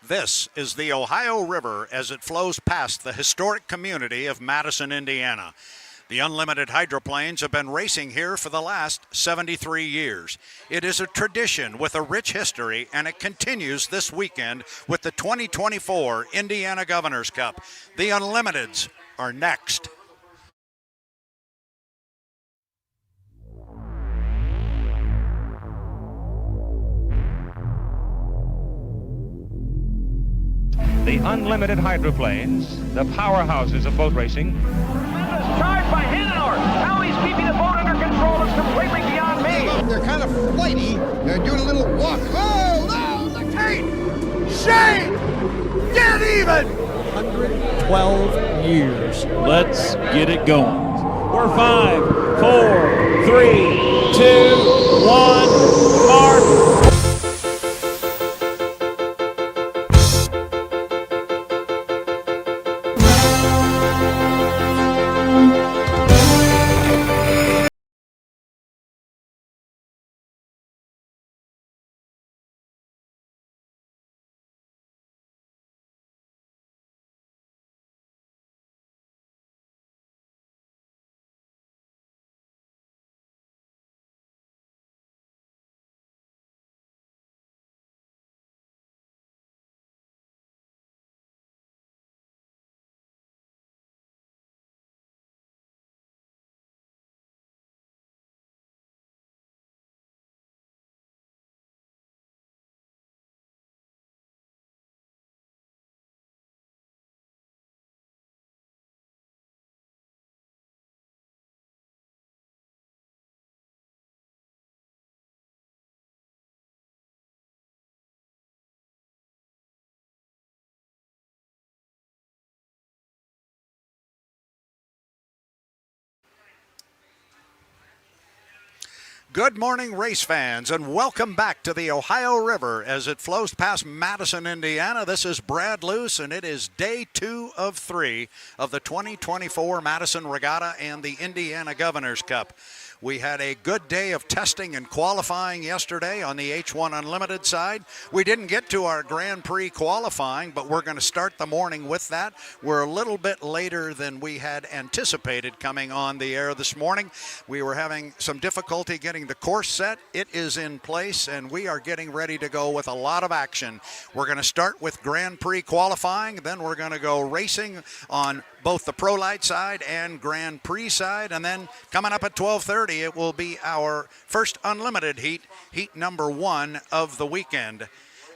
This is the Ohio River as it flows past the historic community of Madison, Indiana. The unlimited hydroplanes have been racing here for the last 73 years. It is a tradition with a rich history, and it continues this weekend with the 2024 Indiana Governor's Cup. The Unlimiteds are next. The unlimited hydroplanes, the powerhouses of boat racing. Charged by Hanauer. How he's keeping the boat under control is completely beyond me. They're kind of flighty. They're doing a little walk. Oh, no! The Kate! Shane! Get even! 112 years. Let's get it going. We're 5, 4, 3, 2, 1, mark. Good morning, race fans, and welcome back to the Ohio River as it flows past Madison, Indiana. This is Brad Luce, and it is day 2 of 3 of the 2024 Madison Regatta and the Indiana Governor's Cup. We had a good day of testing and qualifying yesterday on the H1 Unlimited side. We didn't get to our Grand Prix qualifying, but we're going to start the morning with that. We're a little bit later than we had anticipated coming on the air this morning. We were having some difficulty getting the course set. It is in place, and we are getting ready to go with a lot of action. We're going to start with Grand Prix qualifying, then we're going to go racing on both the Pro Light side and Grand Prix side, and then coming up at 12:30, it will be our first unlimited heat number 1 of the weekend.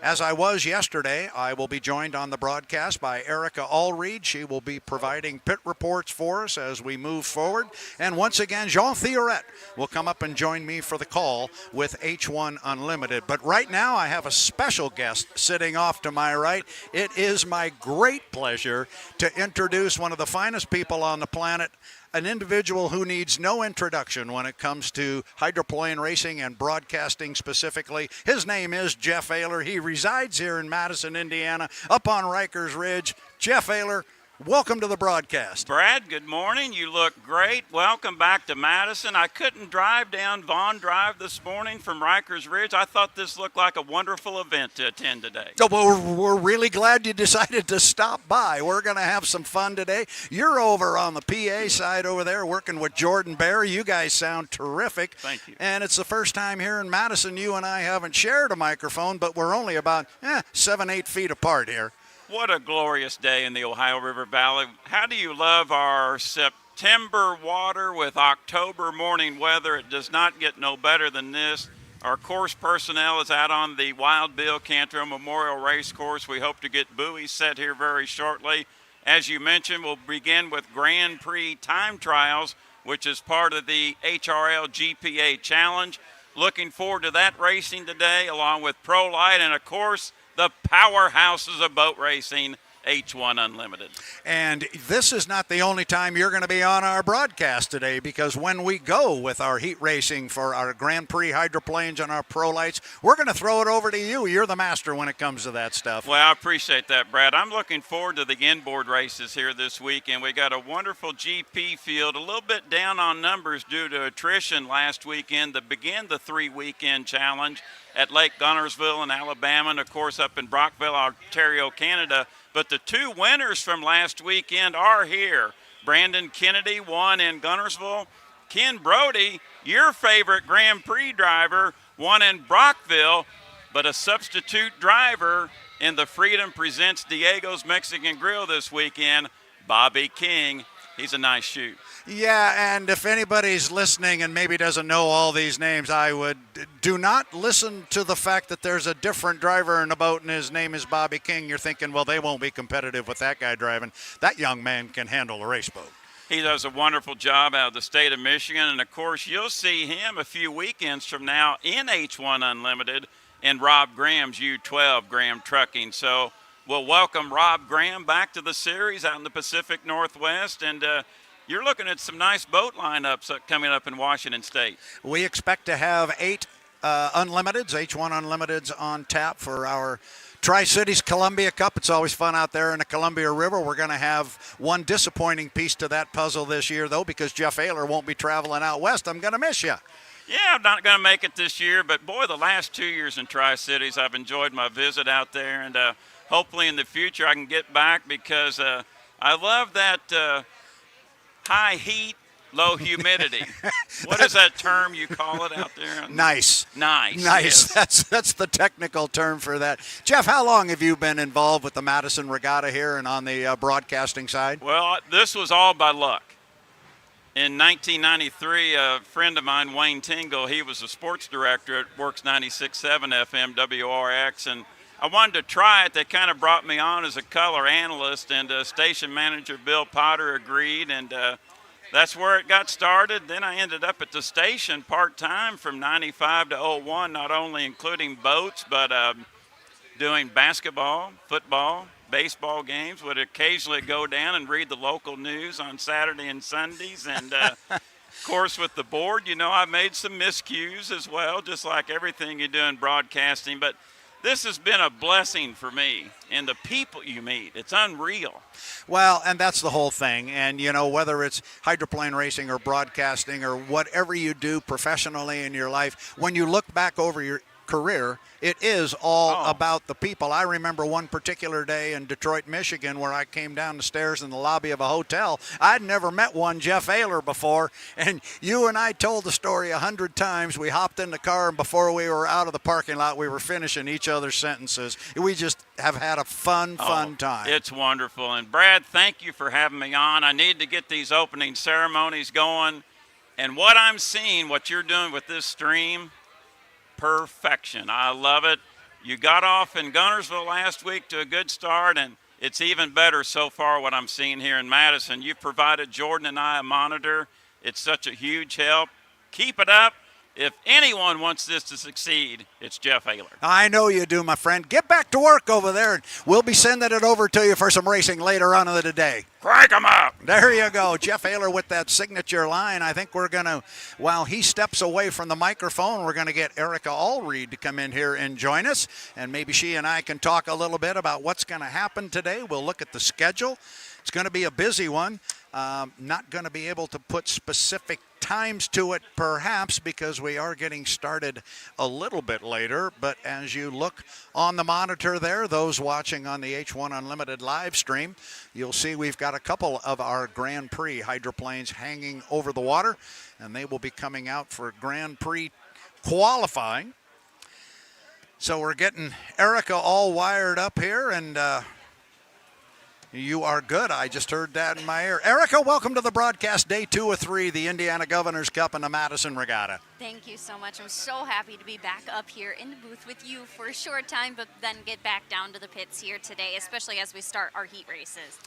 As I was yesterday, I will be joined on the broadcast by Erica Allreed. She will be providing pit reports for us as we move forward. And once again, Jean Theoret will come up and join me for the call with H1 Unlimited. But right now, I have a special guest sitting off to my right. It is my great pleasure to introduce one of the finest people on the planet, an individual who needs no introduction when it comes to hydroplane racing and broadcasting specifically. His name is Jeff Ayler. He resides here in Madison, Indiana, up on Rikers Ridge. Jeff Ayler, welcome to the broadcast. Brad, good morning. You look great. Welcome back to Madison. I couldn't drive down Vaughn Drive this morning from Rikers Ridge. I thought this looked like a wonderful event to attend today. Oh, well, we're really glad you decided to stop by. We're going to have some fun today. You're over on the PA side over there working with Jordan Barry. You guys sound terrific. Thank you. And it's the first time here in Madison you and I haven't shared a microphone, but we're only about 7-8 feet apart here. What a glorious day in the Ohio River Valley. How do you love our September water with October morning weather? It does not get no better than this. Our course personnel is out on the Wild Bill Cantrell Memorial Race Course. We hope to get buoys set here very shortly. As you mentioned, we'll begin with Grand Prix time trials, which is part of the HRL GPA Challenge. Looking forward to that racing today, along with Pro Light and, of course, the powerhouses of boat racing. H1 Unlimited. And this is not the only time you're going to be on our broadcast today, because when we go with our heat racing for our Grand Prix hydroplanes and our pro lights, we're going to throw it over to you. You're the master when it comes to that stuff. Well, I appreciate that, Brad. I'm looking forward to the inboard races here this weekend. We got a wonderful GP field, a little bit down on numbers due to attrition last weekend that began the 3-weekend challenge at Lake Gunnersville in Alabama, and of course up in Brockville, Ontario, Canada. But the 2 winners from last weekend are here. Brandon Kennedy won in Gunnersville. Ken Brody, your favorite Grand Prix driver, won in Brockville, but a substitute driver in the Freedom Presents Diego's Mexican Grill this weekend, Bobby King. He's a nice shoot. Yeah, and if anybody's listening and maybe doesn't know all these names, I would do not listen to the fact that there's a different driver in a boat and his name is Bobby King. You're thinking, well, they won't be competitive with that guy driving. That young man can handle a race boat. He does a wonderful job out of the state of Michigan, and of course you'll see him a few weekends from now in H1 Unlimited in Rob Graham's U12 Graham Trucking. So we'll welcome Rob Graham back to the series out in the Pacific Northwest, and you're looking at some nice boat lineups coming up in Washington State. We expect to have 8 Unlimiteds, H1 Unlimiteds on tap for our Tri-Cities Columbia Cup. It's always fun out there in the Columbia River. We're going to have one disappointing piece to that puzzle this year, though, because Jeff Ayler won't be traveling out west. I'm going to miss you. Yeah, I'm not going to make it this year, but boy, the last 2 years in Tri-Cities, I've enjoyed my visit out there, and hopefully in the future I can get back, because I love that high heat, low humidity. What is that term you call it out there? Nice. Nice. Yes. That's the technical term for that. Jeff, how long have you been involved with the Madison Regatta here and on the broadcasting side? Well, this was all by luck. In 1993, a friend of mine, Wayne Tingle, he was a sports director at Works 96.7 FM WRX, and I wanted to try it. They kind of brought me on as a color analyst, and station manager Bill Potter agreed, and that's where it got started. Then I ended up at the station part-time from 95 to 01, not only including boats, but doing basketball, football, baseball games. Would occasionally go down and read the local news on Saturday and Sundays. And, of course, with the board, you know, I made some miscues as well, just like everything you do in broadcasting. But this has been a blessing for me, and the people you meet. It's unreal. Well, and that's the whole thing. And, you know, whether it's hydroplane racing or broadcasting or whatever you do professionally in your life, when you look back over your career, it is all about the people. I remember one particular day in Detroit, Michigan, where I came down the stairs in the lobby of a hotel. I'd never met one Jeff Ayler before, and you and I told the story 100 times. We hopped in the car, and before we were out of the parking lot, we were finishing each other's sentences. We just have had a fun time. It's wonderful. And Brad, thank you for having me on. I need to get these opening ceremonies going. And what I'm seeing, what you're doing with this stream, perfection. I love it. You got off in Gunnersville last week to a good start, and it's even better so far what I'm seeing here in Madison. You've provided Jordan and I a monitor. It's such a huge help. Keep it up. If anyone wants this to succeed, it's Jeff Ayler. I know you do, my friend. Get back to work over there, and we'll be sending it over to you for some racing later on in the day. Crank 'em up. There you go. Jeff Ayler with that signature line. I think we're going to, while he steps away from the microphone, we're going to get Erica Allreed to come in here and join us, and maybe she and I can talk a little bit about what's going to happen today. We'll look at the schedule. It's going to be a busy one. Not going to be able to put specific times to it perhaps because we are getting started a little bit later, but as you look on the monitor there, those watching on the H1 Unlimited live stream, you'll see we've got a couple of our Grand Prix hydroplanes hanging over the water, and they will be coming out for Grand Prix qualifying. So we're getting Erica all wired up here, and you are good. I just heard that in my ear. Erica, welcome to the broadcast, day 2 of 3, the Indiana Governor's Cup and the Madison Regatta. Thank you so much. I'm so happy to be back up here in the booth with you for a short time, but then get back down to the pits here today, especially as we start our heat races.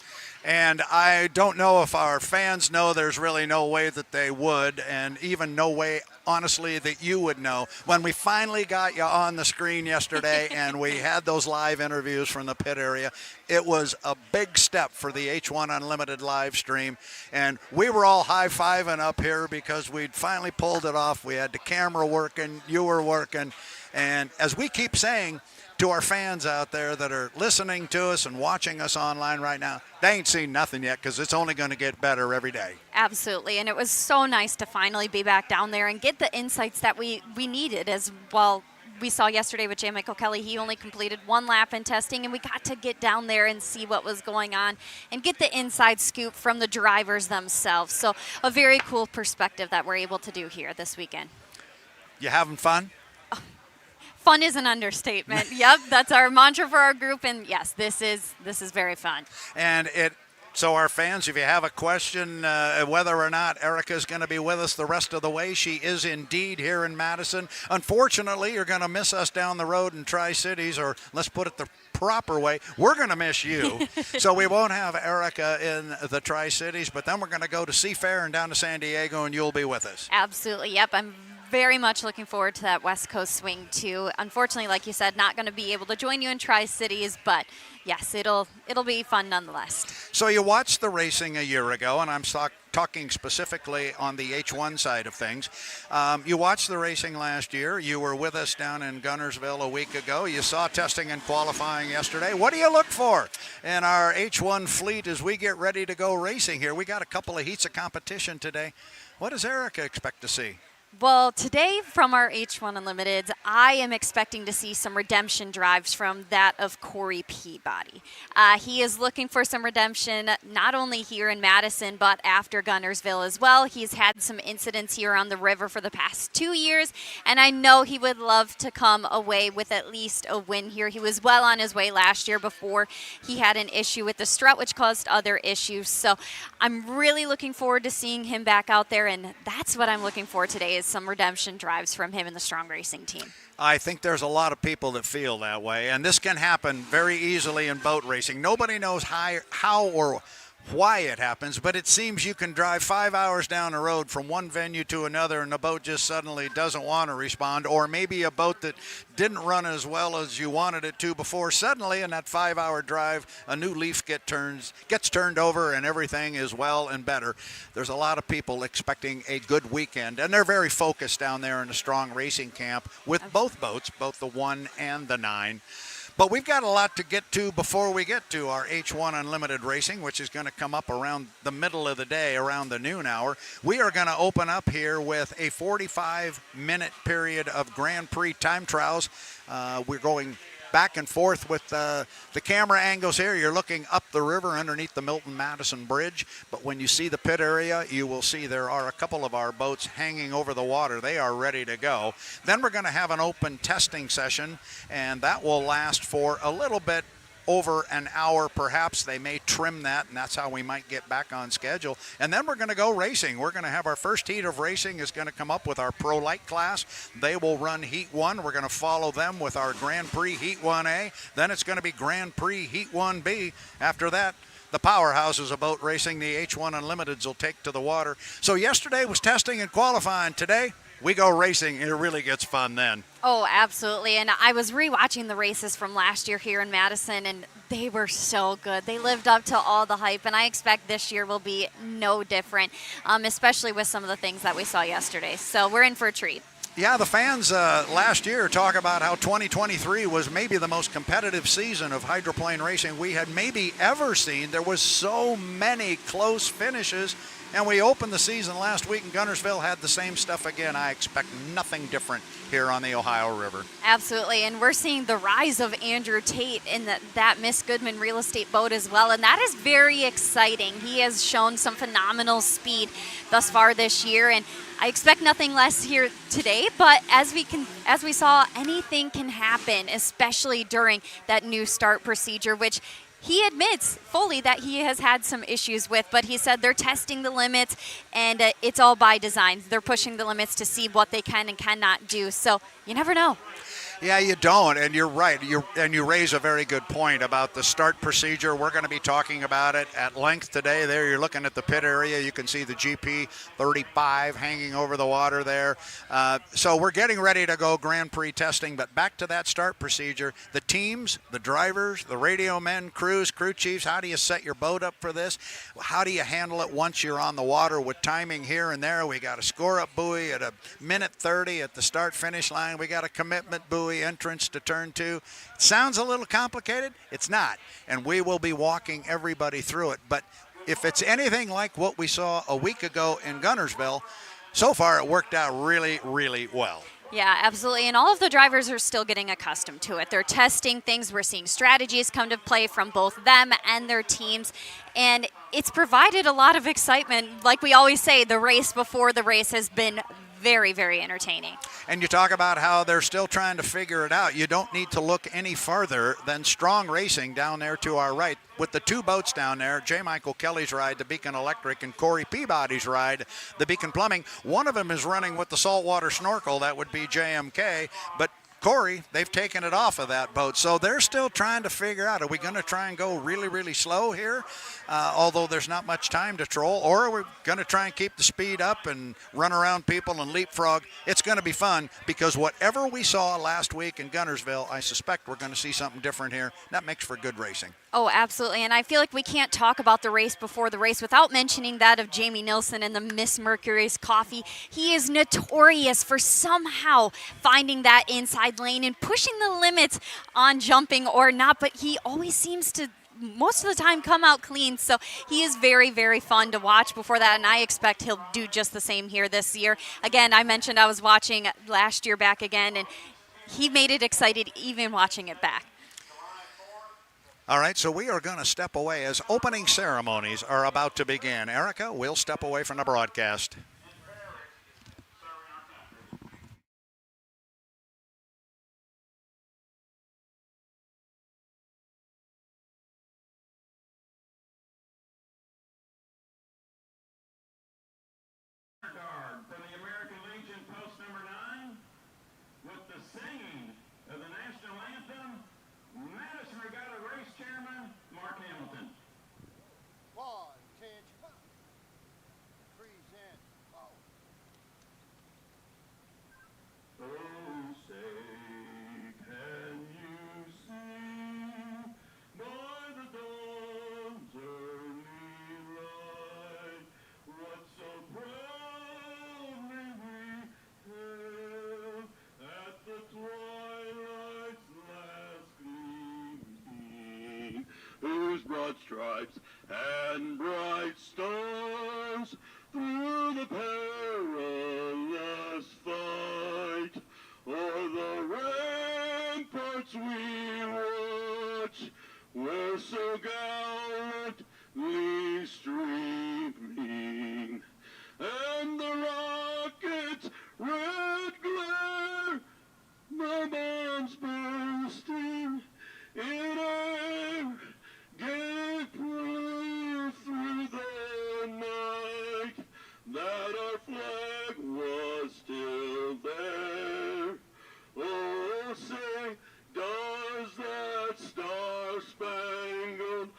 And I don't know if our fans know, there's really no way that they would, and even no way honestly, that you would know. When we finally got you on the screen yesterday and we had those live interviews from the pit area, it was a big step for the H1 Unlimited live stream. And we were all high-fiving up here because we'd finally pulled it off. We had the camera working, you were working. And as we keep saying to our fans out there that are listening to us and watching us online right now, they ain't seen nothing yet because it's only going to get better every day. Absolutely, and it was so nice to finally be back down there and get the insights that we needed as well. We saw yesterday with J. Michael Kelly, he only completed 1 lap in testing, and we got to get down there and see what was going on and get the inside scoop from the drivers themselves. So a very cool perspective that we're able to do here this weekend. You having fun? Fun is an understatement. Yep, that's our mantra for our group, and yes, this is very fun. And so our fans, if you have a question whether or not Erica's going to be with us the rest of the way, she is indeed here in Madison. Unfortunately, you're going to miss us down the road in Tri-Cities, or let's put it the proper way, we're going to miss you. So we won't have Erica in the Tri-Cities, but then we're going to go to Seafair and down to San Diego, and you'll be with us. Absolutely, yep. I'm very much looking forward to that West Coast swing too. Unfortunately, like you said, not going to be able to join you in Tri-Cities, but yes, it'll be fun nonetheless. So you watched the racing a year ago, and I'm talking specifically on the H1 side of things. You watched the racing last year. You were with us down in Guntersville a week ago. You saw testing and qualifying yesterday. What do you look for in our H1 fleet as we get ready to go racing here? We got a couple of heats of competition today. What does Erica expect to see? Well, today from our H1 Unlimiteds, I am expecting to see some redemption drives from that of Corey Peabody. He is looking for some redemption not only here in Madison, but after Guntersville as well. He's had some incidents here on the river for the past 2 years, and I know he would love to come away with at least a win here. He was well on his way last year before he had an issue with the strut, which caused other issues. So I'm really looking forward to seeing him back out there, and that's what I'm looking for today, is some redemption drives from him and the Strong Racing team. I think there's a lot of people that feel that way, and this can happen very easily in boat racing. Nobody knows how or why it happens, but it seems you can drive 5 hours down the road from one venue to another and the boat just suddenly doesn't want to respond, or maybe a boat that didn't run as well as you wanted it to before, suddenly in that 5 hour drive a new leaf gets turned over and everything is well and better. There's a lot of people expecting a good weekend, and they're very focused down there in the Strong Racing camp with both boats, both the 1 and the 9. But we've got a lot to get to before we get to our H1 Unlimited Racing, which is going to come up around the middle of the day, around the noon hour. We are going to open up here with a 45-minute period of Grand Prix time trials. We're going back and forth with the camera angles here. You're looking up the river underneath the Milton-Madison Bridge, but when you see the pit area, you will see there are a couple of our boats hanging over the water. They are ready to go. Then we're going to have an open testing session, and that will last for a little bit over an hour. Perhaps they may trim that, and that's how we might get back on schedule. And then we're going to go racing. We're going to have our first heat of racing is going to come up with our Pro Light class. They will run Heat 1. We're going to follow them with our Grand Prix Heat 1A. Then it's going to be Grand Prix Heat 1B. After that, the powerhouses of boat racing, the H1 Unlimiteds, will take to the water. So yesterday was testing and qualifying. Today, we go racing, and it really gets fun then. Oh, absolutely. And I was rewatching the races from last year here in Madison, and they were so good. They lived up to all the hype, and I expect this year will be no different, especially with some of the things that we saw yesterday. So we're in for a treat. Yeah, the fans last year talk about how 2023 was maybe the most competitive season of hydroplane racing we had maybe ever seen. There was so many close finishes. And we opened the season last week in Guntersville, had the same stuff again. I expect nothing different here on the Ohio River. Absolutely, and we're seeing the rise of Andrew Tate in that Miss Goodman real estate boat as well, and that is very exciting. He has shown some phenomenal speed thus far this year, and I expect nothing less here today, but as we saw, anything can happen, especially during that new start procedure, which he admits fully that he has had some issues with, but he said they're testing the limits, and it's all by design. They're pushing the limits to see what they can and cannot do, so you never know. Yeah, you don't, and you're right. You raise a very good point about the start procedure. We're going to be talking about it at length today. There, you're looking at the pit area. You can see the GP 35 hanging over the water there. So we're getting ready to go Grand Prix testing, but back to that start procedure. The teams, the drivers, the radio men, crews, crew chiefs, how do you set your boat up for this? How do you handle it once you're on the water with timing here and there? We got a score-up buoy at a minute 30 at the start-finish line. We got a commitment buoy entrance to turn 2. It sounds a little complicated. It's not, and we will be walking everybody through it. But if it's anything like what we saw a week ago in Guntersville, so far it worked out really, really well. Yeah, absolutely. And all of the drivers are still getting accustomed to it. They're testing things. We're seeing strategies come to play from both them and their teams. And it's provided a lot of excitement. Like we always say, the race before the race has been very, very entertaining. And you talk about how they're still trying to figure it out. You don't need to look any farther than Strong Racing down there to our right with the 2 boats down there, J. Michael Kelly's ride, the Beacon Electric, and Corey Peabody's ride, the Beacon Plumbing. One of them is running with the saltwater snorkel. That would be JMK, but Corey, they've taken it off of that boat. So they're still trying to figure out, are we going to try and go really, really slow here, although there's not much time to troll, or are we going to try and keep the speed up and run around people and leapfrog? It's going to be fun because whatever we saw last week in Guntersville, I suspect we're going to see something different here. That makes for good racing. Oh, absolutely. And I feel like we can't talk about the race before the race without mentioning that of Jamie Nilsson and the Miss Mercury's coffee. He is notorious for somehow finding that inside lane and pushing the limits on jumping or not, but he always seems to most of the time come out clean. So he is very, very fun to watch before that, and I expect he'll do just the same here this year. Again, I mentioned I was watching last year back again, and he made it excited even watching it back. All right, so we are going to step away as opening ceremonies are about to begin. Erica, we'll step away from the broadcast. From the American Legion, post number 9, with the singing of the national anthem, Madison Regatta race chairman, Mark Hamilton. 1, 10, present. Oh, say, can you see by the dawn's early light what so proudly we hailed at the twilight's last gleaming, whose broad stripes and bright stars through the perilous fight o'er the ramparts we watch were so gallantly streaming, and the rocket's red glare, the bombs bursting in air, gave proof through the night that our flag was still there. Oh, say, does that star-spangled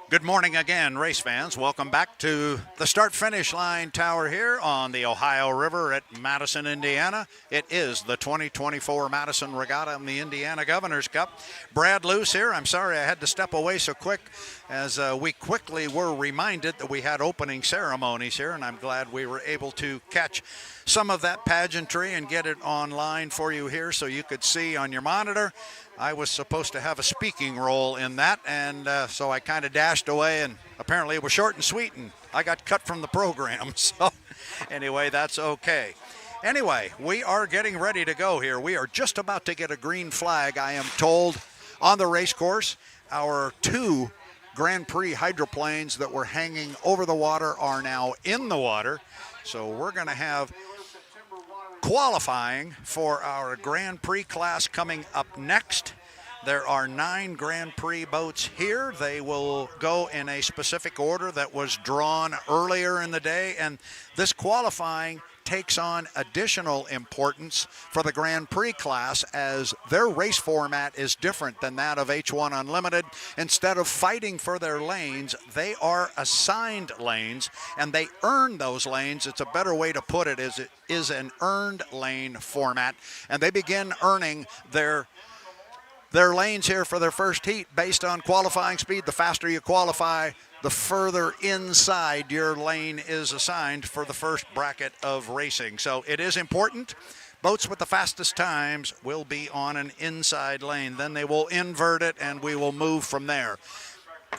Good morning again, race fans. Welcome back to the start-finish line tower here on the Ohio River at Madison, Indiana. It is the 2024 Madison Regatta and the Indiana Governor's Cup. Brad Luce here. I'm sorry I had to step away so quick as we quickly were reminded that we had opening ceremonies here, and I'm glad we were able to catch some of that pageantry and get it online for you here so you could see on your monitor. I was supposed to have a speaking role in that, and so I kind of dashed away, and apparently it was short and sweet, and I got cut from the program. So anyway, that's okay. Anyway, we are getting ready to go here. We are just about to get a green flag, I am told, on the race course. Our two Grand Prix hydroplanes that were hanging over the water are now in the water. So we're going to have qualifying for our Grand Prix class coming up next. There are 9 Grand Prix boats here. They will go in a specific order that was drawn earlier in the day, and this qualifying takes on additional importance for the Grand Prix class as their race format is different than that of H1 Unlimited. Instead of fighting for their lanes, they are assigned lanes and they earn those lanes. It's a better way to put it is an earned lane format, and they begin earning their lanes here for their first heat based on qualifying speed. The faster you qualify, the further inside your lane is assigned for the first bracket of racing. So it is important. Boats with the fastest times will be on an inside lane. Then they will invert it and we will move from there.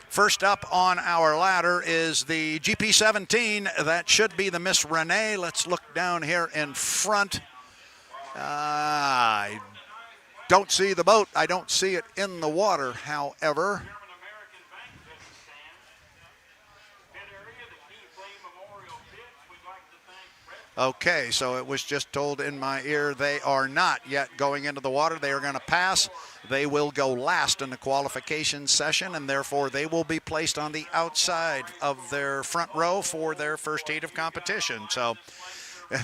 First up on our ladder is the GP17. That should be the Miss Renee. Let's look down here in front. I don't see the boat. I don't see it in the water, however. Okay, so it was just told in my ear they are not yet going into the water. They are going to pass. They will go last in the qualification session, and therefore they will be placed on the outside of their front row for their first heat of competition. So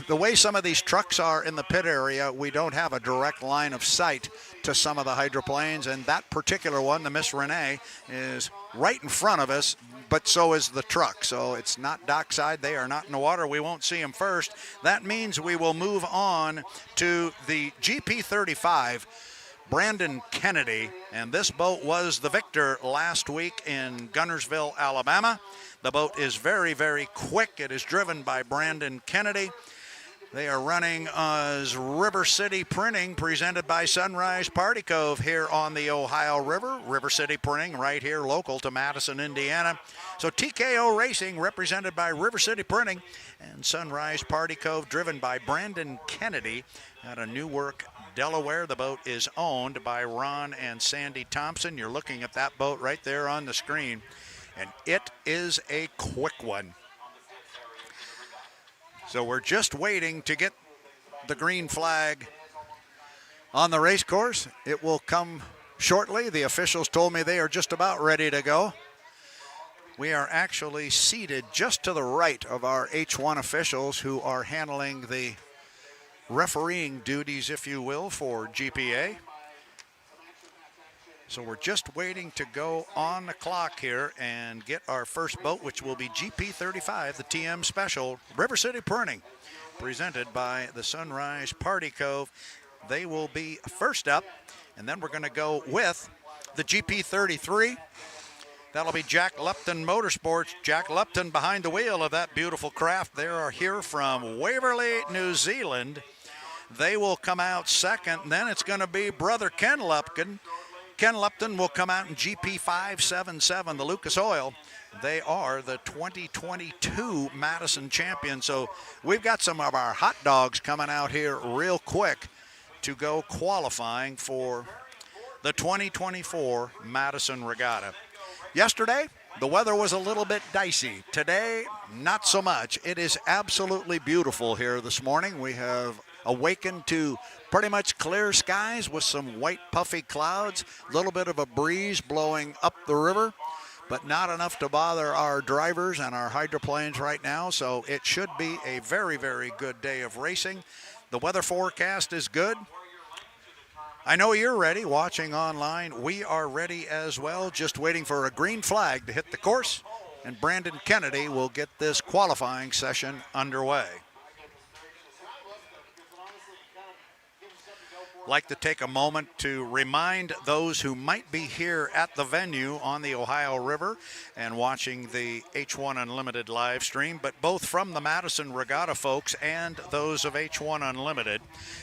the way some of these trucks are in the pit area, we don't have a direct line of sight to some of the hydroplanes, and that particular one, the Miss Renee, is right in front of us, but so is the truck. So it's not dockside. They are not in the water. We won't see them first. That means we will move on to the GP35, Brandon Kennedy, and this boat was the victor last week in Gunnersville, Alabama. The boat is very, very quick. It is driven by Brandon Kennedy. They are running as River City Printing, presented by Sunrise Party Cove here on the Ohio River. River City Printing right here local to Madison, Indiana. So TKO Racing represented by River City Printing and Sunrise Party Cove driven by Brandon Kennedy out of Newark, Delaware. The boat is owned by Ron and Sandy Thompson. You're looking at that boat right there on the screen, and it is a quick one. So we're just waiting to get the green flag on the race course. It will come shortly. The officials told me they are just about ready to go. We are actually seated just to the right of our H1 officials who are handling the refereeing duties, if you will, for GPA. So we're just waiting to go on the clock here and get our first boat, which will be GP35, the TM Special, River City Printing, presented by the Sunrise Party Cove. They will be first up, and then we're going to go with the GP33. That'll be Jack Lupton Motorsports. Jack Lupton behind the wheel of that beautiful craft. They are here from Waverley, New Zealand. They will come out second. Then it's going to be brother Ken Lupton. Ken Lupton will come out in GP577, the Lucas Oil. They are the 2022 Madison champions. So we've got some of our hot dogs coming out here real quick to go qualifying for the 2024 Madison Regatta. Yesterday, the weather was a little bit dicey. Today, not so much. It is absolutely beautiful here this morning. We have awakened to pretty much clear skies with some white puffy clouds, a little bit of a breeze blowing up the river, but not enough to bother our drivers and our hydroplanes right now. So it should be a very, very good day of racing. The weather forecast is good. I know you're ready watching online. We are ready as well, just waiting for a green flag to hit the course, and Brandon Kennedy will get this qualifying session underway. Like to take a moment to remind those who might be here at the venue on the Ohio River and watching the H1 Unlimited live stream, but both from the Madison Regatta folks and those of H1 Unlimited,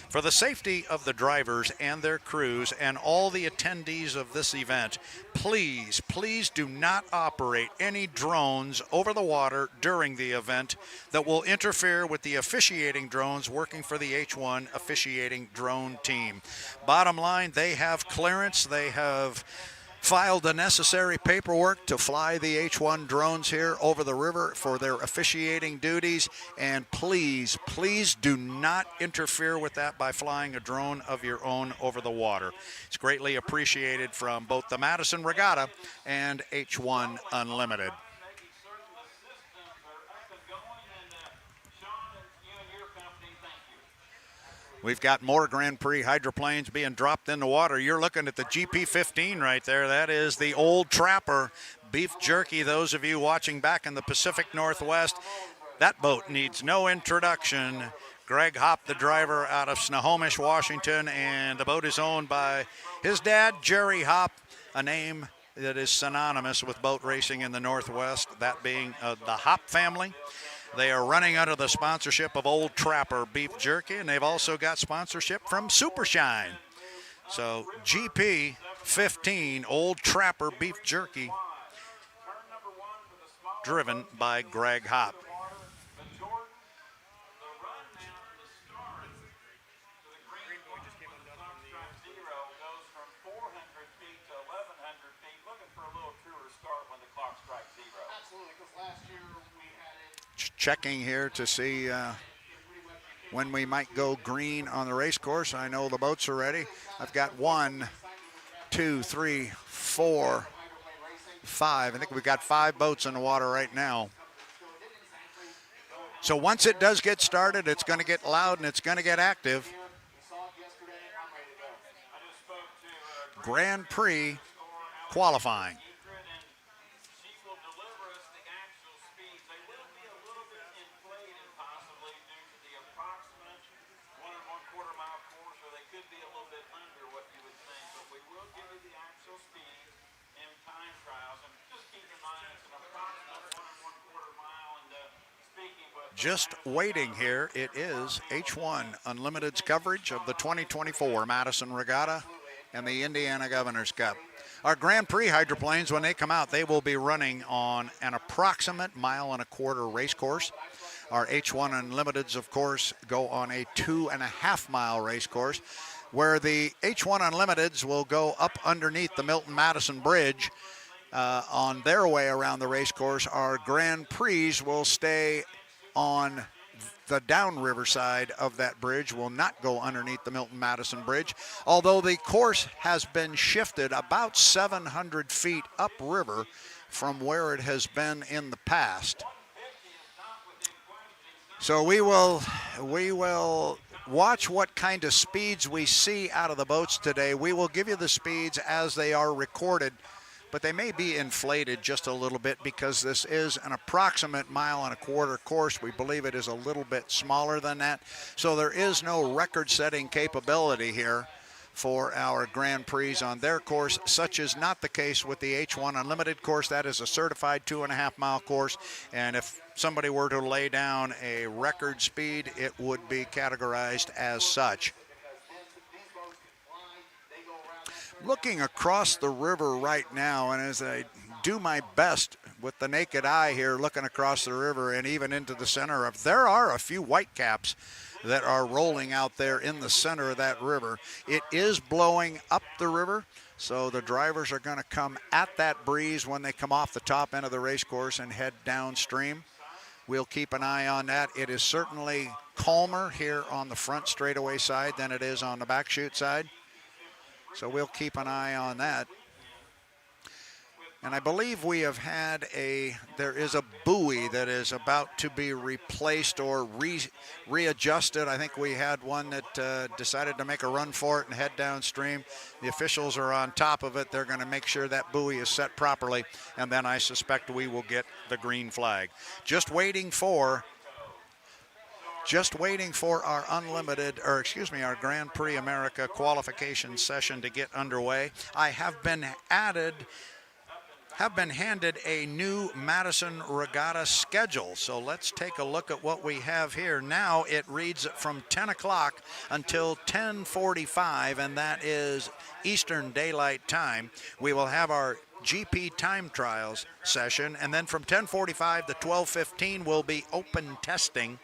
for the safety of the drivers and their crews and all the attendees of this event, please do not operate any drones over the water during the event that will interfere with the officiating drones working for the H1 officiating drone team. Bottom line, they have clearance. They have filed the necessary paperwork to fly the H1 drones here over the river for their officiating duties. And please do not interfere with that by flying a drone of your own over the water. It's greatly appreciated from both the Madison Regatta and H1 Unlimited. We've got more Grand Prix hydroplanes being dropped in the water. You're looking at the GP-15 right there. That is the Old Trapper beef jerky. Those of you watching back in the Pacific Northwest, that boat needs no introduction. Greg Hopp, the driver out of Snohomish, Washington, and the boat is owned by his dad, Jerry Hopp, a name that is synonymous with boat racing in the Northwest, that being the Hopp family. They are running under the sponsorship of Old Trapper Beef Jerky, and they've also got sponsorship from Super Shine. So GP-15 Old Trapper Beef Jerky, driven by Greg Hopp. Checking here to see when we might go green on the race course. I know the boats are ready. I've got 1, 2, 3, 4, 5. I think we've got 5 boats in the water right now. So once it does get started, it's going to get loud and it's going to get active. Grand Prix qualifying. Just waiting here, it is H1 Unlimited's coverage of the 2024 Madison Regatta and the Indiana Governor's Cup. Our Grand Prix hydroplanes, when they come out, they will be running on an approximate 1.25-mile race course. Our H1 Unlimiteds, of course, go on a 2.5-mile race course, where the H1 Unlimiteds will go up underneath the Milton Madison Bridge on their way around the race course. Our Grand Prix will stay on the downriver side of that bridge, will not go underneath the Milton Madison Bridge, although the course has been shifted about 700 feet upriver from where it has been in the past. So we will watch what kind of speeds we see out of the boats today. We will give you the speeds as they are recorded, but they may be inflated just a little bit because this is an approximate 1.25-mile course. We believe it is a little bit smaller than that. So there is no record-setting capability here for our Grand Prix on their course. Such is not the case with the H1 Unlimited course. That is a certified 2.5-mile course. And if somebody were to lay down a record speed, it would be categorized as such. Looking across the river right now, and as I do my best with the naked eye here, looking across the river and even into the center of, there are a few whitecaps that are rolling out there in the center of that river. It is blowing up the river, so the drivers are going to come at that breeze when they come off the top end of the race course and head downstream. We'll keep an eye on that. It is certainly calmer here on the front straightaway side than it is on the back chute side. So we'll keep an eye on that. And I believe we have had there is a buoy that is about to be replaced or readjusted. I think we had one that decided to make a run for it and head downstream. The officials are on top of it. They're going to make sure that buoy is set properly, and then I suspect we will get the green flag. Just waiting for our our Grand Prix America qualification session to get underway. I have been handed a new Madison Regatta schedule. So let's take a look at what we have here. Now it reads from 10 o'clock until 10:45, and that is Eastern Daylight Time. We will have our GP time trials session, and then from 10:45 to 12:15 will be open testing.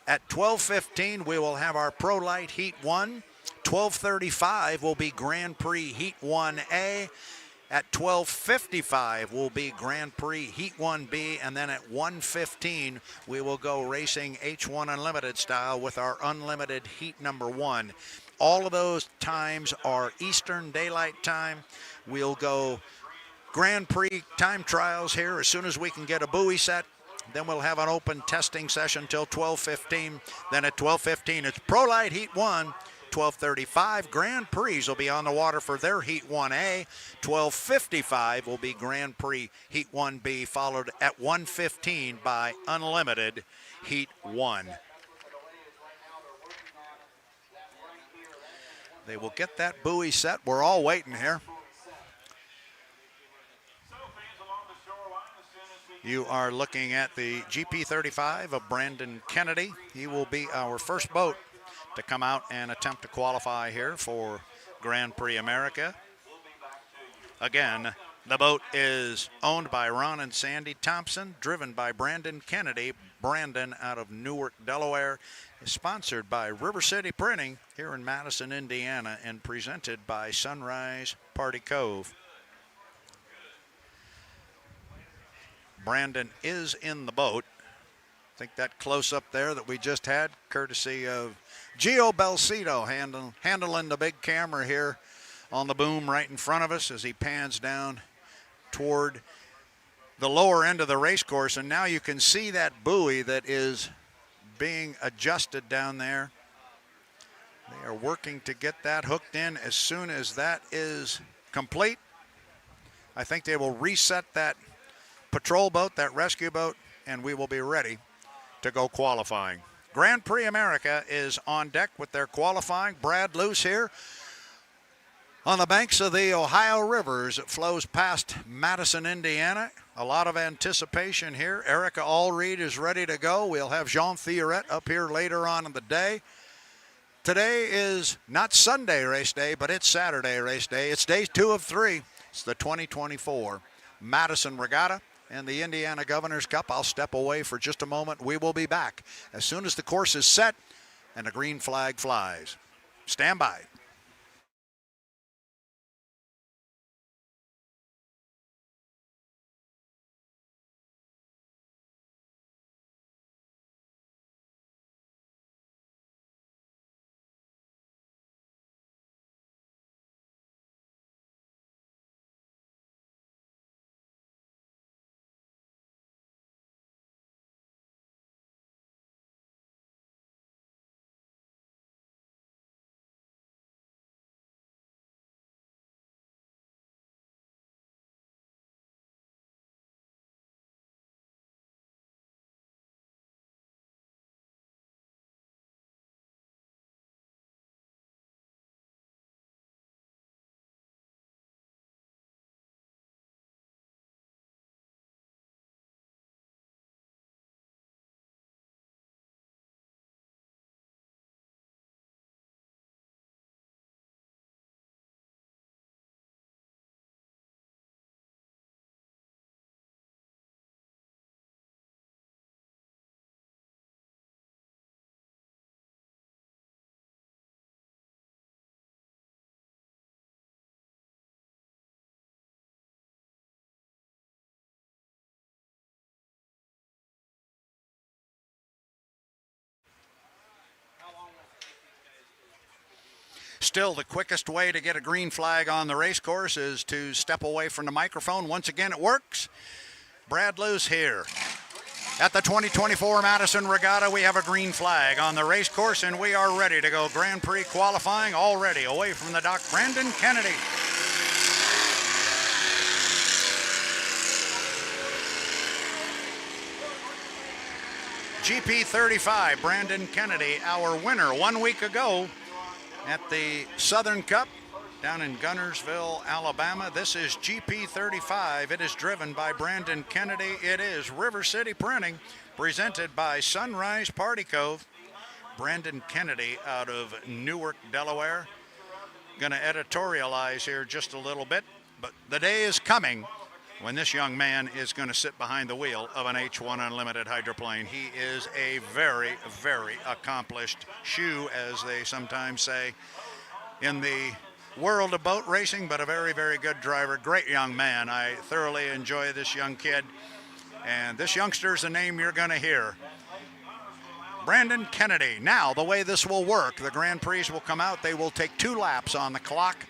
At 12:15 we will have our Pro Light Heat 1. 12:35 will be Grand Prix Heat 1A. At 12:55 will be Grand Prix Heat 1B, and then at 1:15 we will go racing H1 Unlimited style with our Unlimited Heat number 1. All of those times are Eastern Daylight Time. We'll go Grand Prix time trials here as soon as we can get a buoy set. Then we'll have an open testing session till 12:15. Then at 12:15 it's Pro Light Heat 1. 12:35 Grand Prix will be on the water for their Heat 1A. 12:55 will be Grand Prix Heat 1B, followed at 1:15 by Unlimited Heat 1. They will get that buoy set. We're all waiting here. You are looking at the GP35 of Brandon Kennedy. He will be our first boat to come out and attempt to qualify here for Grand Prix America. Again, the boat is owned by Ron and Sandy Thompson, driven by Brandon Kennedy. Brandon out of Newark, Delaware, is sponsored by River City Printing here in Madison, Indiana, and presented by Sunrise Party Cove. Brandon is in the boat. I think that close-up there that we just had, courtesy of Gio Belcito, handling the big camera here on the boom right in front of us as he pans down toward the lower end of the race course. And now you can see that buoy that is being adjusted down there. They are working to get that hooked in. As soon as that is complete, I think they will reset that patrol boat, that rescue boat, and we will be ready to go qualifying. Grand Prix America is on deck with their qualifying. Brad Luce here on the banks of the Ohio River as it flows past Madison, Indiana. A lot of anticipation here. Erica Allreed is ready to go. We'll have Jean Thioret up here later on in the day. Today is not Sunday race day, but it's Saturday race day. It's day 2 of 3. It's the 2024 Madison Regatta and the Indiana Governor's Cup. I'll step away for just a moment. We will be back as soon as the course is set and the green flag flies. Stand by. Still, the quickest way to get a green flag on the race course is to step away from the microphone. Once again, it works. Brad Luce here. At the 2024 Madison Regatta, we have a green flag on the race course, and we are ready to go. Grand Prix qualifying already away from the dock. Brandon Kennedy. GP 35, Brandon Kennedy, our winner 1 week ago at the Southern Cup down in Gunnersville, Alabama. This is GP 35. It is driven by Brandon Kennedy. It is River City Printing, presented by Sunrise Party Cove. Brandon Kennedy out of Newark, Delaware. Going to editorialize here just a little bit, but the day is coming when this young man is going to sit behind the wheel of an H1 Unlimited hydroplane. He is a very, very accomplished shoe, as they sometimes say in the world of boat racing, but a very, very good driver. Great young man. I thoroughly enjoy this young kid, and this youngster's a name you're going to hear. Brandon Kennedy. Now, the way this will work, the Grand Prix will come out. They will take 2 laps on the clock.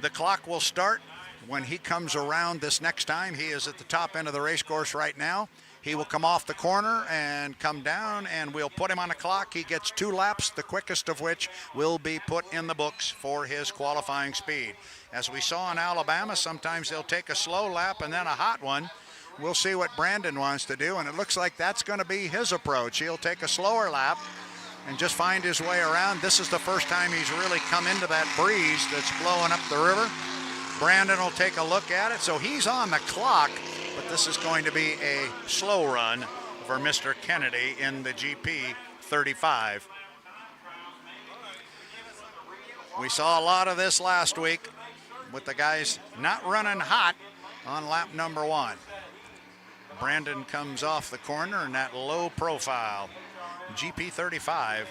The clock will start when he comes around this next time. He is at the top end of the race course right now. He will come off the corner and come down, and we'll put him on the clock. He gets 2 laps, the quickest of which will be put in the books for his qualifying speed. As we saw in Alabama, sometimes they'll take a slow lap and then a hot one. We'll see what Brandon wants to do, and it looks like that's going to be his approach. He'll take a slower lap and just find his way around. This is the first time he's really come into that breeze that's blowing up the river. Brandon will take a look at it. So he's on the clock, but this is going to be a slow run for Mr. Kennedy in the GP 35. We saw a lot of this last week with the guys not running hot on lap number 1. Brandon comes off the corner in that low profile. GP 35.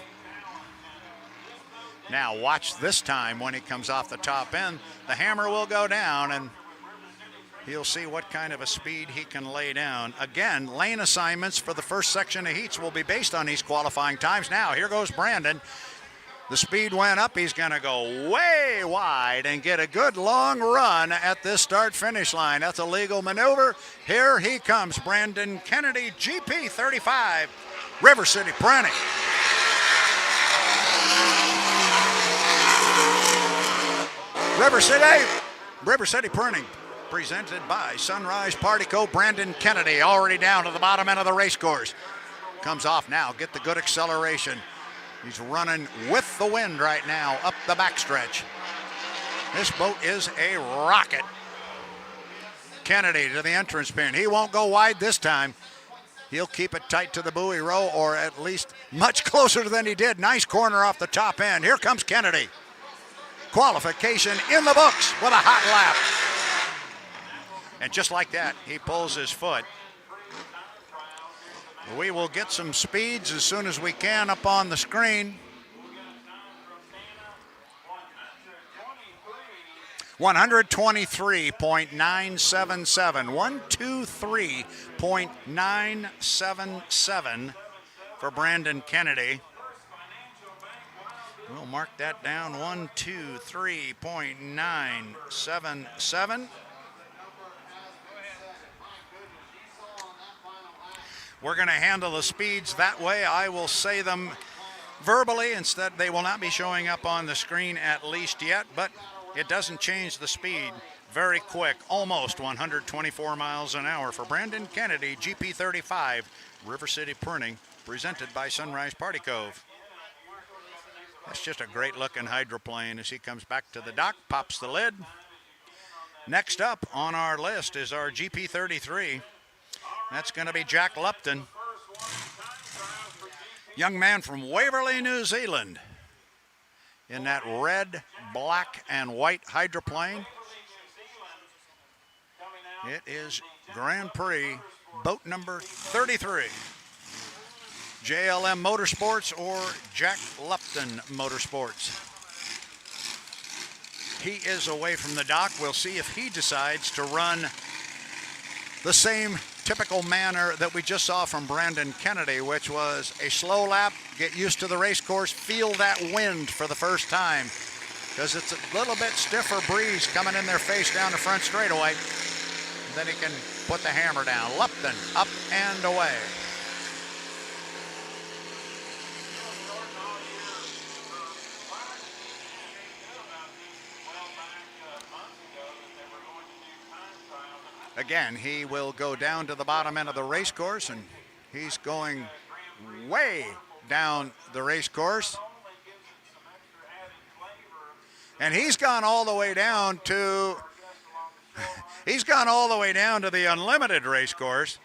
Now watch this time when he comes off the top end. The hammer will go down, and he'll see what kind of a speed he can lay down. Again, lane assignments for the first section of heats will be based on these qualifying times. Now, here goes Brandon. The speed went up. He's going to go way wide and get a good long run at this start-finish line. That's a legal maneuver. Here he comes, Brandon Kennedy, GP 35, River City Printing. River City Printing, presented by Sunrise Party Cove. Brandon Kennedy already down to the bottom end of the race course. Comes off now, get the good acceleration. He's running with the wind right now up the backstretch. This boat is a rocket. Kennedy to the entrance pin. He won't go wide this time. He'll keep it tight to the buoy row, or at least much closer than he did. Nice corner off the top end. Here comes Kennedy. Qualification in the books with a hot lap. And just like that, he pulls his foot. We will get some speeds as soon as we can up on the screen. 123.977. 123.977 for Brandon Kennedy. We'll mark that down. 123.977. We're going to handle the speeds that way. I will say them verbally instead. They will not be showing up on the screen at least yet, but it doesn't change the speed. Very quick, almost 124 miles an hour for Brandon Kennedy, GP 35, River City Printing, presented by Sunrise Party Cove. That's just a great looking hydroplane as he comes back to the dock, pops the lid. Next up on our list is our GP 33. That's going to be Jack Lupton, young man from Waverley, New Zealand, in that red, black, and white hydroplane. It is Grand Prix boat number 33. JLM Motorsports or Jack Lupton Motorsports. He is away from the dock. We'll see if he decides to run the same typical manner that we just saw from Brandon Kennedy, which was a slow lap, get used to the race course, feel that wind for the first time, because it's a little bit stiffer breeze coming in their face down the front straightaway. And then he can put the hammer down. Lupton up and away. Again, he will go down to the bottom end of the race course, and he's going way down the race course. And he's gone all the way down to the unlimited race course.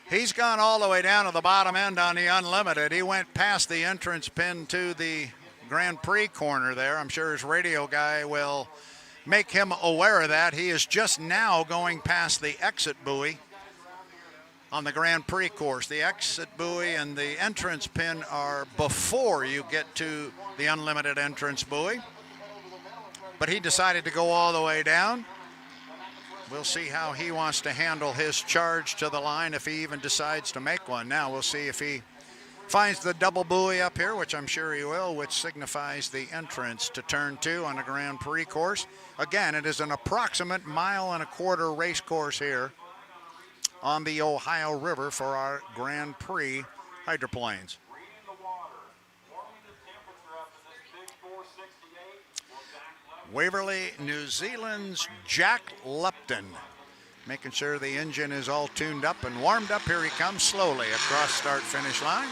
He's gone all the way down to the bottom end on the unlimited. He went past the entrance pin to the Grand Prix corner there. I'm sure his radio guy will make him aware of that. He is just now going past the exit buoy on the Grand Prix course. The exit buoy and the entrance pin are before you get to the unlimited entrance buoy. But he decided to go all the way down. We'll see how he wants to handle his charge to the line, if he even decides to make one. Now we'll see if he finds the double buoy up here, which I'm sure he will, which signifies the entrance to turn 2 on the Grand Prix course. Again, it is an approximate 1.25 mile race course here on the Ohio River for our Grand Prix hydroplanes. Waverly, New Zealand's Jack Lupton, making sure the engine is all tuned up and warmed up. Here he comes slowly across start-finish line.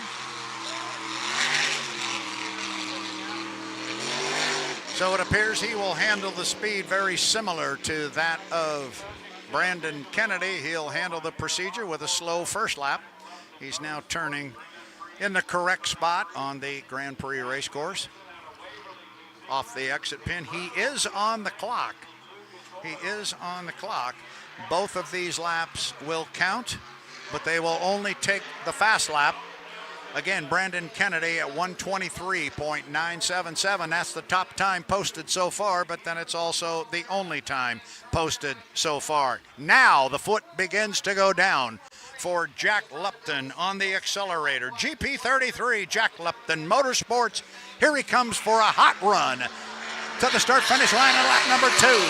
So it appears he will handle the speed very similar to that of Brandon Kennedy. He'll handle the procedure with a slow first lap. He's now turning in the correct spot on the Grand Prix race course. Off the exit pin. He is on the clock. He is on the clock. Both of these laps will count, but they will only take the fast lap. Again, Brandon Kennedy at 1:23.977. That's the top time posted so far, but then it's also the only time posted so far. Now the foot begins to go down for Jack Lupton on the accelerator. GP33, Jack Lupton Motorsports. Here he comes for a hot run to the start-finish line on lap number 2.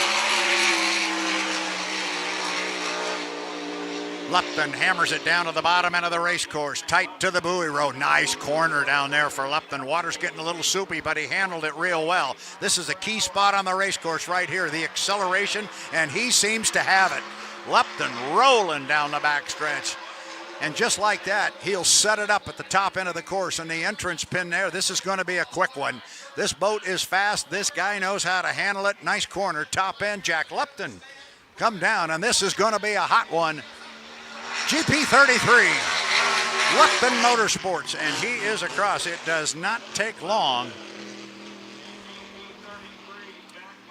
Lupton hammers it down to the bottom end of the race course, tight to the buoy road. Nice corner down there for Lupton. Water's getting a little soupy, but he handled it real well. This is a key spot on the race course right here, the acceleration, and he seems to have it. Lupton rolling down the backstretch. And just like that, he'll set it up at the top end of the course and the entrance pin there. This is going to be a quick one. This boat is fast. This guy knows how to handle it. Nice corner, top end. Jack Lupton come down, and this is going to be a hot one. GP33, Lupton Motorsports, and he is across. It does not take long.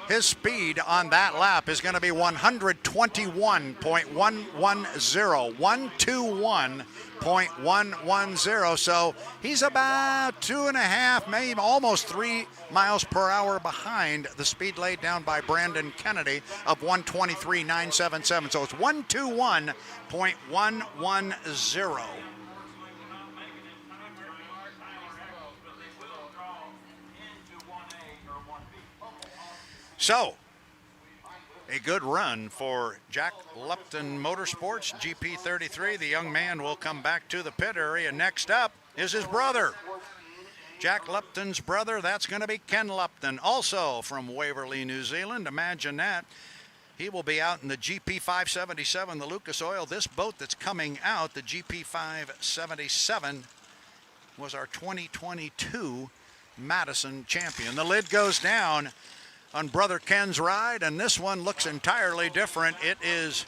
His speed on that lap is going to be 121.110, 121.110. So he's about 2.5, maybe almost 3 miles per hour behind the speed laid down by Brandon Kennedy of 123.977. So it's 121.110. So, a good run for Jack Lupton Motorsports, GP33. The young man will come back to the pit area. Next up is his brother. Jack Lupton's brother, that's going to be Ken Lupton, also from Waverly, New Zealand. Imagine that. He will be out in the GP577, the Lucas Oil. This boat that's coming out, the GP577, was our 2022 Madison champion. The lid goes down on Brother Ken's ride, and this one looks entirely different. It is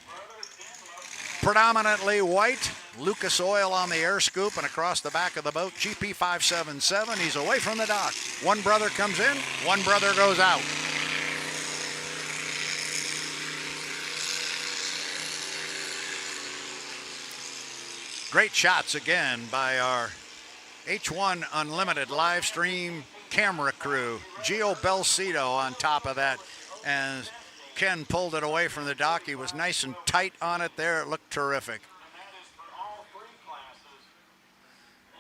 predominantly white, Lucas Oil on the air scoop and across the back of the boat, GP577. He's away from the dock. One brother comes in, one brother goes out. Great shots again by our H1 Unlimited live stream camera crew. Gio Belcito on top of that. As Ken pulled it away from the dock, he was nice and tight on it there. It looked terrific.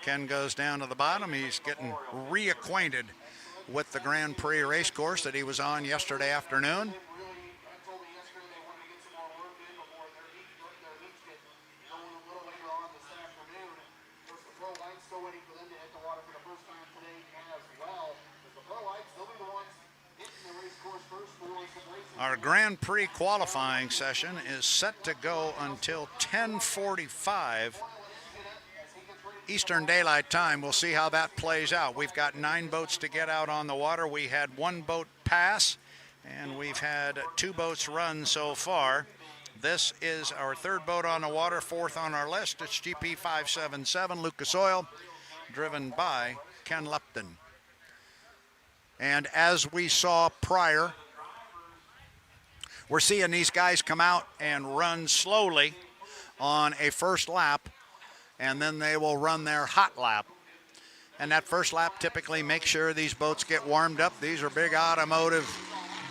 Ken goes down to the bottom. He's getting reacquainted with the Grand Prix race course that he was on yesterday afternoon. Our Grand Prix qualifying session is set to go until 10:45 Eastern Daylight Time. We'll see how that plays out. We've got 9 boats to get out on the water. We had 1 boat pass, and we've had 2 boats run so far. This is our 3rd boat on the water, 4th on our list. It's GP 577 Lucas Oil, driven by Ken Lupton. And as we saw prior, we're seeing these guys come out and run slowly on a first lap, and then they will run their hot lap. And that first lap typically makes sure these boats get warmed up. These are big automotive,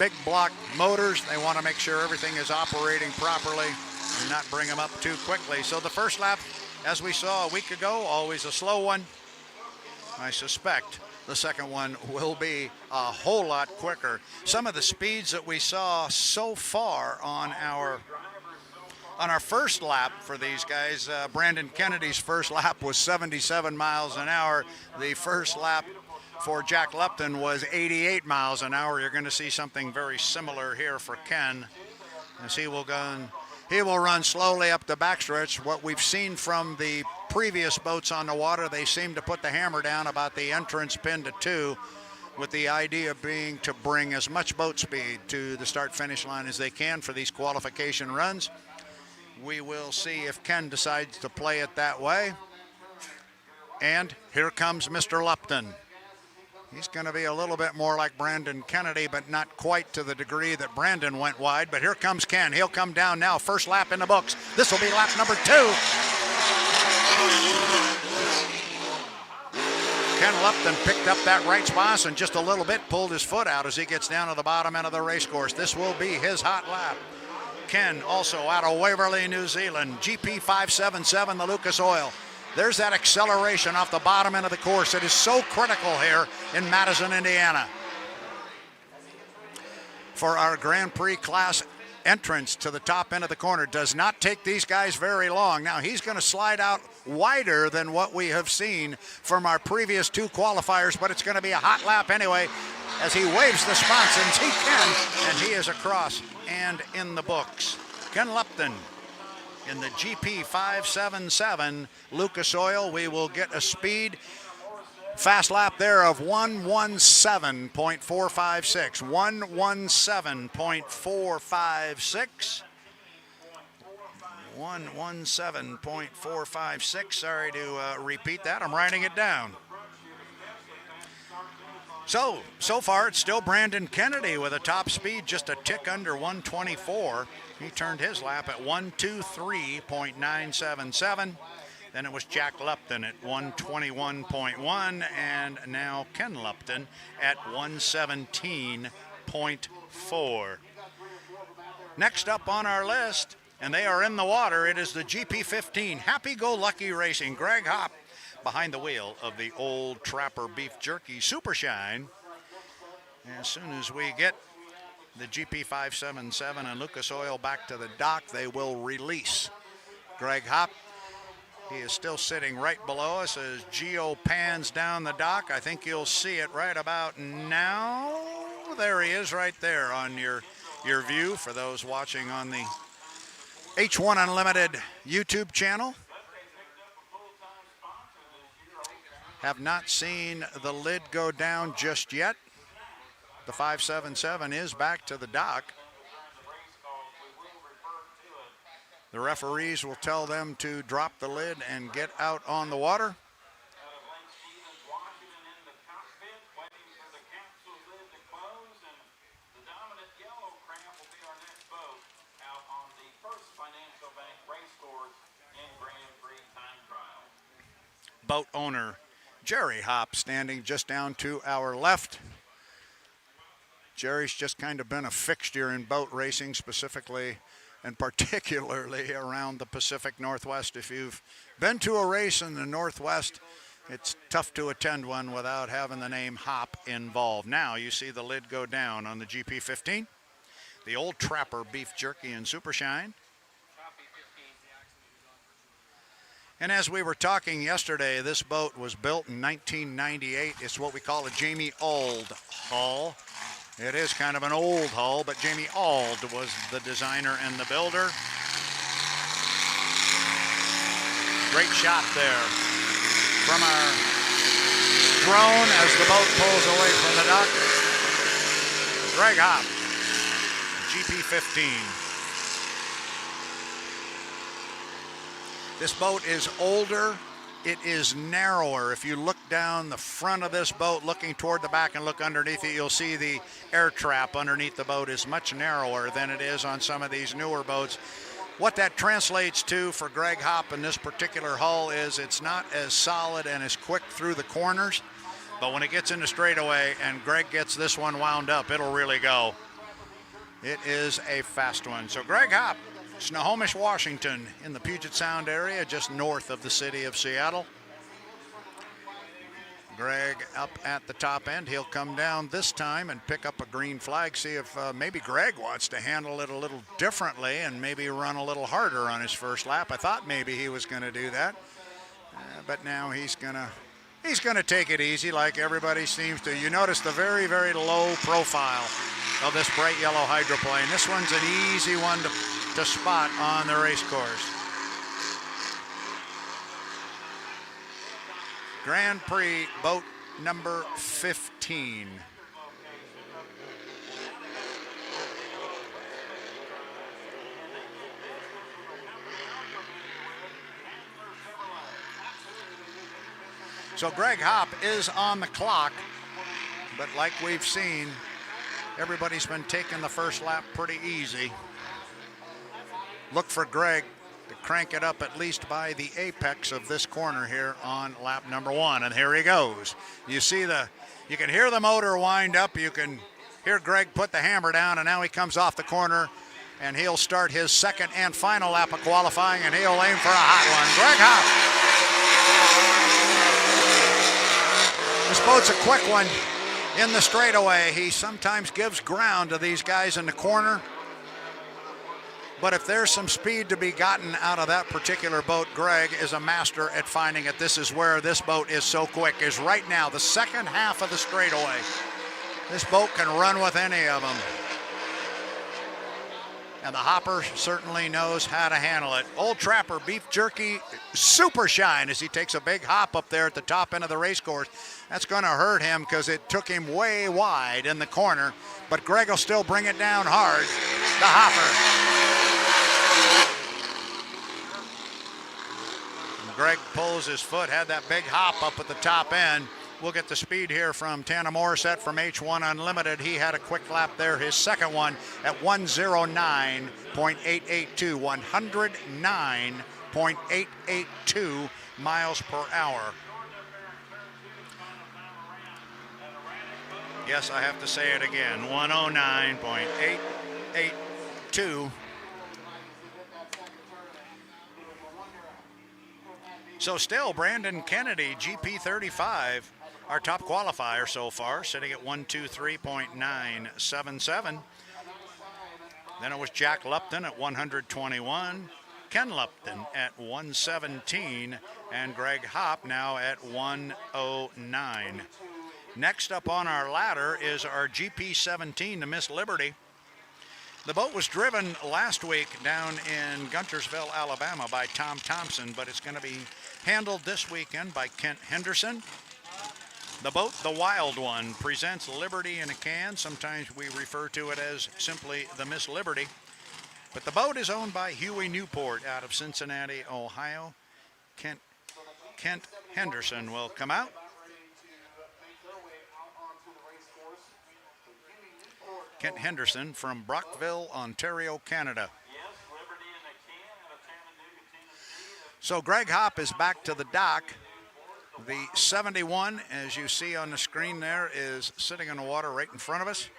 big block motors. They want to make sure everything is operating properly and not bring them up too quickly. So the first lap, as we saw a week ago, always a slow one. I suspect the second one will be a whole lot quicker. Some of the speeds that we saw so far on our first lap for these guys, Brandon Kennedy's first lap was 77 miles an hour. The first lap for Jack Lupton was 88 miles an hour. You're going to see something very similar here for Ken, as he will run slowly up the backstretch. What we've seen from the previous boats on the water, they seem to put the hammer down about the entrance pin to 2, with the idea being to bring as much boat speed to the start-finish line as they can for these qualification runs. We will see if Ken decides to play it that way. And here comes Mr. Lupton. He's going to be a little bit more like Brandon Kennedy, but not quite to the degree that Brandon went wide. But here comes Ken. He'll come down now. First lap in the books. This will be lap number 2. Ken Lupton picked up that right spot and just a little bit pulled his foot out as he gets down to the bottom end of the race course. This will be his hot lap. Ken, also out of Waverley, New Zealand, GP 577, the Lucas Oil. There's that acceleration off the bottom end of the course that is so critical here in Madison, Indiana. For our Grand Prix class entrance to the top end of the corner, does not take these guys very long. Now he's going to slide out wider than what we have seen from our previous 2 qualifiers, but it's going to be a hot lap anyway as he waves the sponsons. He can, and he is across and in the books. Ken Lupton in the GP 577 Lucas Oil. We will get a speed fast lap there of 1:17.456. 1:17.456. 1:17.456. Sorry to repeat that. I'm writing it down. So far it's still Brandon Kennedy with a top speed just a tick under 124. He turned his lap at 1:23.977. Then it was Jack Lupton at 1:21.1, and now Ken Lupton at 1:17.4. Next up on our list, and they are in the water, it is the GP15 Happy-Go-Lucky Racing. Greg Hopp behind the wheel of the old Trapper Beef Jerky Super Shine. As soon as we get the GP 577 and Lucas Oil back to the dock, they will release Greg Hopp. He is still sitting right below us as Geo pans down the dock. I think you'll see it right about now. There he is right there on your view for those watching on the H1 Unlimited YouTube channel. Have not seen the lid go down just yet. The 577 is back to the dock. The referees will tell them to drop the lid and get out on the water. Boat owner Jerry Hopp standing just down to our left. Jerry's just kind of been a fixture in boat racing, specifically and particularly around the Pacific Northwest. If you've been to a race in the Northwest, it's tough to attend one without having the name Hop involved. Now you see the lid go down on the GP15. The Old Trapper Beef Jerky and Super Shine. And as we were talking yesterday, this boat was built in 1998. It's what we call a Jamie Auld hull. It is kind of an old hull, but Jamie Auld was the designer and the builder. Great shot there from our drone as the boat pulls away from the dock. Greg Hop, GP15. This boat is older. It is narrower. If you look down the front of this boat, looking toward the back and look underneath it, you'll see the air trap underneath the boat is much narrower than it is on some of these newer boats. What that translates to for Greg Hop in this particular hull is it's not as solid and as quick through the corners, but when it gets into straightaway and Greg gets this one wound up, it'll really go. It is a fast one. So Greg Hop, Snohomish, Washington, in the Puget Sound area, just north of the city of Seattle. Greg up at the top end. He'll come down this time and pick up a green flag, see if maybe Greg wants to handle it a little differently and maybe run a little harder on his first lap. I thought maybe he was going to do that, but now he's going to take it easy like everybody seems to. You notice the very, very low profile of this bright yellow hydroplane. This one's an easy one to spot on the race course. Grand Prix boat number 15. So Greg Hop is on the clock, but like we've seen, everybody's been taking the first lap pretty easy. Look for Greg to crank it up at least by the apex of this corner here on lap number 1. And here he goes. You can hear the motor wind up. You can hear Greg put the hammer down, and now he comes off the corner, and he'll start his second and final lap of qualifying, and he'll aim for a hot one. Greg Hop. This boat's a quick one in the straightaway. He sometimes gives ground to these guys in the corner. But if there's some speed to be gotten out of that particular boat, Greg is a master at finding it. This is where this boat is so quick, is right now, the second half of the straightaway. This boat can run with any of them. And the Hopper certainly knows how to handle it. Old Trapper Beef Jerky Super Shine as he takes a big hop up there at the top end of the race course. That's going to hurt him because it took him way wide in the corner. But Greg will still bring it down hard. The Hopper. Greg pulls his foot, had that big hop up at the top end. We'll get the speed here from Tanner Morissette from H1 Unlimited. He had a quick lap there, his second one at 109.882, 109.882 miles per hour. Yes, I have to say it again, 109.882. So still, Brandon Kennedy, GP35, our top qualifier so far, sitting at 123.977. Then it was Jack Lupton at 121, Ken Lupton at 117, and Greg Hop now at 109. Next up on our ladder is our GP17, the Miss Liberty. The boat was driven last week down in Guntersville, Alabama by Tom Thompson, but it's going to be handled this weekend by Kent Henderson. The boat, the Wild One, presents Liberty in a can. Sometimes we refer to it as simply the Miss Liberty. But the boat is owned by Huey Newport out of Cincinnati, Ohio. Kent Henderson will come out. Kent Henderson from Brockville, Ontario, Canada. So Greg Hop is back to the dock. The 71, as you see on the screen there, is sitting in the water right in front of us.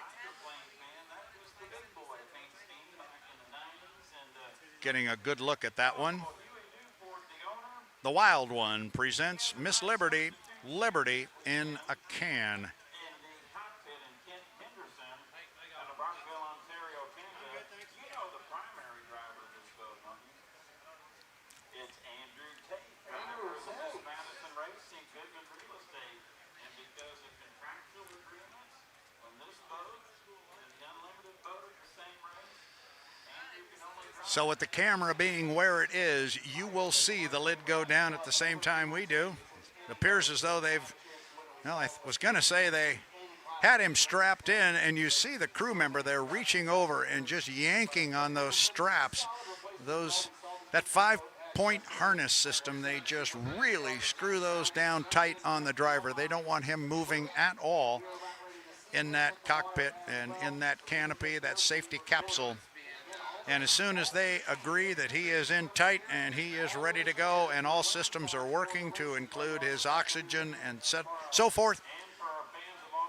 getting a good look at that one. The Wild One presents Miss Liberty, Liberty in a Can. It's Andrew Tate, member of the Miss Madison Racing Goodman Real Estate, and because of contractual agreements, when this boat and the Unlimited boat at the same race, Andrew can only drive. So with the camera being where it is, you will see the lid go down at the same time we do. It appears as though well, I was going to say they had him strapped in, and you see the crew member there reaching over and just yanking on those straps. That 5-point harness system, they just really screw those down tight on the driver. They don't want him moving at all in that cockpit and in that canopy, that safety capsule. And as soon as they agree that he is in tight and he is ready to go and all systems are working to include his oxygen and so forth,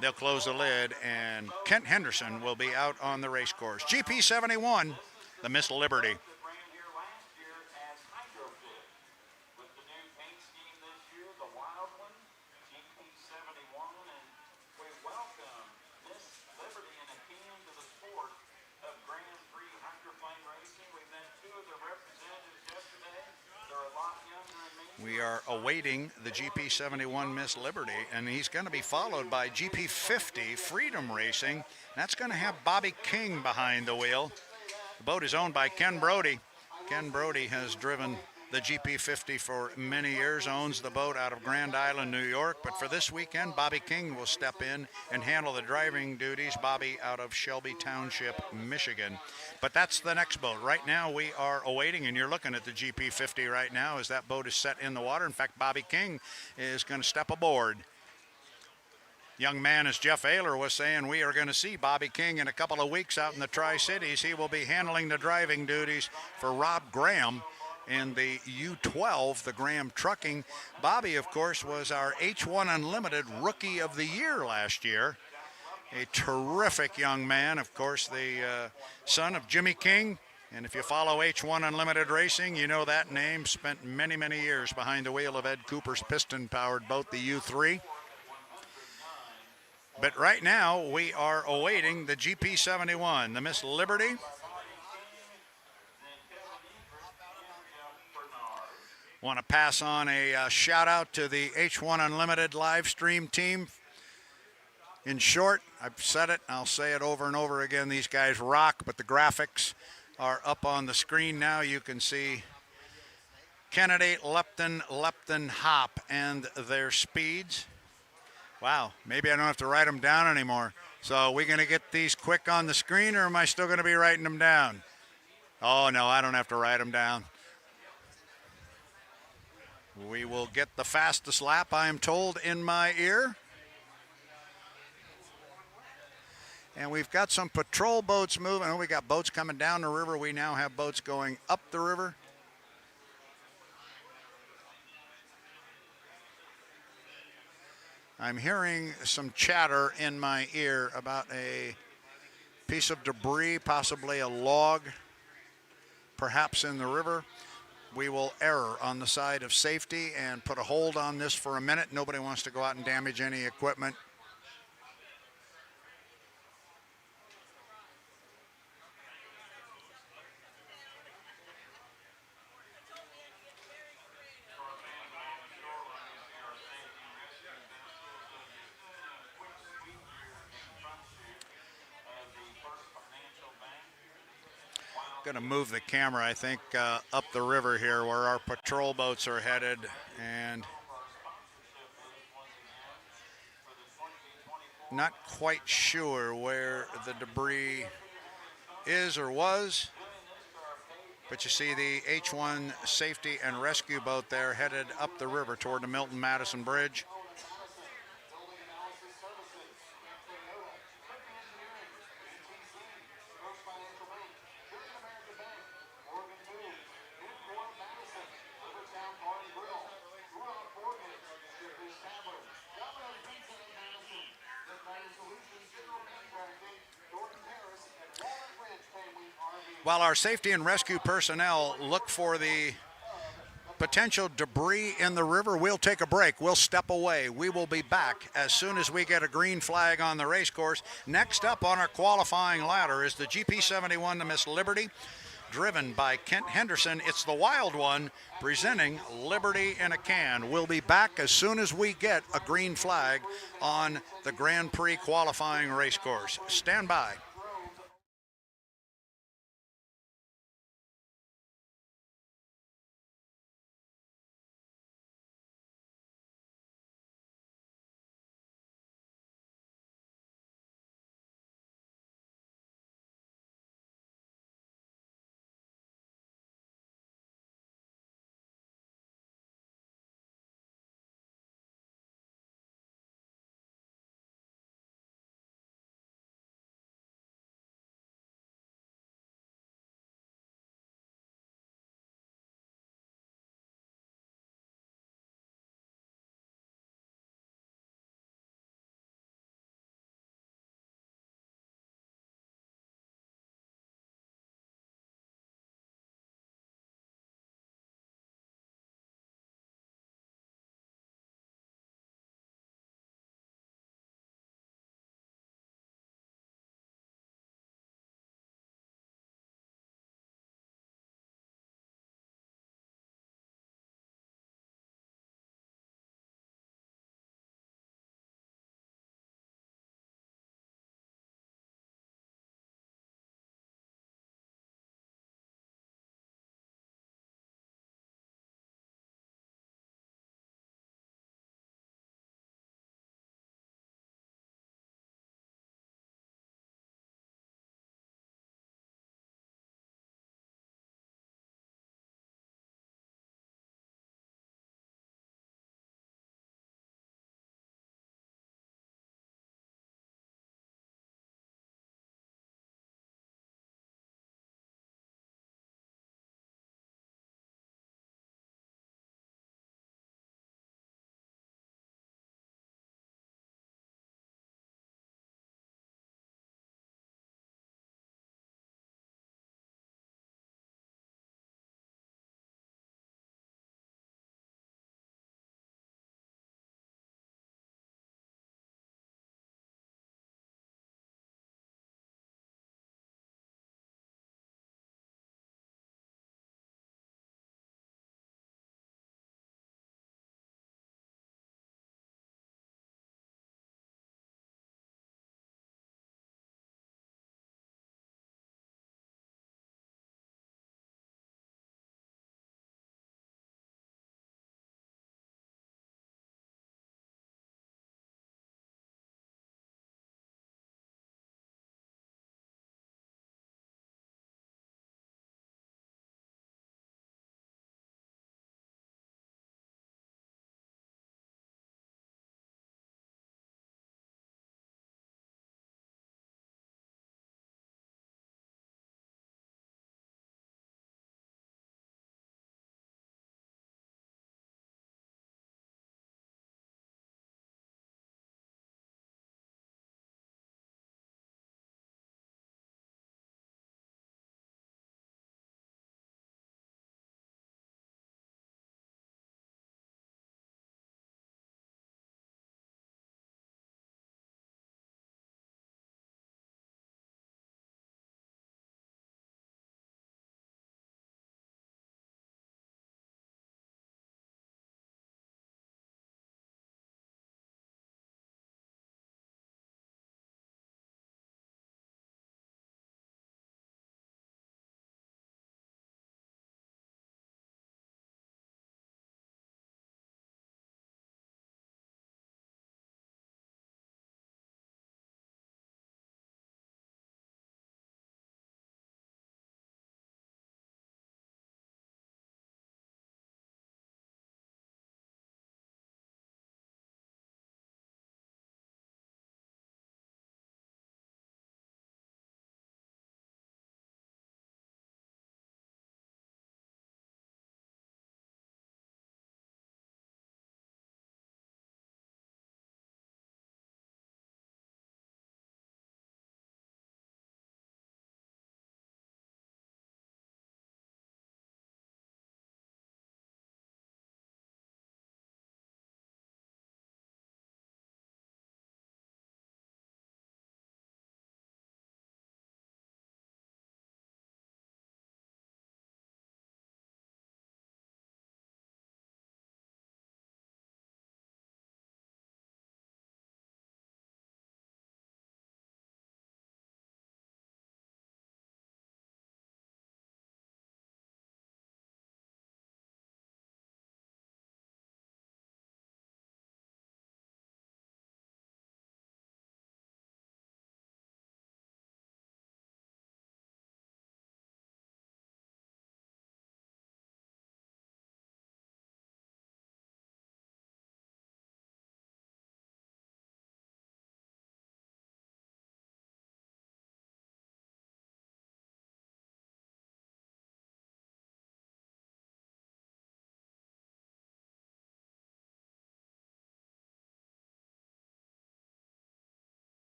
they'll close the lid and Kent Henderson will be out on the race course. GP 71, the Miss Liberty. We are awaiting the GP 71 Miss Liberty, and he's going to be followed by GP 50 Freedom Racing. That's going to have Bobby King behind the wheel. The boat is owned by Ken Brody. Ken Brody has driven the GP 50 for many years, owns the boat out of Grand Island, New York. But for this weekend, Bobby King will step in and handle the driving duties. Bobby out of Shelby Township, Michigan. But that's the next boat. Right now we are awaiting, and you're looking at the GP 50 right now as that boat is set in the water. In fact, Bobby King is going to step aboard. Young man, as Jeff Ayler was saying, we are going to see Bobby King in a couple of weeks out in the Tri-Cities. He will be handling the driving duties for Rob Graham in the U12, the Graham Trucking. Bobby, of course, was our H1 Unlimited Rookie of the Year last year. A terrific young man, of course, the son of Jimmy King. And if you follow H1 Unlimited Racing, you know that name. Spent many, many years behind the wheel of Ed Cooper's piston-powered boat, the U3. But right now, we are awaiting the GP 71, the Miss Liberty. Want to pass on a shout out to the H1 Unlimited live stream team. In short, I've said it, I'll say it over and over again, these guys rock, but the graphics are up on the screen now. You can see Kennedy, Lepton, Hop, and their speeds. Wow, maybe I don't have to write them down anymore. So are we going to get these quick on the screen, or am I still going to be writing them down? Oh, no, I don't have to write them down. We will get the fastest lap, I am told, in my ear. And we've got some patrol boats moving. Oh, we got boats coming down the river. We now have boats going up the river. I'm hearing some chatter in my ear about a piece of debris, possibly a log, perhaps in the river. We will err on the side of safety and put a hold on this for a minute. Nobody wants to go out and damage any equipment. Going to move the camera, I think, up the river here where our patrol boats are headed, and not quite sure where the debris is or was, but you see the H1 safety and rescue boat there headed up the river toward the Milton-Madison Bridge. While our safety and rescue personnel look for the potential debris in the river, we'll take a break. We'll step away. We will be back as soon as we get a green flag on the race course. Next up on our qualifying ladder is the GP71 to Miss Liberty, driven by Kent Henderson. It's the Wild One presenting Liberty in a Can. We'll be back as soon as we get a green flag on the Grand Prix qualifying race course. Stand by.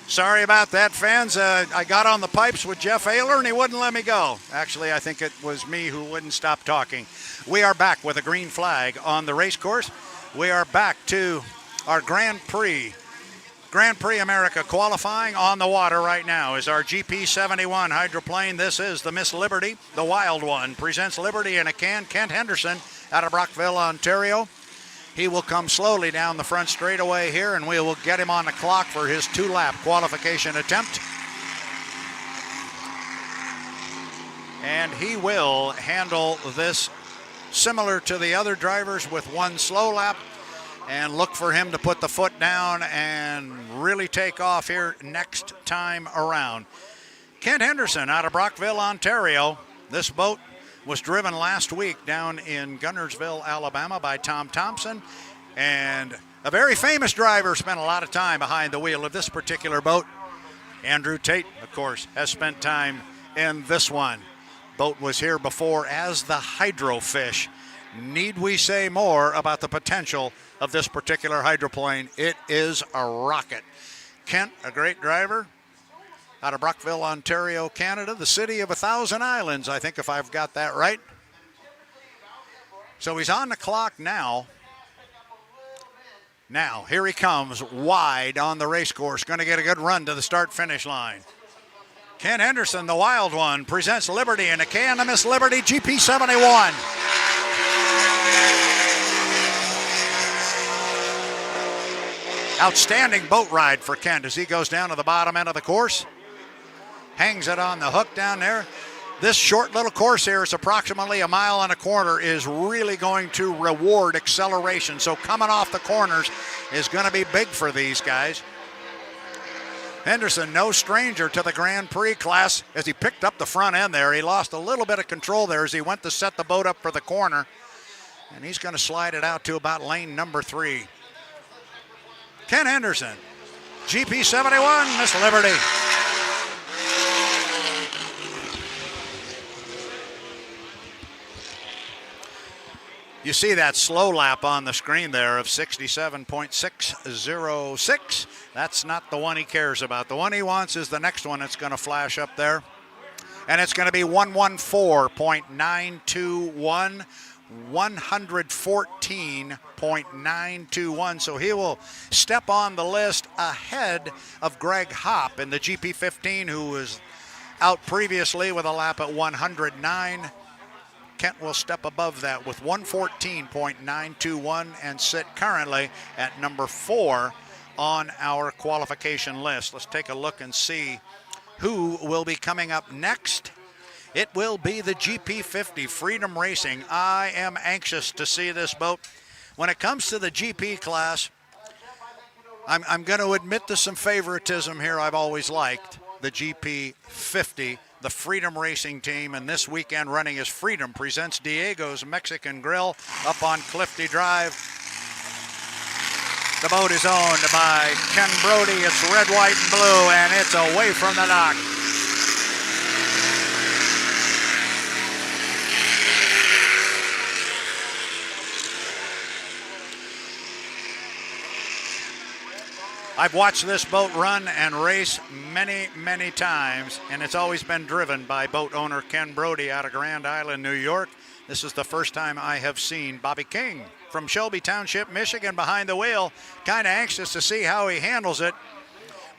Sorry about that, fans. I got on the pipes with Jeff Ayler, and he wouldn't let me go. Actually, I think it was me who wouldn't stop talking. We are back with a green flag on the race course. We are back to our Grand Prix America qualifying. On the water right now is our GP71 hydroplane. This is the Miss Liberty, the wild one. Presents Liberty in a can. Kent Henderson out of Brockville, Ontario. He will come slowly down the front straightaway here, and we will get him on the clock for his 2-lap qualification attempt. And he will handle this similar to the other drivers with one slow lap, and look for him to put the foot down and really take off here next time around. Kent Henderson out of Brockville, Ontario. This boat was driven last week down in Gunnersville, Alabama by Tom Thompson, and a very famous driver spent a lot of time behind the wheel of this particular boat. Andrew Tate, of course, has spent time in this one. Boat was here before as the Hydrofish. Need we say more about the potential of this particular hydroplane? It is a rocket. Kent, a great driver, out of Brockville, Ontario, Canada, the city of 1,000 islands, I think, if I've got that right. So he's on the clock now. Now, here he comes, wide on the race course, going to get a good run to the start-finish line. Kent Henderson, the wild one, presents Liberty in a can. The Miss Liberty GP71. Outstanding boat ride for Kent as he goes down to the bottom end of the course. Hangs it on the hook down there. This short little course here is approximately 1.25 miles, is really going to reward acceleration. So coming off the corners is going to be big for these guys. Henderson, no stranger to the Grand Prix class as he picked up the front end there. He lost a little bit of control there as he went to set the boat up for the corner. And he's going to slide it out to about lane number 3. Kent Henderson, GP71, Miss Liberty. You see that slow lap on the screen there of 67.606. That's not the one he cares about. The one he wants is the next one that's going to flash up there. And it's going to be 114.921, 114.921. So he will step on the list ahead of Greg Hopp in the GP15, who was out previously with a lap at 109. Kent will step above that with 114.921 and sit currently at number 4 on our qualification list. Let's take a look and see who will be coming up next. It will be the GP50 Freedom Racing. I am anxious to see this boat. When it comes to the GP class, I'm going to admit to some favoritism here. I've always liked the GP50. The Freedom Racing team, and this weekend running is Freedom presents Diego's Mexican Grill up on Clifty Drive. The boat is owned by Ken Brody. It's red, white, and blue, and it's away from the dock. I've watched this boat run and race many, many times, and it's always been driven by boat owner Ken Brody out of Grand Island, New York. This is the first time I have seen Bobby King from Shelby Township, Michigan, behind the wheel. Kind of anxious to see how he handles it.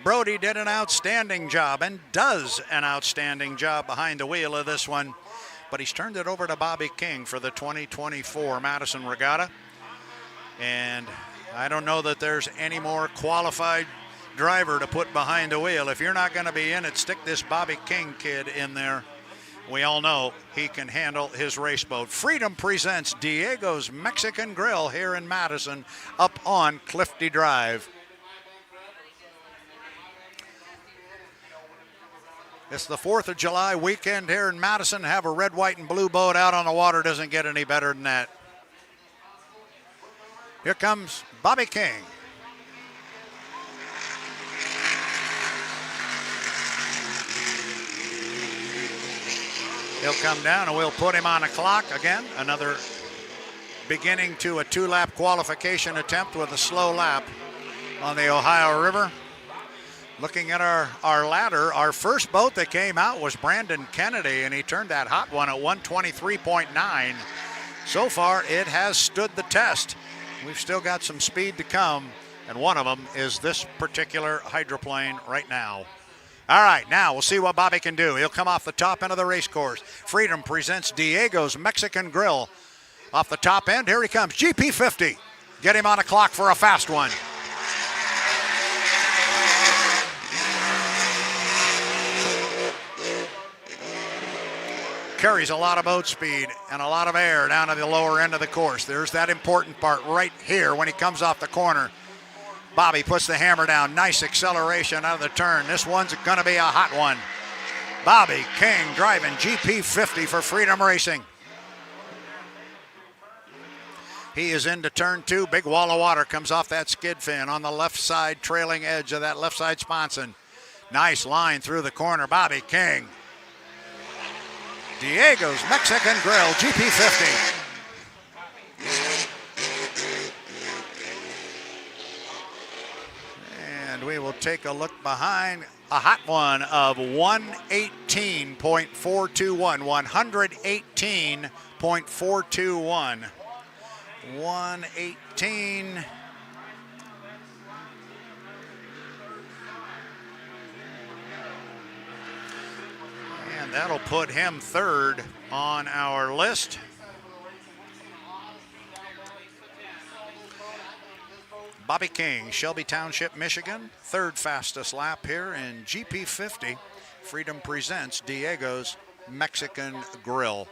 Brody did an outstanding job and does an outstanding job behind the wheel of this one, but he's turned it over to Bobby King for the 2024 Madison Regatta. And I don't know that there's any more qualified driver to put behind the wheel. If you're not going to be in it, stick this Bobby King kid in there. We all know he can handle his race boat. Freedom presents Diego's Mexican Grill here in Madison up on Clifty Drive. It's the 4th of July weekend here in Madison. Have a red, white, and blue boat out on the water doesn't get any better than that. Here comes Bobby King. He'll come down and we'll put him on the clock again. Another beginning to a 2-lap qualification attempt with a slow lap on the Ohio River. Looking at our ladder, our first boat that came out was Brandon Kennedy, and he turned that hot one at 123.9. So far, it has stood the test. We've still got some speed to come, and one of them is this particular hydroplane right now. All right, now we'll see what Bobby can do. He'll come off the top end of the race course. Freedom presents Diego's Mexican Grill. Off the top end, here he comes, GP50. Get him on a clock for a fast one. Carries a lot of boat speed and a lot of air down to the lower end of the course. There's that important part right here when he comes off the corner. Bobby puts the hammer down. Nice acceleration out of the turn. This one's going to be a hot one. Bobby King driving GP50 for Freedom Racing. He is into turn 2. Big wall of water comes off that skid fin on the left side, trailing edge of that left side sponson. Nice line through the corner. Bobby King. Diego's Mexican Grill, GP50. And we will take a look behind. A hot one of 118.421. 118.421. 118. And that'll put him third on our list. Bobby King, Shelby Township, Michigan. Third fastest lap here in GP50. Freedom presents Diego's Mexican Grill.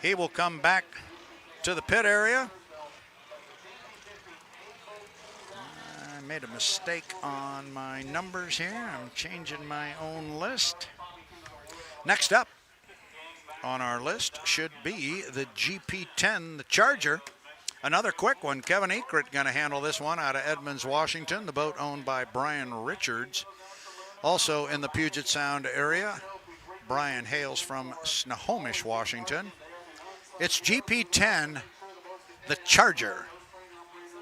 He will come back to the pit area. I made a mistake on my numbers here. I'm changing my own list. Next up on our list should be the GP10, the Charger. Another quick one. Kevin Ekert going to handle this one out of Edmonds, Washington. The boat owned by Brian Richards. Also in the Puget Sound area, Brian hails from Snohomish, Washington. It's GP10, the Charger.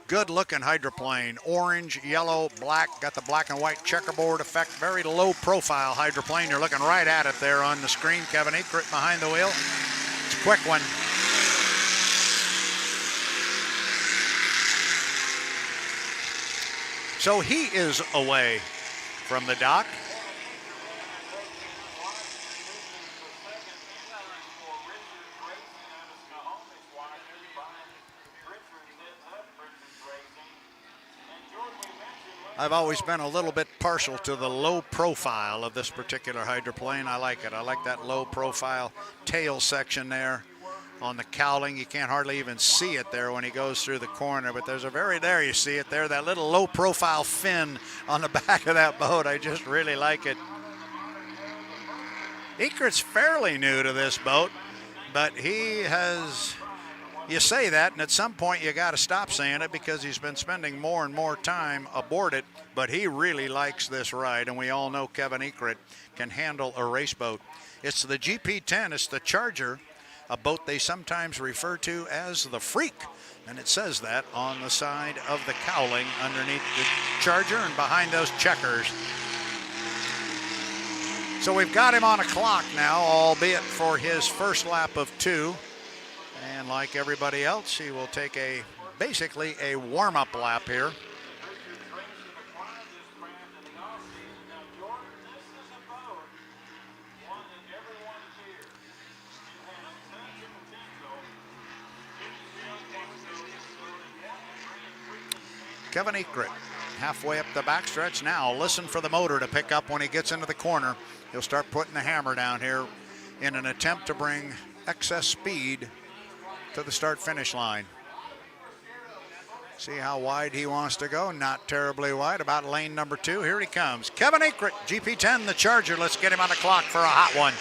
Good looking hydroplane. Orange, yellow, black. Got the black and white checkerboard effect. Very low profile hydroplane. You're looking right at it there on the screen. Kevin Ekert behind the wheel. It's a quick one. So he is away from the dock. I've always been a little bit partial to the low profile of this particular hydroplane. I like it. I like that low profile tail section there on the cowling. You can't hardly even see it there when he goes through the corner, but there's there you see it there, that little low profile fin on the back of that boat. I just really like it. Ekert's fairly new to this boat, but he has, you say that, and at some point you got to stop saying it because he's been spending more and more time aboard it, but he really likes this ride, and we all know Kevin Ekert can handle a race boat. It's the GP10, it's the Charger, a boat they sometimes refer to as the Freak, and it says that on the side of the cowling underneath the Charger and behind those checkers. So we've got him on a clock now, albeit for his first lap of 2. And like everybody else, he will take basically a warm-up lap here. Kevin Ekert, halfway up the backstretch now. Listen for the motor to pick up when he gets into the corner. He'll start putting the hammer down here in an attempt to bring excess speed to the start-finish line. See how wide he wants to go. Not terribly wide, about lane number 2. Here he comes. Kevin Ekert, GP10, the Charger. Let's get him on the clock for a hot one.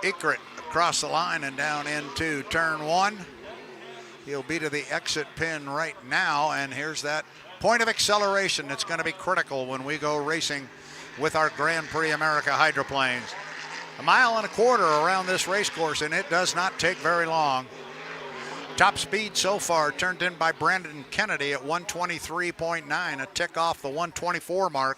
Ekert across the line and down into turn 1. He'll be to the exit pin right now, and here's that point of acceleration that's going to be critical when we go racing with our Grand Prix America hydroplanes. 1.25 miles around this race course, and it does not take very long. Top speed so far turned in by Brandon Kennedy at 123.9, a tick off the 124 mark.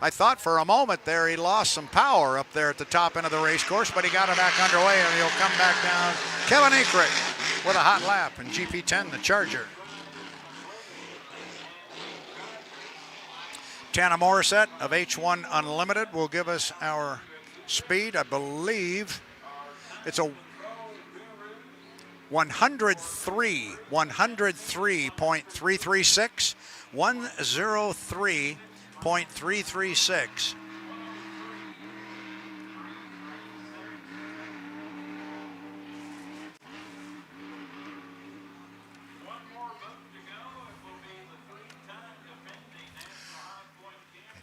I thought for a moment there he lost some power up there at the top end of the race course, but he got it back underway and he'll come back down. Kevin Inkrich with a hot lap in GP10, the Charger. Tana Morissette of H1 Unlimited will give us our speed. I believe it's a 103.336, 103.336.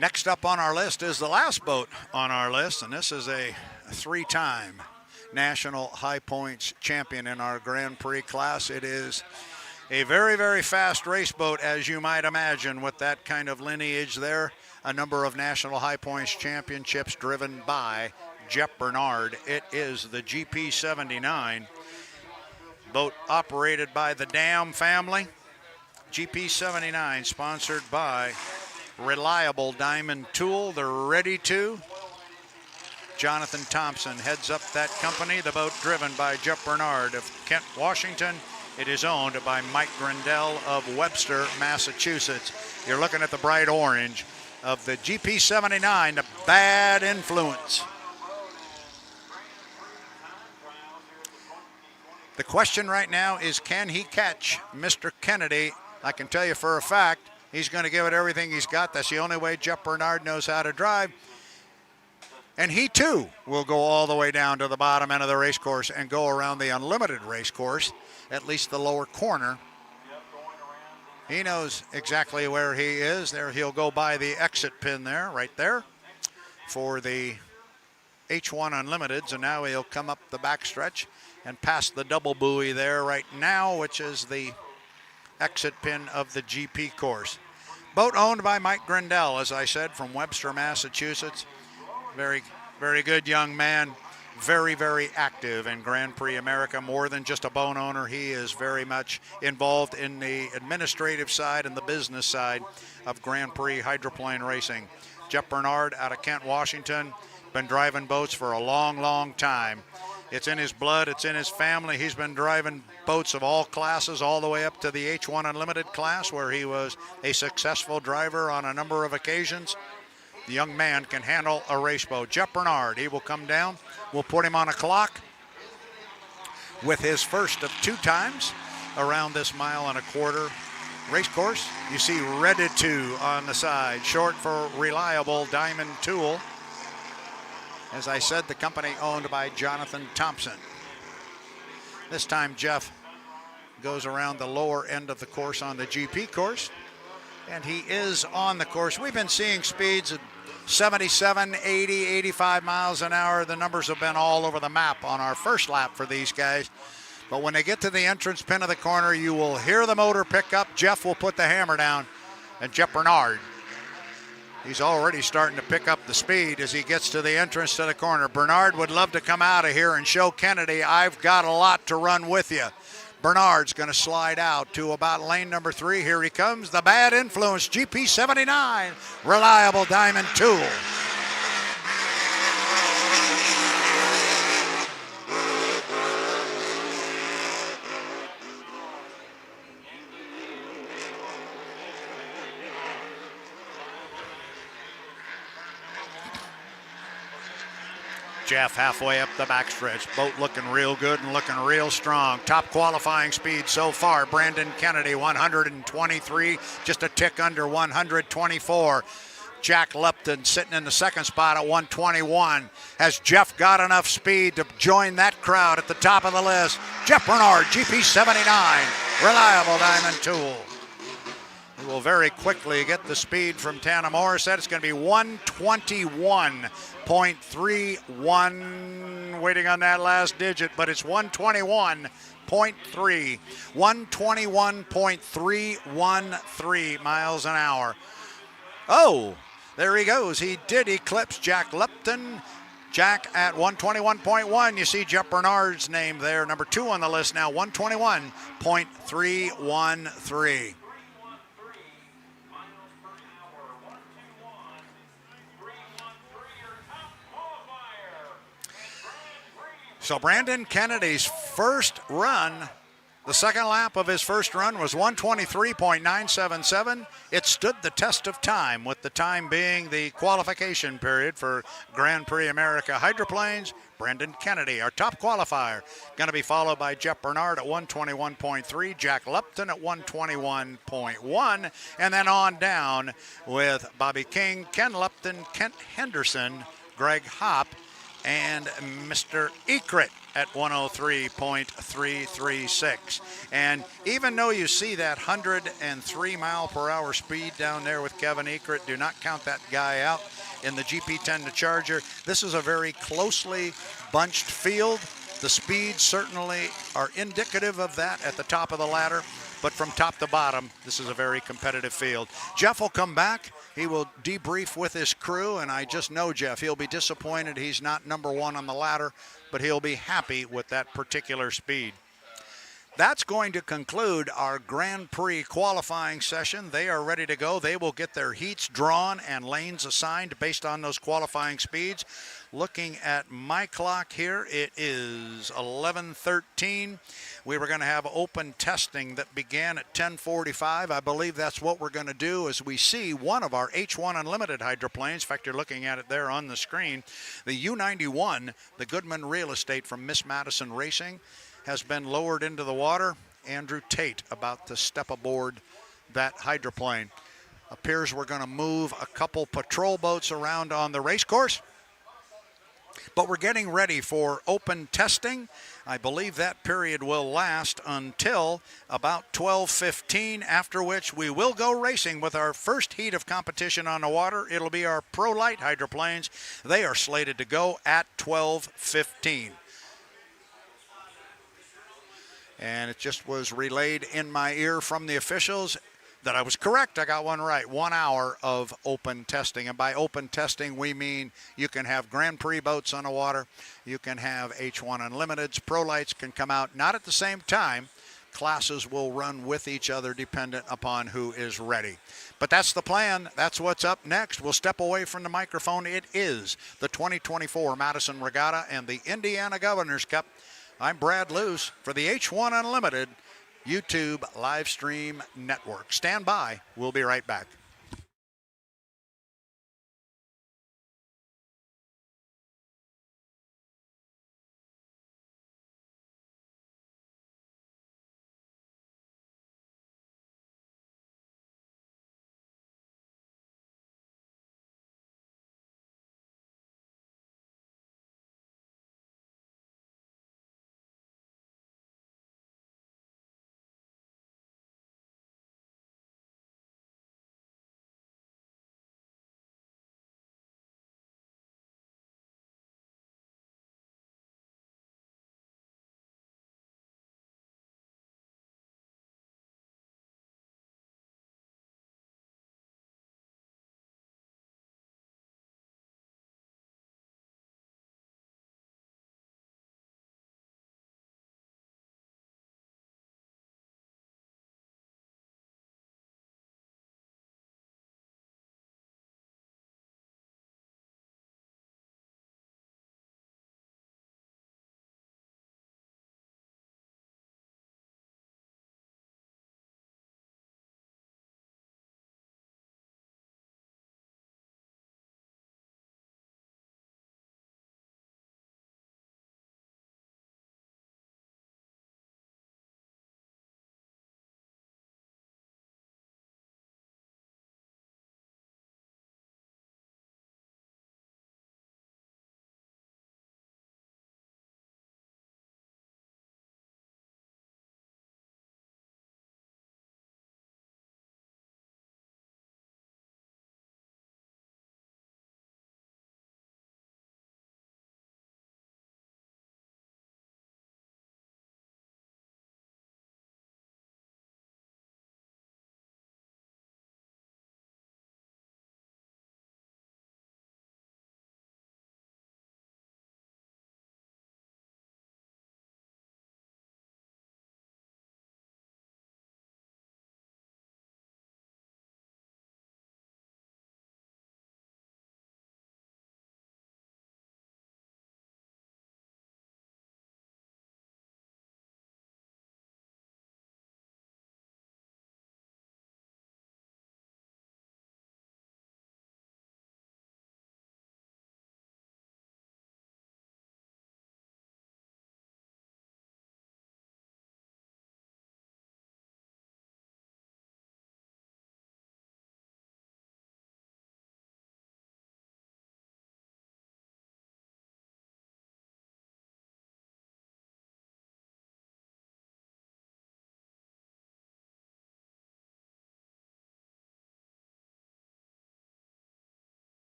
Next up on our list is the last boat on our list, and this is a 3-time national high points champion in our Grand Prix class. It is a very, very fast race boat, as you might imagine, with that kind of lineage there. A number of national high points championships driven by Jeff Bernard. It is the GP79 boat operated by the Dam family. GP79 sponsored by Reliable Diamond Tool. They're ready to. Jonathan Thompson heads up that company. The boat driven by Jeff Bernard of Kent, Washington. It is owned by Mike Grindell of Webster, Massachusetts. You're looking at the bright orange of the GP79, the Bad Influence. The question right now is, can he catch Mr. Kennedy? I can tell you for a fact, he's going to give it everything he's got. That's the only way Jeff Bernard knows how to drive. And he, too, will go all the way down to the bottom end of the race course and go around the Unlimited race course, at least the lower corner. He knows exactly where he is. There, he'll go by the exit pin there, right there, for the H1 Unlimiteds. And now he'll come up the backstretch and past the double buoy there right now, which is the exit pin of the GP course. Boat owned by Mike Grindell, as I said, from Webster, Massachusetts. Very, very good young man. Very, very active in Grand Prix America. More than just a boat owner, he is very much involved in the administrative side and the business side of Grand Prix hydroplane racing. Jeff Bernard out of Kent, Washington, been driving boats for a long, long time. It's in his blood, it's in his family. He's been driving boats of all classes all the way up to the H1 Unlimited class, where he was a successful driver on a number of occasions. The young man can handle a race boat. Jeff Bernard, he will come down. We'll put him on a clock with his first of 2 times around this 1.25 mile race course. You see Ready To on the side, short for Reliable Diamond Tool. As I said, the company owned by Jonathan Thompson. This time Jeff goes around the lower end of the course on the GP course, and he is on the course. We've been seeing speeds of 77, 80, 85 miles an hour. The numbers have been all over the map on our first lap for these guys. But when they get to the entrance pin of the corner, you will hear the motor pick up. Jeff will put the hammer down, and Jeff Bernard, he's already starting to pick up the speed as he gets to the entrance to the corner. Bernard would love to come out of here and show Kennedy, I've got a lot to run with you. Bernard's going to slide out to about lane number 3. Here he comes, the Bad Influence, GP79, Reliable Diamond Tool. Jeff halfway up the backstretch. Boat looking real good and looking real strong. Top qualifying speed so far. Brandon Kennedy, 123, just a tick under 124. Jack Lupton sitting in the second spot at 121. Has Jeff got enough speed to join that crowd at the top of the list? Jeff Bernard, GP79, Reliable Diamond Tool. He will very quickly get the speed from Tana Morissette. It's going to be 121.31. Waiting on that last digit, but it's 121.3. 121.313 miles an hour. Oh, There he goes. He did eclipse Jack Lupton. Jack at 121.1. You see Jeff Bernard's name there, number 2 on the list now, 121.313. So Brandon Kennedy's first run, the second lap of his first run was 123.977. It stood the test of time, with the time being the qualification period for Grand Prix America hydroplanes. Brandon Kennedy, our top qualifier, going to be followed by Jeff Bernard at 121.3, Jack Lupton at 121.1, and then on down with Bobby King, Ken Lupton, Kent Henderson, Greg Hopp, and Mr. Ekrit at 103.336. And even though you see that 103 mile per hour speed down there with Kevin Ekrit, do not count that guy out in the GP10 to Charger. This is a very closely bunched field. The speeds certainly are indicative of that at the top of the ladder, but from top to bottom, this is a very competitive field. Jeff will come back. He will debrief with his crew, and I just know Jeff, he'll be disappointed he's not number 1 on the ladder, but he'll be happy with that particular speed. That's going to conclude our Grand Prix qualifying session. They are ready to go. They will get their heats drawn and lanes assigned based on those qualifying speeds. Looking at my clock here, it is 11:13. We were going to have open testing that began at 10:45. I believe that's what we're going to do as we see one of our H1 Unlimited hydroplanes. In fact, you're looking at it there on the screen. The U-91, the Goodman Real Estate from Miss Madison Racing, has been lowered into the water. Andrew Tate about to step aboard that hydroplane. Appears we're going to move a couple patrol boats around on the race course. But we're getting ready for open testing. I believe that period will last until about 12:15, after which we will go racing with our first heat of competition on the water. It'll be our Pro Light hydroplanes. They are slated to go at 12:15. And it just was relayed in my ear from the officials that I was correct. I got one right. 1 hour of open testing. And by open testing, we mean you can have Grand Prix boats on the water. You can have H1 Unlimiteds. Pro Lights can come out, not at the same time. Classes will run with each other dependent upon who is ready. But that's the plan. That's what's up next. We'll step away from the microphone. It is the 2024 Madison Regatta and the Indiana Governor's Cup. I'm Brad Luce for the H1 Unlimited YouTube live stream network. Stand by. We'll be right back.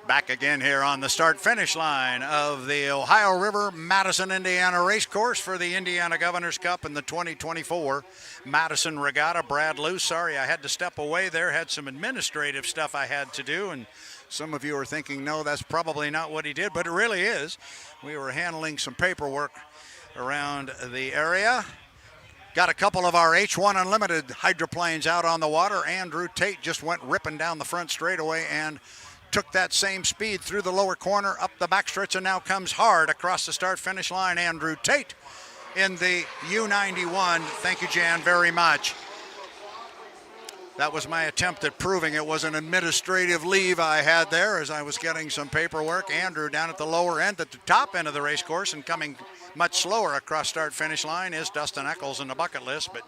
Back again here on the start-finish line of the Ohio River Madison, Indiana race course for the Indiana Governor's Cup in the 2024 Madison Regatta. Brad Luce, sorry I had to step away there, had some administrative stuff I had to do, and some of you are thinking, no, that's probably not what he did, but it really is. We were handling some paperwork around the area. Got a couple of our H1 Unlimited hydroplanes out on the water. Andrew Tate just went ripping down the front straightaway and took that same speed through the lower corner, up the backstretch, and now comes hard across the start-finish line. Andrew Tate in the U91. Thank you, Jan, very much. That was my attempt at proving it was an administrative leave I had there as I was getting some paperwork. Andrew down at the lower end, at the top end of the race course, and coming much slower across start-finish line is Dustin Eccles in the bucket list. But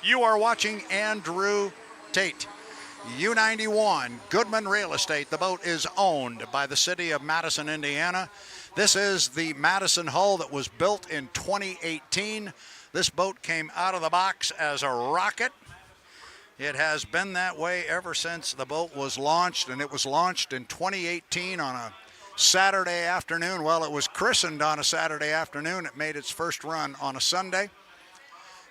you are watching Andrew Tate. U91, Goodman Real Estate. The boat is owned by the city of Madison, Indiana. This is the Madison hull that was built in 2018. This boat came out of the box as a rocket. It has been that way ever since the boat was launched, and it was launched in 2018 on a Saturday afternoon. Well, it was christened on a Saturday afternoon. It made its first run on a Sunday.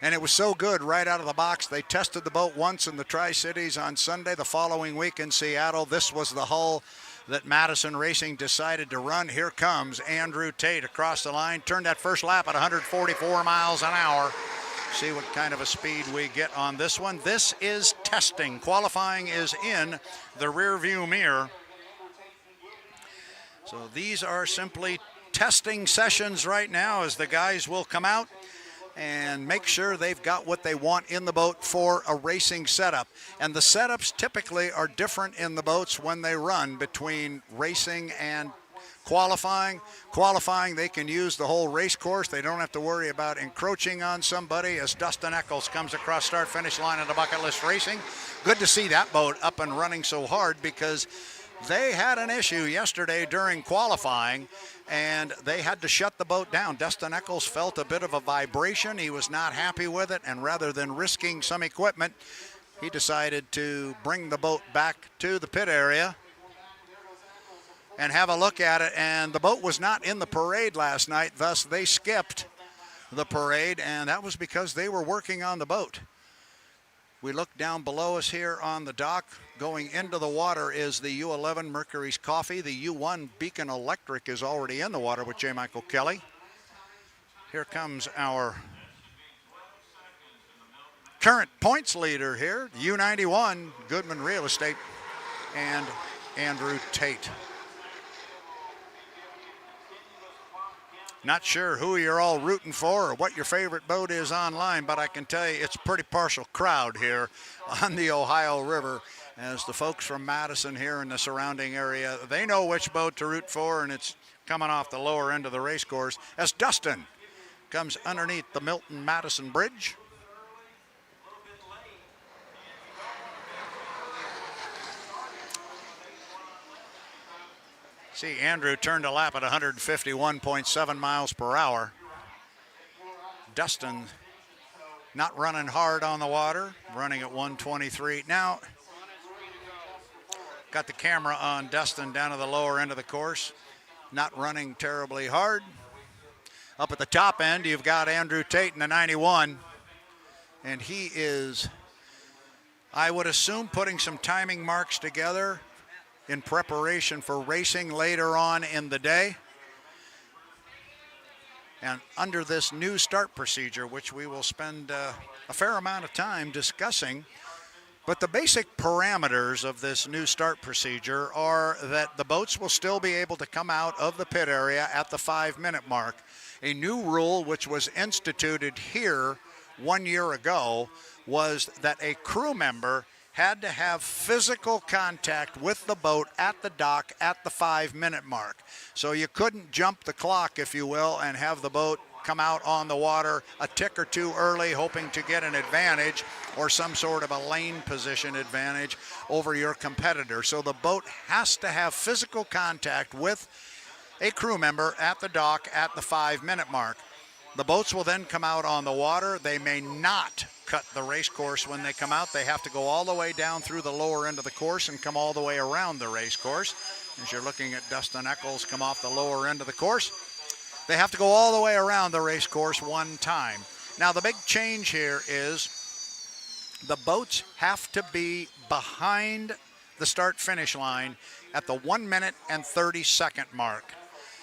And it was so good right out of the box. They tested the boat once in the Tri-Cities on Sunday. The following week in Seattle, this was the hull that Madison Racing decided to run. Here comes Andrew Tate across the line. Turned that first lap at 144 miles an hour. See what kind of a speed we get on this one. This is testing. Qualifying is in the rear view mirror. So these are simply testing sessions right now as the guys will come out and make sure they've got what they want in the boat for a racing setup. And the setups typically are different in the boats when they run between racing and qualifying. Qualifying, they can use the whole race course. They don't have to worry about encroaching on somebody as Dustin Eccles comes across start-finish line of the bucket list racing. Good to see that boat up and running so hard because they had an issue yesterday during qualifying and they had to shut the boat down. Dustin Eccles felt a bit of a vibration. He was not happy with it, and rather than risking some equipment, he decided to bring the boat back to the pit area and have a look at it. And the boat was not in the parade last night, thus they skipped the parade, and that was because they were working on the boat. We look down below us here on the dock. Going into the water is the U11 Mercury's Coffee. The U1 Beacon Electric is already in the water with J. Michael Kelly. Here comes our current points leader here, U91 Goodman Real Estate, and Andrew Tate. Not sure who you're all rooting for or what your favorite boat is online, but I can tell you it's a pretty partial crowd here on the Ohio River as the folks from Madison here in the surrounding area, they know which boat to root for, and it's coming off the lower end of the race course as Dustin comes underneath the Milton-Madison Bridge. See, Andrew turned a lap at 151.7 miles per hour. Dustin not running hard on the water, running at 123. Now, got the camera on Dustin down to the lower end of the course, not running terribly hard. Up at the top end, you've got Andrew Tate in the 91, and he is, I would assume, putting some timing marks together in preparation for racing later on in the day. And under this new start procedure, which we will spend a fair amount of time discussing, but the basic parameters of this new start procedure are that the boats will still be able to come out of the pit area at the 5-minute mark. A new rule which was instituted here 1 year ago was that a crew member had to have physical contact with the boat at the dock at the 5-minute mark. So you couldn't jump the clock, if you will, and have the boat come out on the water a tick or two early, hoping to get an advantage or some sort of a lane position advantage over your competitor. So the boat has to have physical contact with a crew member at the dock at the 5-minute mark. The boats will then come out on the water. They may not cut the race course when they come out. They have to go all the way down through the lower end of the course and come all the way around the race course. As you're looking at Dustin Eccles come off the lower end of the course, they have to go all the way around the race course one time. Now the big change here is the boats have to be behind the start-finish line at the 1 minute and 30-second mark.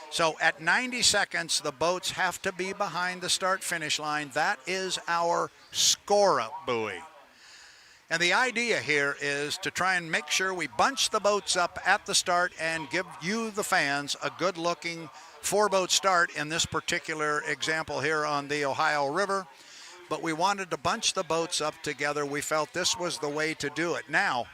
So at 90 seconds, the boats have to be behind the start-finish line. That is our score-up buoy. And the idea here is to try and make sure we bunch the boats up at the start and give you, the fans, a good-looking four-boat start in this particular example here on the Ohio River. But we wanted to bunch the boats up together. We felt this was the way to do it. Now,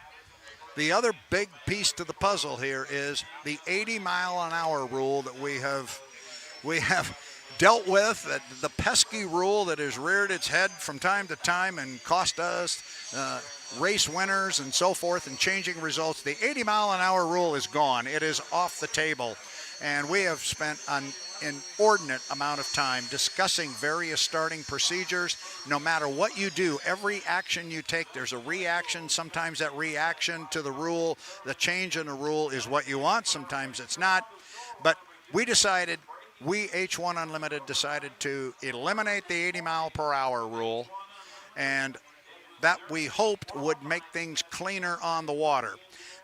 the other big piece to the puzzle here is the 80-mile-an-hour rule that we have dealt with, the pesky rule that has reared its head from time to time and cost us race winners and so forth and changing results. The 80-mile-an-hour rule is gone. It is off the table. And we have spent an inordinate amount of time discussing various starting procedures. No matter what you do, every action you take, there's a reaction. Sometimes that reaction to the rule, the change in the rule is what you want. Sometimes it's not. But we decided, we H1 Unlimited decided to eliminate the 80-mile-per-hour rule, and that we hoped would make things cleaner on the water.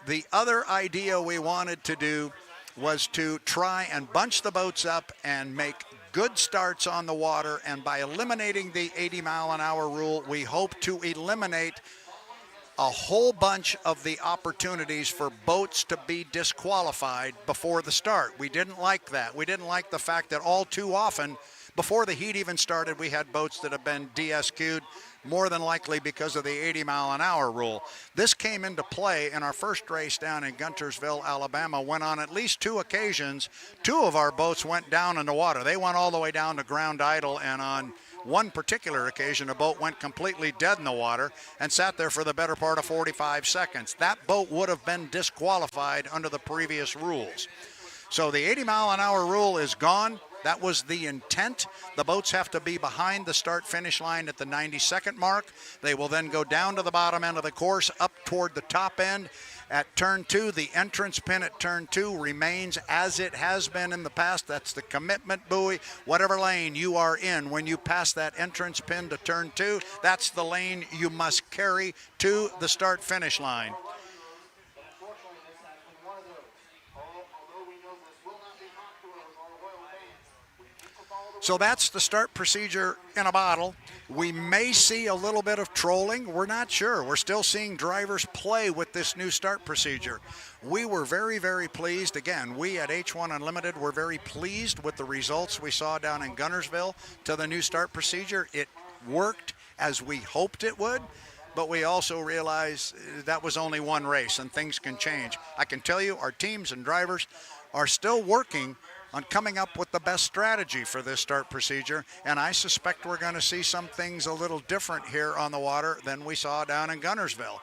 The other idea we wanted to do was to try and bunch the boats up and make good starts on the water, and by eliminating the 80-mile-an-hour rule, we hope to eliminate a whole bunch of the opportunities for boats to be disqualified before the start. We didn't like that. We didn't like the fact that all too often, before the heat even started, we had boats that have been DSQ'd, more than likely because of the 80-mile-an-hour rule. This came into play in our first race down in Guntersville, Alabama, when on at least two occasions, two of our boats went down in the water. They went all the way down to ground idle, and on one particular occasion, a boat went completely dead in the water and sat there for the better part of 45 seconds. That boat would have been disqualified under the previous rules. So the 80-mile-an-hour rule is gone. That was the intent. The boats have to be behind the start-finish line at the 90-second mark. They will then go down to the bottom end of the course, up toward the top end. At turn 2, the entrance pin at turn 2 remains as it has been in the past. That's the commitment buoy. Whatever lane you are in, when you pass that entrance pin to turn 2, that's the lane you must carry to the start-finish line. So that's the start procedure in a bottle. We may see a little bit of trolling. We're not sure. We're still seeing drivers play with this new start procedure. We were very, very pleased. Again, we at H1 Unlimited were very pleased with the results we saw down in Guntersville to the new start procedure. It worked as we hoped it would, but we also realized that was only one race and things can change. I can tell you our teams and drivers are still working on coming up with the best strategy for this start procedure, and I suspect we're going to see some things a little different here on the water than we saw down in Guntersville.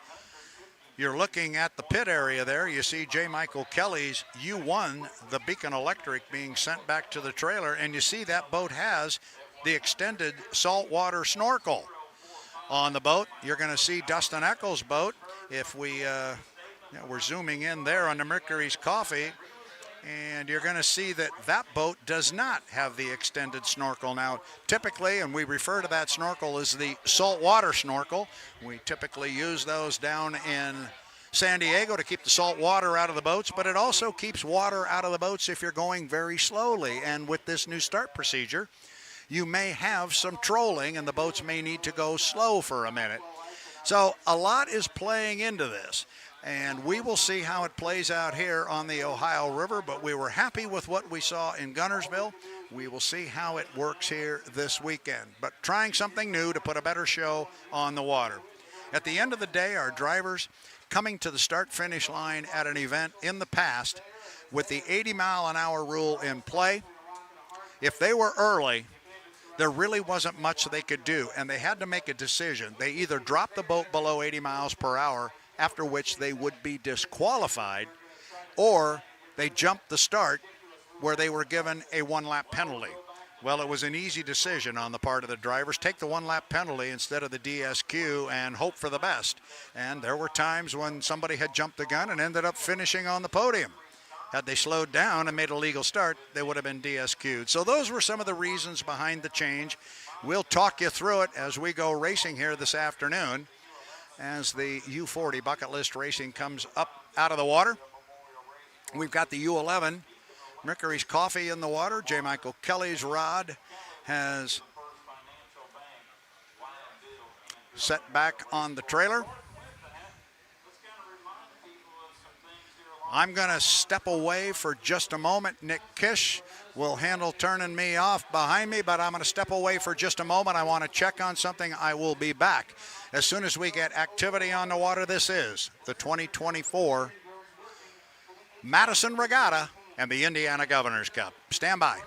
You're looking at the pit area there. You see J. Michael Kelly's U1, the Beacon Electric, being sent back to the trailer, and you see that boat has the extended saltwater snorkel on the boat. You're going to see Dustin Eccles' boat. If we're zooming in there on the Mercury's Coffee, and you're going to see that that boat does not have the extended snorkel. Now, typically, and we refer to that snorkel as the saltwater snorkel, we typically use those down in San Diego to keep the salt water out of the boats, but it also keeps water out of the boats if you're going very slowly. And with this new start procedure, you may have some trolling and the boats may need to go slow for a minute. So a lot is playing into this. And we will see how it plays out here on the Ohio River, but we were happy with what we saw in Guntersville. We will see how it works here this weekend, but trying something new to put a better show on the water. At the end of the day, our drivers coming to the start-finish line at an event in the past with the 80-mile-an-hour rule in play, if they were early, there really wasn't much they could do, and they had to make a decision. They either dropped the boat below 80 miles per hour, after which they would be disqualified, or they jumped the start where they were given a one-lap penalty. Well, it was an easy decision on the part of the drivers. Take the one-lap penalty instead of the DSQ and hope for the best. And there were times when somebody had jumped the gun and ended up finishing on the podium. Had they slowed down and made a legal start, they would have been DSQ'd. So those were some of the reasons behind the change. We'll talk you through it as we go racing here this afternoon as the U40 Bucket List Racing comes up out of the water. We've got the U11 Mercury's Coffee in the water. J. Michael Kelly's rod has set back on the trailer. I'm going to step away for just a moment. Nick Kish will handle turning me off behind me, but I'm going to step away for just a moment. I want to check on something. I will be back as soon as we get activity on the water. This is the 2024 Madison Regatta and the Indiana Governor's Cup. Stand by.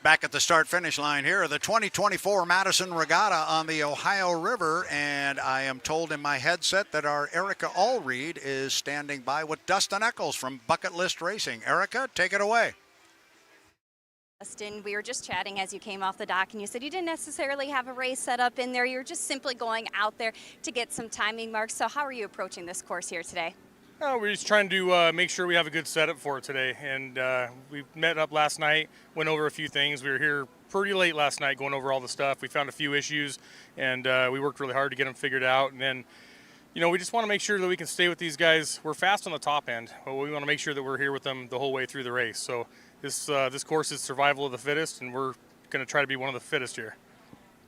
Back at the start-finish line here, the 2024 Madison Regatta on the Ohio River, and I am told in my headset that our Erica Allreed is standing by with Dustin Eccles from Bucket List Racing. Erica, take it away. Dustin, we were just chatting as you came off the dock, and you said you didn't necessarily have a race set up in there. You're just simply going out there to get some timing marks. So how are you approaching this course here today? We're just trying to make sure we have a good setup for it today. And we met up last night, went over a few things. We were here pretty late last night going over all the stuff. We found a few issues, and we worked really hard to get them figured out. And then, you know, we just want to make sure that we can stay with these guys. We're fast on the top end, but we want to make sure that we're here with them the whole way through the race. So this course is survival of the fittest, and we're going to try to be one of the fittest here.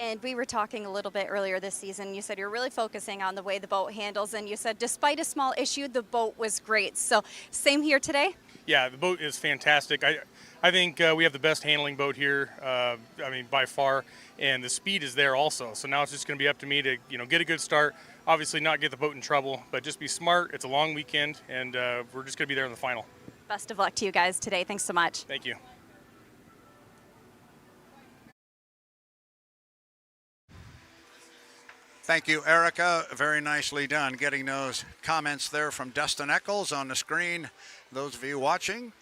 And we were talking a little bit earlier this season. You said you're really focusing on the way the boat handles, and you said despite a small issue, the boat was great. So same here today? Yeah, the boat is fantastic. I think we have the best handling boat here, I mean, by far, and the speed is there also. So now it's just going to be up to me to, you know, get a good start, obviously not get the boat in trouble, but just be smart. It's a long weekend, and we're just going to be there in the final. Best of luck to you guys today. Thanks so much. Thank you. Thank you, Erica. Very nicely done getting those comments there from Dustin Eccles on the screen. Those of you watching,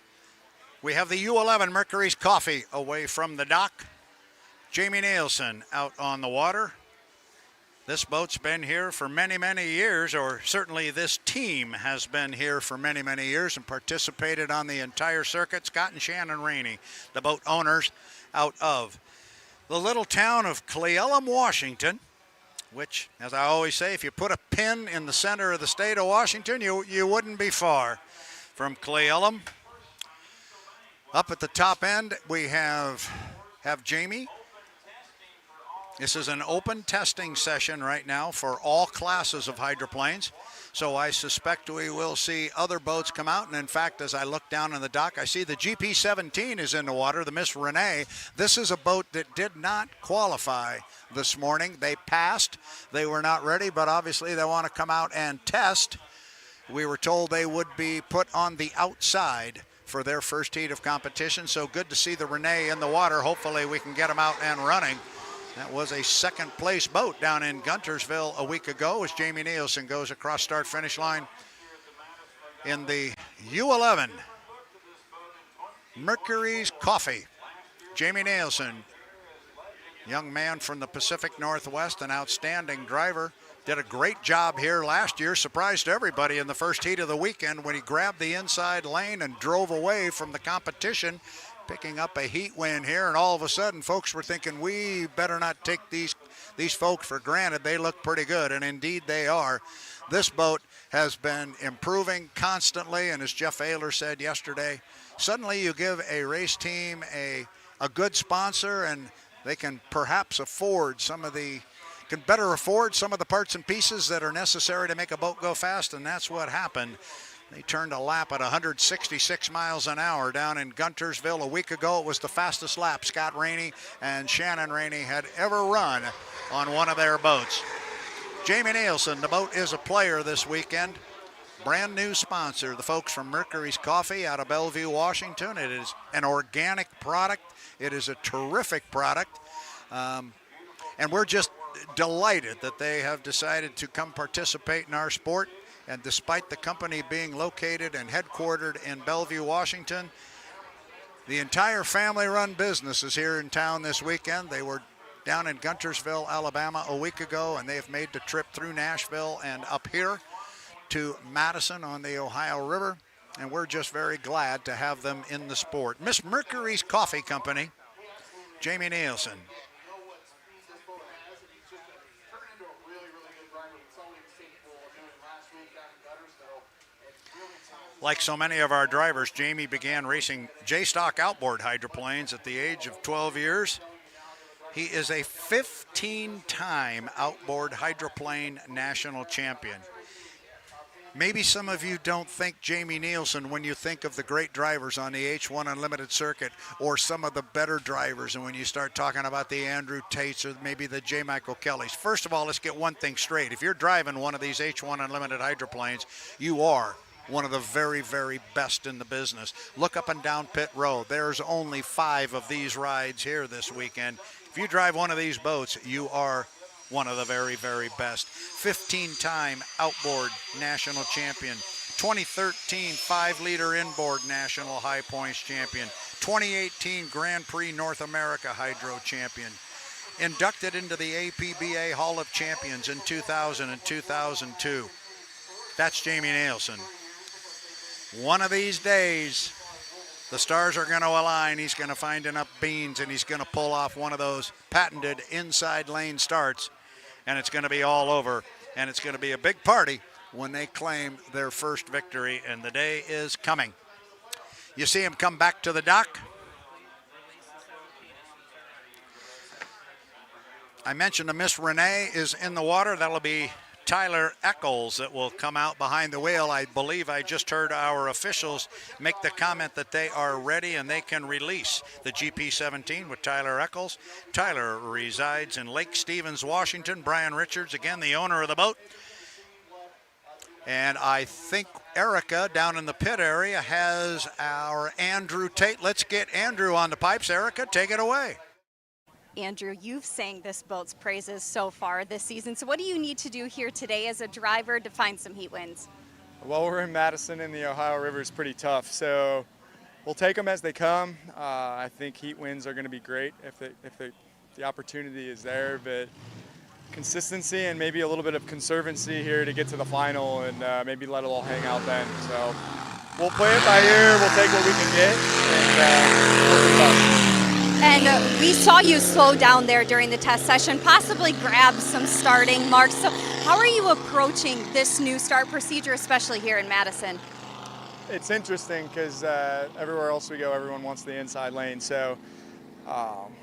we have the U11 Mercury's Coffee away from the dock. Jamie Nielsen out on the water. This boat's been here for many, many years, or certainly this team has been here for many, many years and participated on the entire circuit. Scott and Shannon Rainey, the boat owners out of the little town of Cle Elum, Washington, which, as I always say, if you put a pin in the center of the state of Washington, you wouldn't be far from Cle Elum. Up at the top end, we have Jamie. This is an open testing session right now for all classes of hydroplanes. So I suspect we will see other boats come out. And in fact, as I look down on the dock, I see the GP-17 is in the water, the Miss Renee. This is a boat that did not qualify this morning. They passed. They were not ready, but obviously they want to come out and test. We were told they would be put on the outside for their first heat of competition. So good to see the Renee in the water. Hopefully we can get them out and running. That was a second place boat down in Guntersville a week ago as Jamie Nielsen goes across start finish line in the U11 Mercury's Coffee. Jamie Nielsen, young man from the Pacific Northwest, an outstanding driver, did a great job here last year, surprised everybody in the first heat of the weekend when he grabbed the inside lane and drove away from the competition, picking up a heat win here, and all of a sudden folks were thinking we better not take these folks for granted. They look pretty good, and indeed they are. This boat has been improving constantly, and as Jeff Ayler said yesterday, suddenly you give a race team a good sponsor and they can perhaps better afford some of the parts and pieces that are necessary to make a boat go fast, and that's what happened. They turned a lap at 166 miles an hour down in Guntersville a week ago. It was the fastest lap Scott Rainey and Shannon Rainey had ever run on one of their boats. Jamie Nielsen, the boat is a player this weekend. Brand new sponsor, the folks from Mercury's Coffee out of Bellevue, Washington. It is an organic product. It is a terrific product. And we're just delighted that they have decided to come participate in our sport. And despite the company being located and headquartered in Bellevue, Washington, the entire family-run business is here in town this weekend. They were down in Guntersville, Alabama a week ago, and they've made the trip through Nashville and up here to Madison on the Ohio River. And we're just very glad to have them in the sport. Miss Mercury's Coffee Company, Jamie Nielsen. Like so many of our drivers, Jamie began racing J-Stock outboard hydroplanes at the age of 12 years. He is a 15-time outboard hydroplane national champion. Maybe some of you don't think Jamie Nielsen when you think of the great drivers on the H1 Unlimited circuit or some of the better drivers, and when you start talking about the Andrew Tates or maybe the J. Michael Kellys. First of all, let's get one thing straight. If you're driving one of these H1 Unlimited hydroplanes, you are one of the very, very best in the business. Look up and down pit road. There's only 5 of these rides here this weekend. If you drive one of these boats, you are one of the very, very best. 15-time outboard national champion. 2013 5-liter inboard national high points champion. 2018 Grand Prix North America hydro champion. Inducted into the APBA Hall of Champions in 2000 and 2002. That's Jamie Nielsen. One of these days, the stars are going to align. He's going to find enough beans, and he's going to pull off one of those patented inside lane starts, and it's going to be all over, and it's going to be a big party when they claim their first victory, and the day is coming. You see him come back to the dock. I mentioned the Miss Renee is in the water. That'll be Tyler Eccles that will come out behind the wheel. I believe I just heard our officials make the comment that they are ready and they can release the GP17 with Tyler Eccles. Tyler resides in Lake Stevens, Washington. Brian Richards, again, the owner of the boat. And I think Erica down in the pit area has our Andrew Tate. Let's get Andrew on the pipes. Erica, take it away. Andrew, you've sang this boat's praises so far this season. So what do you need to do here today as a driver to find some heat wins? Well, we're in Madison and the Ohio River is pretty tough. So we'll take them as they come. I think heat wins are going to be great if the opportunity is there. But consistency and maybe a little bit of conservancy here to get to the final and maybe let it all hang out then. So we'll play it by ear. We'll take what we can get And we saw you slow down there during the test session, possibly grab some starting marks. So how are you approaching this new start procedure, especially here in Madison? It's interesting because everywhere else we go, everyone wants the inside lane. So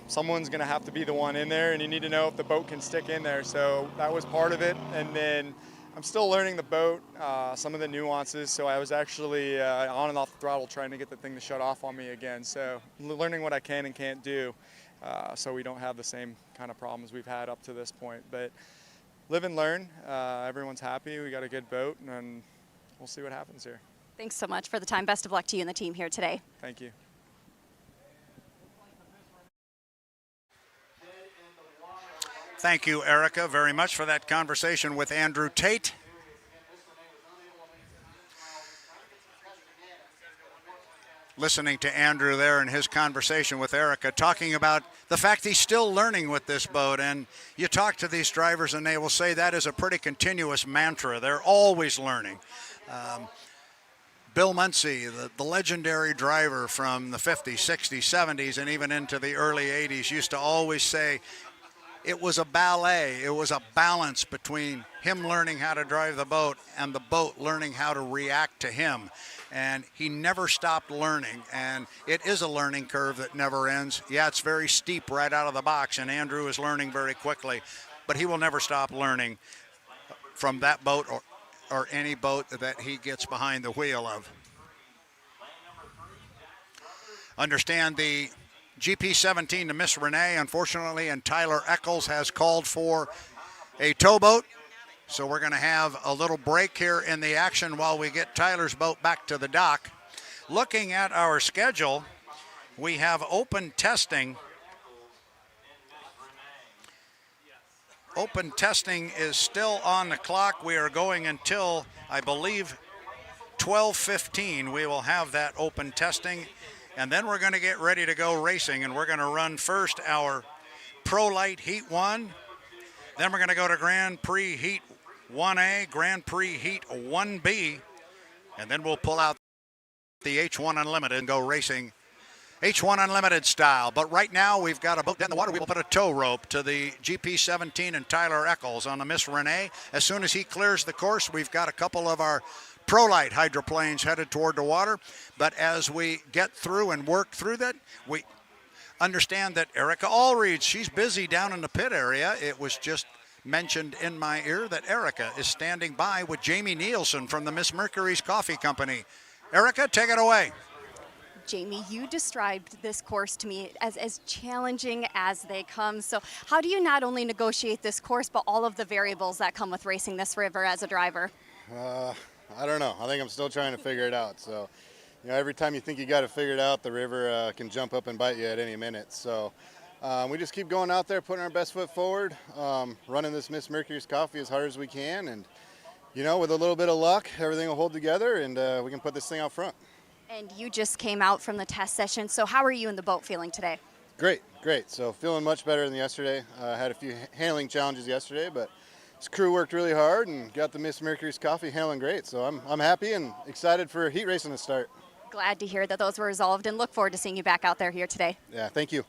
someone's going to have to be the one in there, and you need to know if the boat can stick in there. So that was part of it. And then I'm still learning the boat, some of the nuances. So I was actually on and off the throttle trying to get the thing to shut off on me again. So learning what I can and can't do so we don't have the same kind of problems we've had up to this point. But live and learn. Everyone's happy. We got a good boat, and we'll see what happens here. Thanks so much for the time. Best of luck to you and the team here today. Thank you. Thank you, Erica, very much for that conversation with Andrew Tate. Listening to Andrew there and his conversation with Erica, talking about the fact he's still learning with this boat. And you talk to these drivers and they will say that is a pretty continuous mantra. They're always learning. Bill Muncy, the legendary driver from the 50s, 60s, 70s, and even into the early 80s, used to always say, it was a ballet. It was a balance between him learning how to drive the boat and the boat learning how to react to him. And he never stopped learning, and it is a learning curve that never ends. Yeah, it's very steep right out of the box, and Andrew is learning very quickly, but he will never stop learning from that boat or any boat that he gets behind the wheel of. Understand the GP17 to Miss Renee, unfortunately, and Tyler Eccles has called for a towboat. So we're going to have a little break here in the action while we get Tyler's boat back to the dock. Looking at our schedule, we have open testing. Open testing is still on the clock. We are going until, I believe, 12:15. We will have that open testing. And then we're going to get ready to go racing, and we're going to run first our Pro Light Heat 1. Then we're going to go to Grand Prix Heat 1A, Grand Prix Heat 1B, and then we'll pull out the H1 Unlimited and go racing H1 Unlimited style. But right now we've got a boat down the water. We will put a tow rope to the GP17 and Tyler Eccles on the Miss Renee. As soon as he clears the course, we've got a couple of our Pro Light hydroplanes headed toward the water. But as we get through and work through that, we understand that Erica Allreed, she's busy down in the pit area. It was just mentioned in my ear that Erica is standing by with Jamie Nielsen from the Miss Mercury's Coffee Company. Erica, take it away. Jamie, you described this course to me as challenging as they come. So how do you not only negotiate this course, but all of the variables that come with racing this river as a driver? I don't know. I think I'm still trying to figure it out. So, every time you think you got it figured out, the river can jump up and bite you at any minute. So we just keep going out there, putting our best foot forward, running this Miss Mercury's coffee as hard as we can. And, with a little bit of luck, everything will hold together and we can put this thing out front. And you just came out from the test session, so how are you in the boat feeling today? Great. So feeling much better than yesterday. Had a few handling challenges yesterday, but this crew worked really hard and got the Miss Mercury's coffee handling great. So I'm happy and excited for heat racing to start. Glad to hear that those were resolved and look forward to seeing you back out there here today. Yeah, thank you.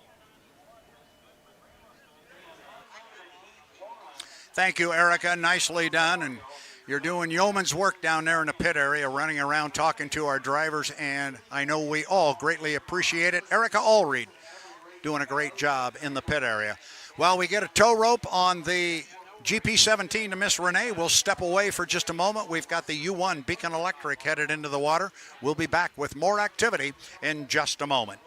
Thank you, Erica. Nicely done. And you're doing yeoman's work down there in the pit area, running around talking to our drivers, and I know we all greatly appreciate it. Erica Allreed doing a great job in the pit area. Well, we get a tow rope on the GP17 to Miss Renee. We'll step away for just a moment. We've got the U1 Beacon Electric headed into the water. We'll be back with more activity in just a moment.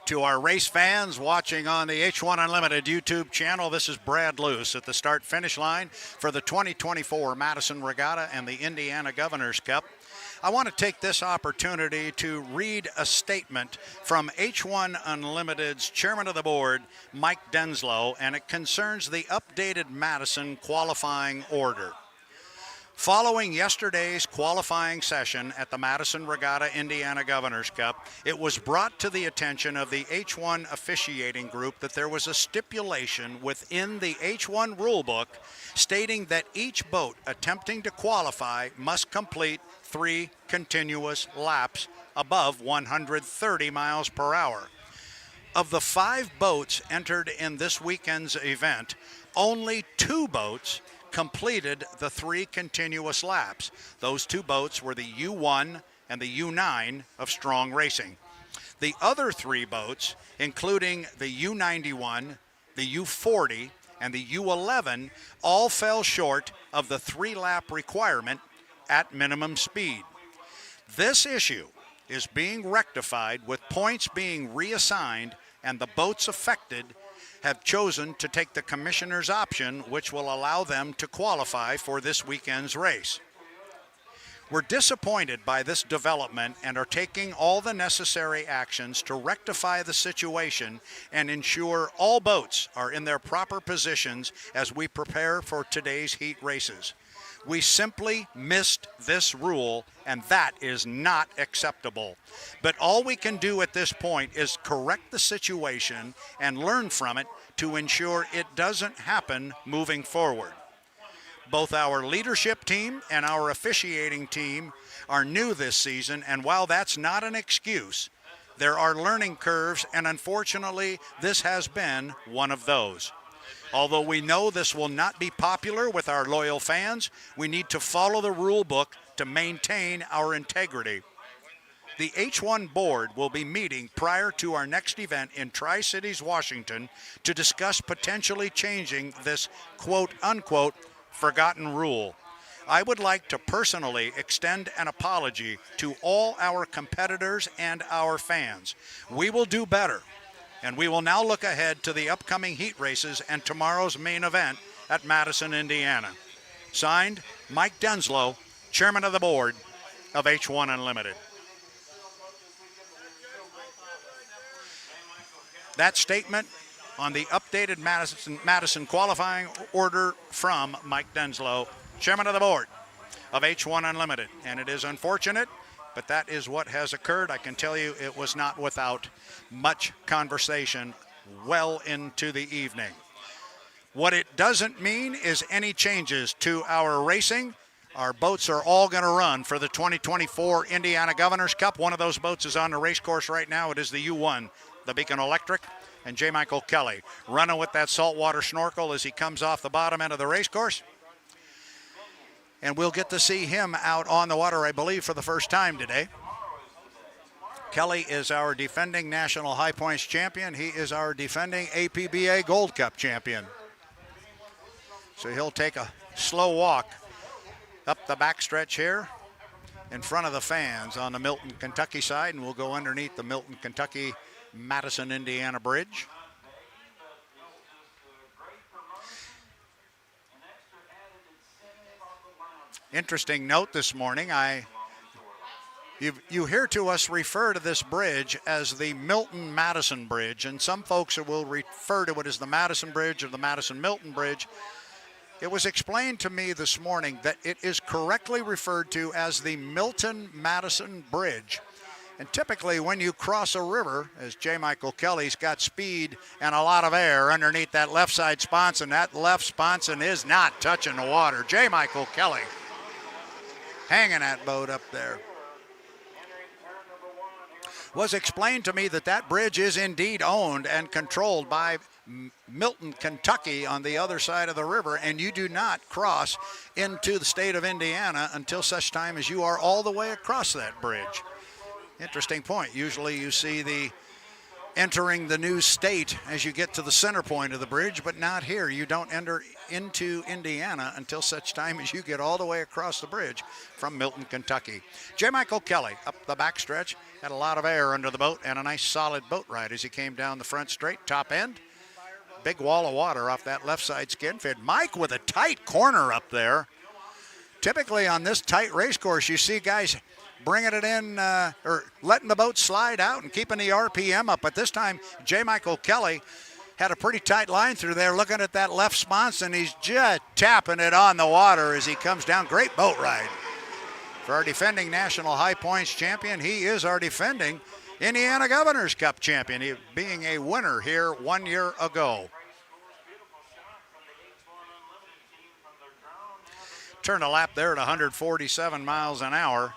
To our race fans watching on the H1 Unlimited YouTube channel, this is Brad Luce at the start-finish line for the 2024 Madison Regatta and the Indiana Governor's Cup. I want to take this opportunity to read a statement from H1 Unlimited's chairman of the board, Mike Denslow, and it concerns the updated Madison qualifying order. Following yesterday's qualifying session at the Madison Regatta Indiana Governor's Cup, it was brought to the attention of the H1 officiating group that there was a stipulation within the H1 rulebook stating that each boat attempting to qualify must complete 3 continuous laps above 130 miles per hour. Of the 5 boats entered in this weekend's event, only 2 boats completed the 3 continuous laps. Those 2 boats were the U1 and the U9 of Strong Racing. The other 3 boats, including the U91, the U40, and the U11, all fell short of the 3-lap requirement at minimum speed. This issue is being rectified with points being reassigned and the boats affected have chosen to take the commissioner's option, which will allow them to qualify for this weekend's race. We're disappointed by this development and are taking all the necessary actions to rectify the situation and ensure all boats are in their proper positions as we prepare for today's heat races. We simply missed this rule, and that is not acceptable. But all we can do at this point is correct the situation and learn from it to ensure it doesn't happen moving forward. Both our leadership team and our officiating team are new this season, and while that's not an excuse, there are learning curves, and unfortunately, this has been one of those. Although we know this will not be popular with our loyal fans, we need to follow the rule book to maintain our integrity. The H1 board will be meeting prior to our next event in Tri-Cities, Washington, to discuss potentially changing this quote-unquote forgotten rule. I would like to personally extend an apology to all our competitors and our fans. We will do better, and we will now look ahead to the upcoming heat races and tomorrow's main event at Madison, Indiana. Signed, Mike Denslow, Chairman of the Board of H1 Unlimited. That statement on the updated Madison qualifying order from Mike Denslow, Chairman of the Board of H1 Unlimited. And it is unfortunate, but that is what has occurred. I can tell you it was not without much conversation well into the evening. What it doesn't mean is any changes to our racing. Our boats are all going to run for the 2024 Indiana Governor's Cup. One of those boats is on the race course right now. It is the U1, the Beacon Electric, and J. Michael Kelly running with that saltwater snorkel as he comes off the bottom end of the race course. And we'll get to see him out on the water, I believe, for the first time today. Kelly is our defending National High Points champion. He is our defending APBA Gold Cup champion. So he'll take a slow walk up the backstretch here in front of the fans on the Milton, Kentucky side, and we'll go underneath the Milton, Kentucky, Madison, Indiana bridge. Interesting note this morning, you hear to us refer to this bridge as the Milton-Madison Bridge, and some folks will refer to it as the Madison Bridge or the Madison-Milton Bridge. It was explained to me this morning that it is correctly referred to as the Milton-Madison Bridge. And typically when you cross a river, as J. Michael Kelly's got speed and a lot of air underneath that left side sponson, that left sponson is not touching the water. J. Michael Kelly hanging that boat up there. Was explained to me that that bridge is indeed owned and controlled by Milton, Kentucky on the other side of the river, and you do not cross into the state of Indiana until such time as you are all the way across that bridge. Interesting point. Usually you see the entering the new state as you get to the center point of the bridge, but not here. You don't enter into Indiana until such time as you get all the way across the bridge from Milton, Kentucky. J. Michael Kelly up the backstretch, had a lot of air under the boat and a nice solid boat ride as he came down the front straight, top end. Big wall of water off that left side skin fin. Mike with a tight corner up there. Typically on this tight race course, you see guys bringing it in or letting the boat slide out and keeping the RPM up. But this time, J. Michael Kelly had a pretty tight line through there looking at that left sponson, and he's just tapping it on the water as he comes down. Great boat ride for our defending National High Points champion. He is our defending Indiana Governor's Cup champion, he being a winner here 1 year ago. Turned a lap there at 147 miles an hour.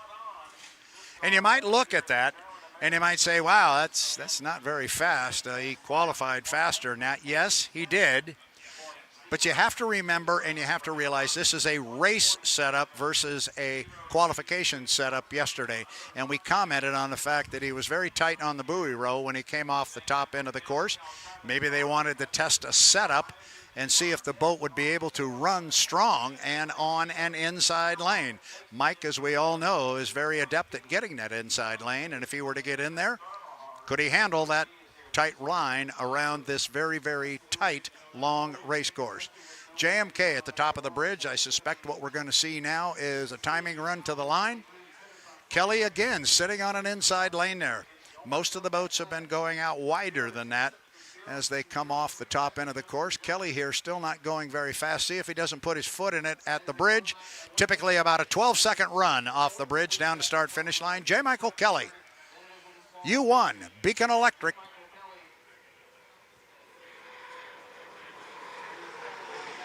And you might look at that and you might say, wow, that's not very fast. He qualified faster than that. Yes, he did. But you have to remember and you have to realize this is a race setup versus a qualification setup yesterday. And we commented on the fact that he was very tight on the buoy row when he came off the top end of the course. Maybe they wanted to test a setup and see if the boat would be able to run strong and on an inside lane. Mike, as we all know, is very adept at getting that inside lane, and if he were to get in there, could he handle that tight line around this very, very tight, long race course. JMK at the top of the bridge. I suspect what we're going to see now is a timing run to the line. Kelly again sitting on an inside lane there. Most of the boats have been going out wider than that as they come off the top end of the course. Kelly here still not going very fast. See if he doesn't put his foot in it at the bridge. Typically about a 12-second run off the bridge down to start finish line. J. Michael Kelly, U1, Beacon Electric.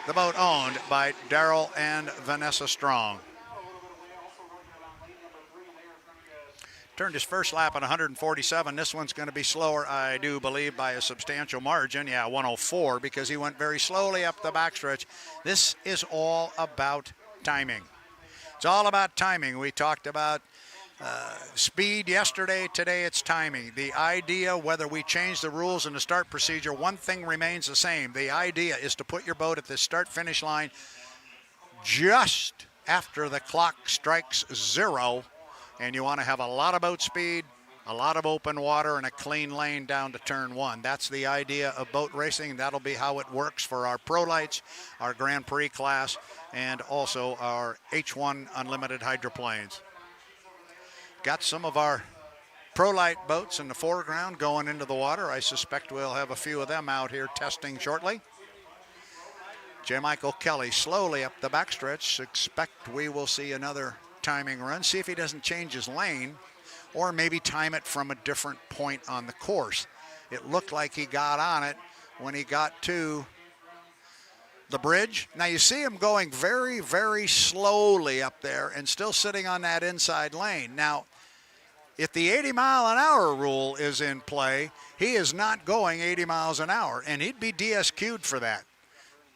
The boat owned by Darrell and Vanessa Strong. Turned his first lap at 147. This one's going to be slower, I do believe, by a substantial margin. Yeah, 104, because he went very slowly up the backstretch. This is all about timing. It's all about timing. We talked about speed yesterday. Today it's timing. The idea, whether we change the rules in the start procedure, one thing remains the same. The idea is to put your boat at the start-finish line just after the clock strikes 0. And you want to have a lot of boat speed, a lot of open water, and a clean lane down to turn 1. That's the idea of boat racing. That'll be how it works for our Pro Lights, our Grand Prix class, and also our H1 Unlimited hydroplanes. Got some of our Pro Light boats in the foreground going into the water. I suspect we'll have a few of them out here testing shortly. J. Michael Kelly slowly up the backstretch. Expect we will see another timing run. See if he doesn't change his lane or maybe time it from a different point on the course. It looked like he got on it when he got to the bridge. Now you see him going very, very slowly up there and still sitting on that inside lane. Now, if the 80-mile-an-hour rule is in play, he is not going 80 miles an hour, and he'd be DSQ'd for that.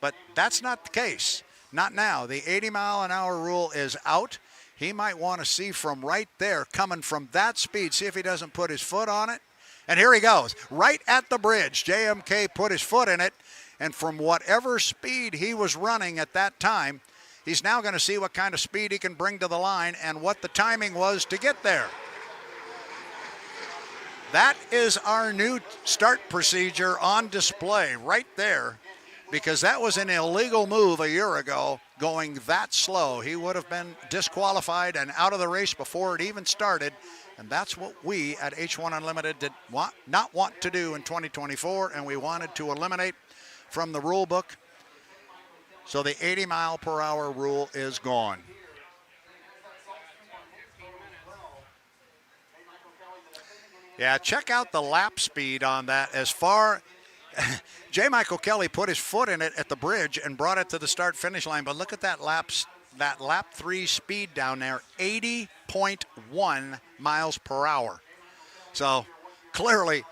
But that's not the case. Not now. The 80-mile-an-hour rule is out. He might want to see from right there, coming from that speed, see if he doesn't put his foot on it. And here he goes, right at the bridge. JMK put his foot in it, and from whatever speed he was running at that time, he's now going to see what kind of speed he can bring to the line and what the timing was to get there. That is our new start procedure on display right there, because that was an illegal move a year ago, going that slow. He would have been disqualified and out of the race before it even started, and that's what we at H1 Unlimited did not want to do in 2024, and we wanted to eliminate from the rule book. So the 80-mile-per-hour rule is gone. Yeah, check out the lap speed on that. As far J. Michael Kelly put his foot in it at the bridge and brought it to the start-finish line, but look at that lap 3 speed down there, 80.1 miles per hour. So clearly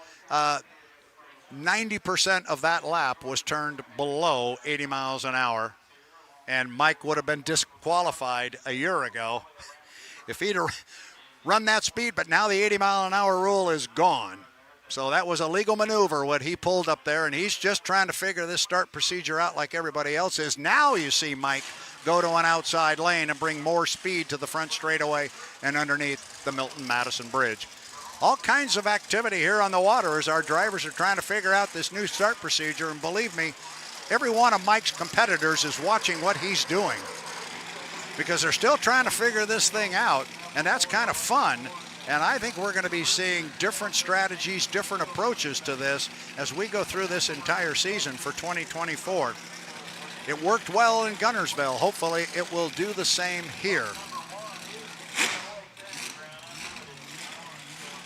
90% of that lap was turned below 80 miles an hour, and Mike would have been disqualified a year ago if he'd run that speed, but now the 80-mile-an-hour rule is gone. So that was a legal maneuver, what he pulled up there, and he's just trying to figure this start procedure out like everybody else is. Now you see Mike go to an outside lane and bring more speed to the front straightaway and underneath the Milton-Madison Bridge. All kinds of activity here on the water as our drivers are trying to figure out this new start procedure, and believe me, every one of Mike's competitors is watching what he's doing because they're still trying to figure this thing out, and that's kind of fun. And I think we're going to be seeing different strategies, different approaches to this as we go through this entire season for 2024. It worked well in Guntersville. Hopefully it will do the same here.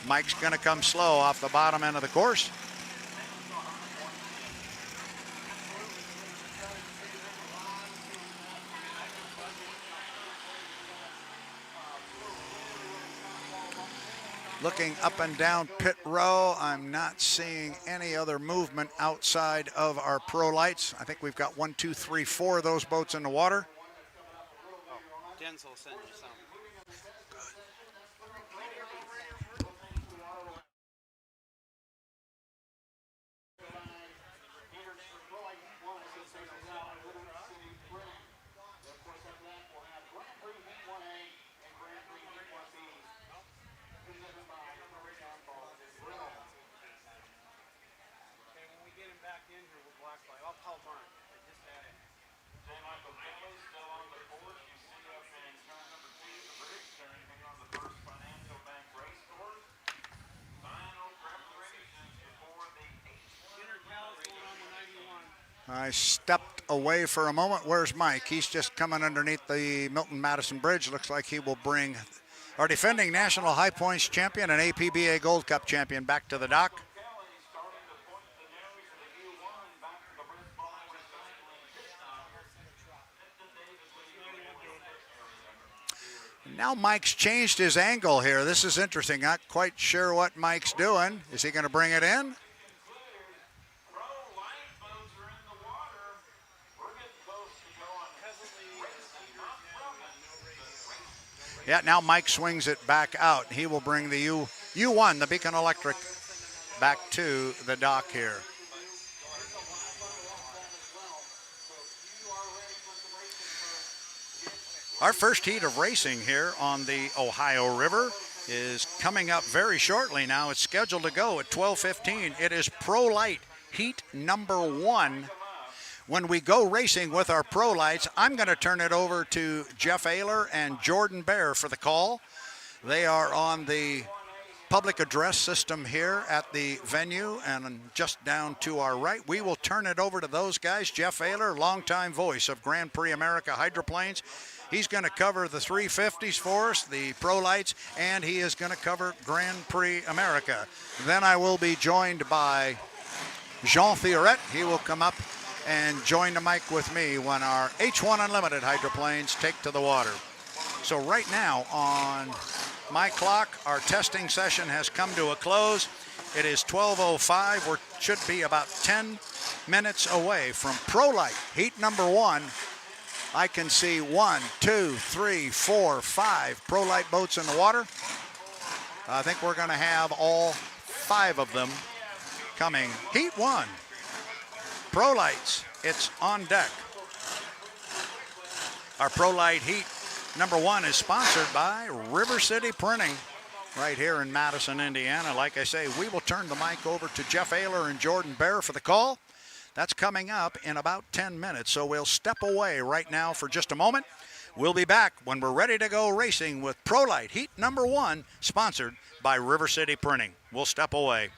Mike's going to come slow off the bottom end of the course. Looking up and down pit row, I'm not seeing any other movement outside of our Pro Lights. I think we've got 1, 2, 3, 4 of those boats in the water. Jens will send you some. I stepped away for a moment. Where's Mike? He's just coming underneath the Milton Madison Bridge. Looks like he will bring our defending national high points champion and APBA Gold Cup champion back to the dock. Now Mike's changed his angle here. This is interesting. Not quite sure what Mike's doing. Is he going to bring it in? Yeah, now Mike swings it back out. He will bring the U1, the Beacon Electric, back to the dock here. Our first heat of racing here on the Ohio River is coming up very shortly now. It's scheduled to go at 12:15. It is Pro Light heat number 1. When we go racing with our Pro Lights, I'm going to turn it over to Jeff Ayler and Jordan Bear for the call. They are on the public address system here at the venue and just down to our right. We will turn it over to those guys. Jeff Ayler, longtime voice of Grand Prix America hydroplanes. He's going to cover the 350s for us, the Pro Lights, and he is going to cover Grand Prix America. Then I will be joined by Jean Thioret. He will come up and join the mic with me when our H1 Unlimited hydroplanes take to the water. So right now on my clock, our testing session has come to a close. It is 12:05. We should be about 10 minutes away from Pro Light heat number 1. I can see 1, 2, 3, 4, 5 Pro Light boats in the water. I think we're going to have all 5 of them coming. Heat 1. Pro Lights, it's on deck. Our Pro Light heat number 1 is sponsored by River City Printing right here in Madison, Indiana. Like I say, we will turn the mic over to Jeff Ayler and Jordan Bear for the call. That's coming up in about 10 minutes, so we'll step away right now for just a moment. We'll be back when we're ready to go racing with Pro Light heat number 1, sponsored by River City Printing. We'll step away.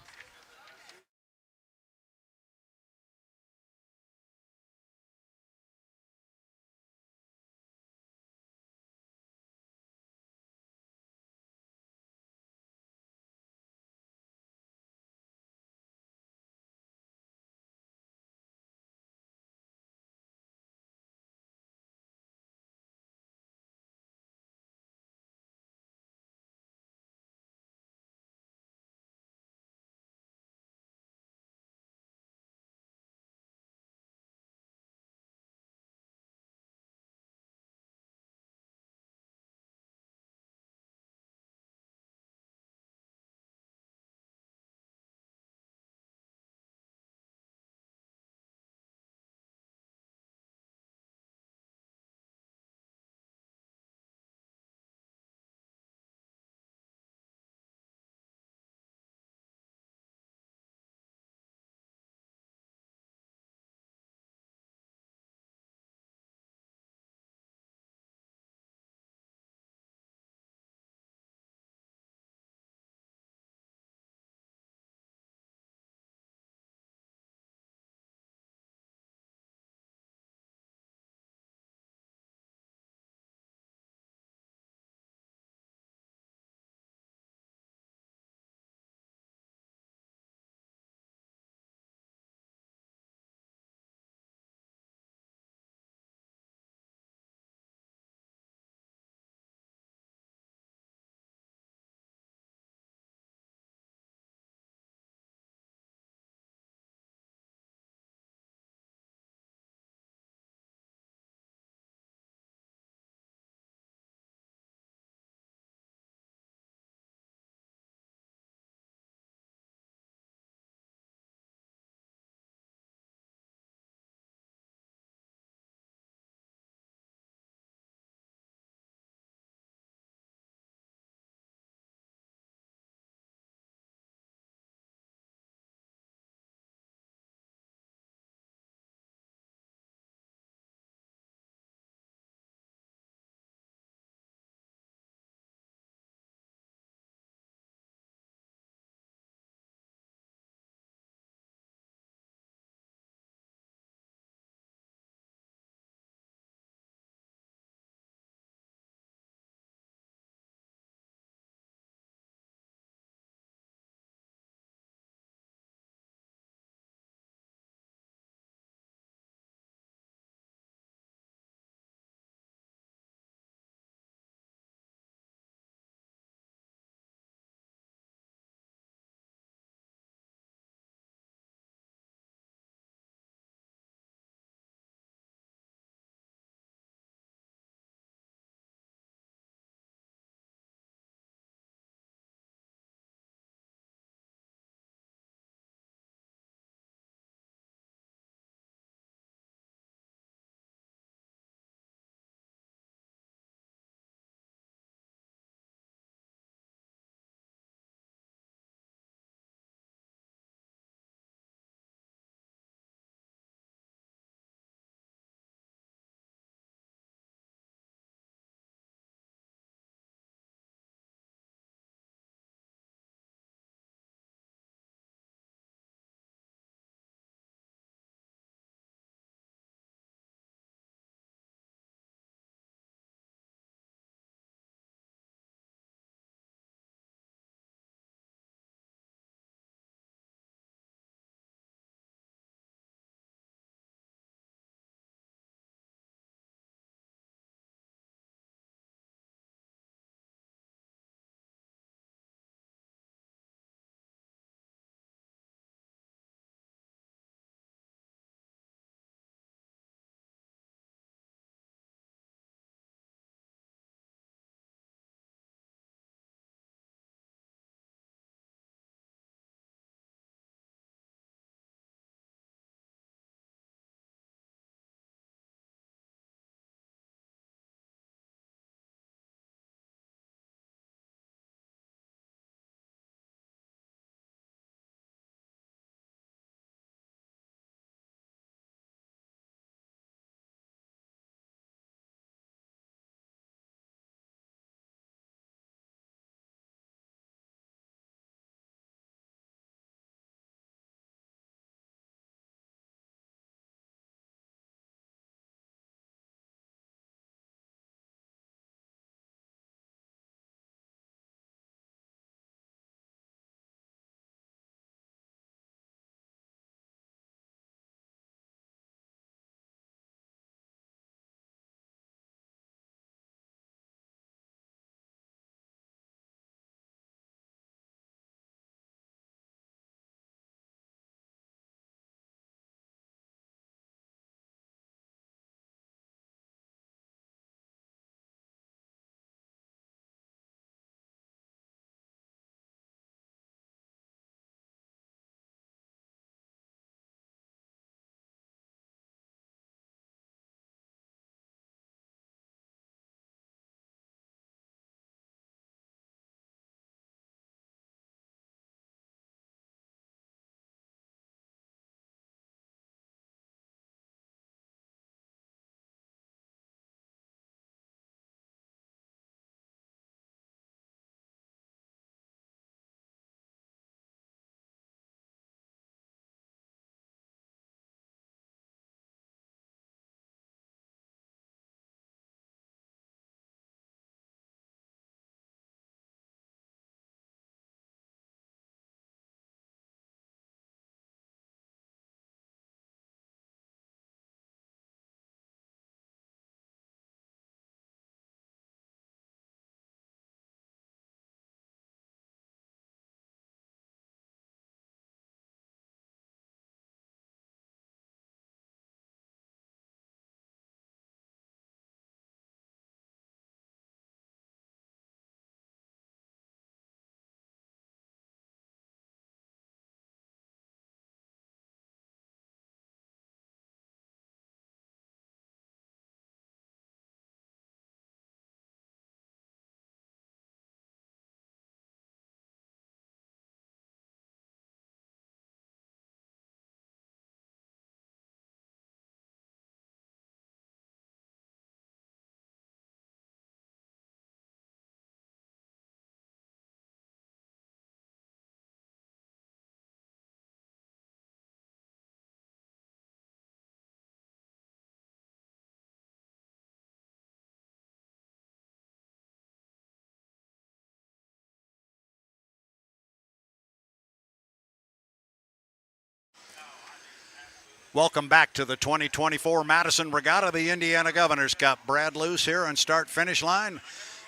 Welcome back to the 2024 Madison Regatta, the Indiana Governor's Cup. Brad Luce here on start-finish line,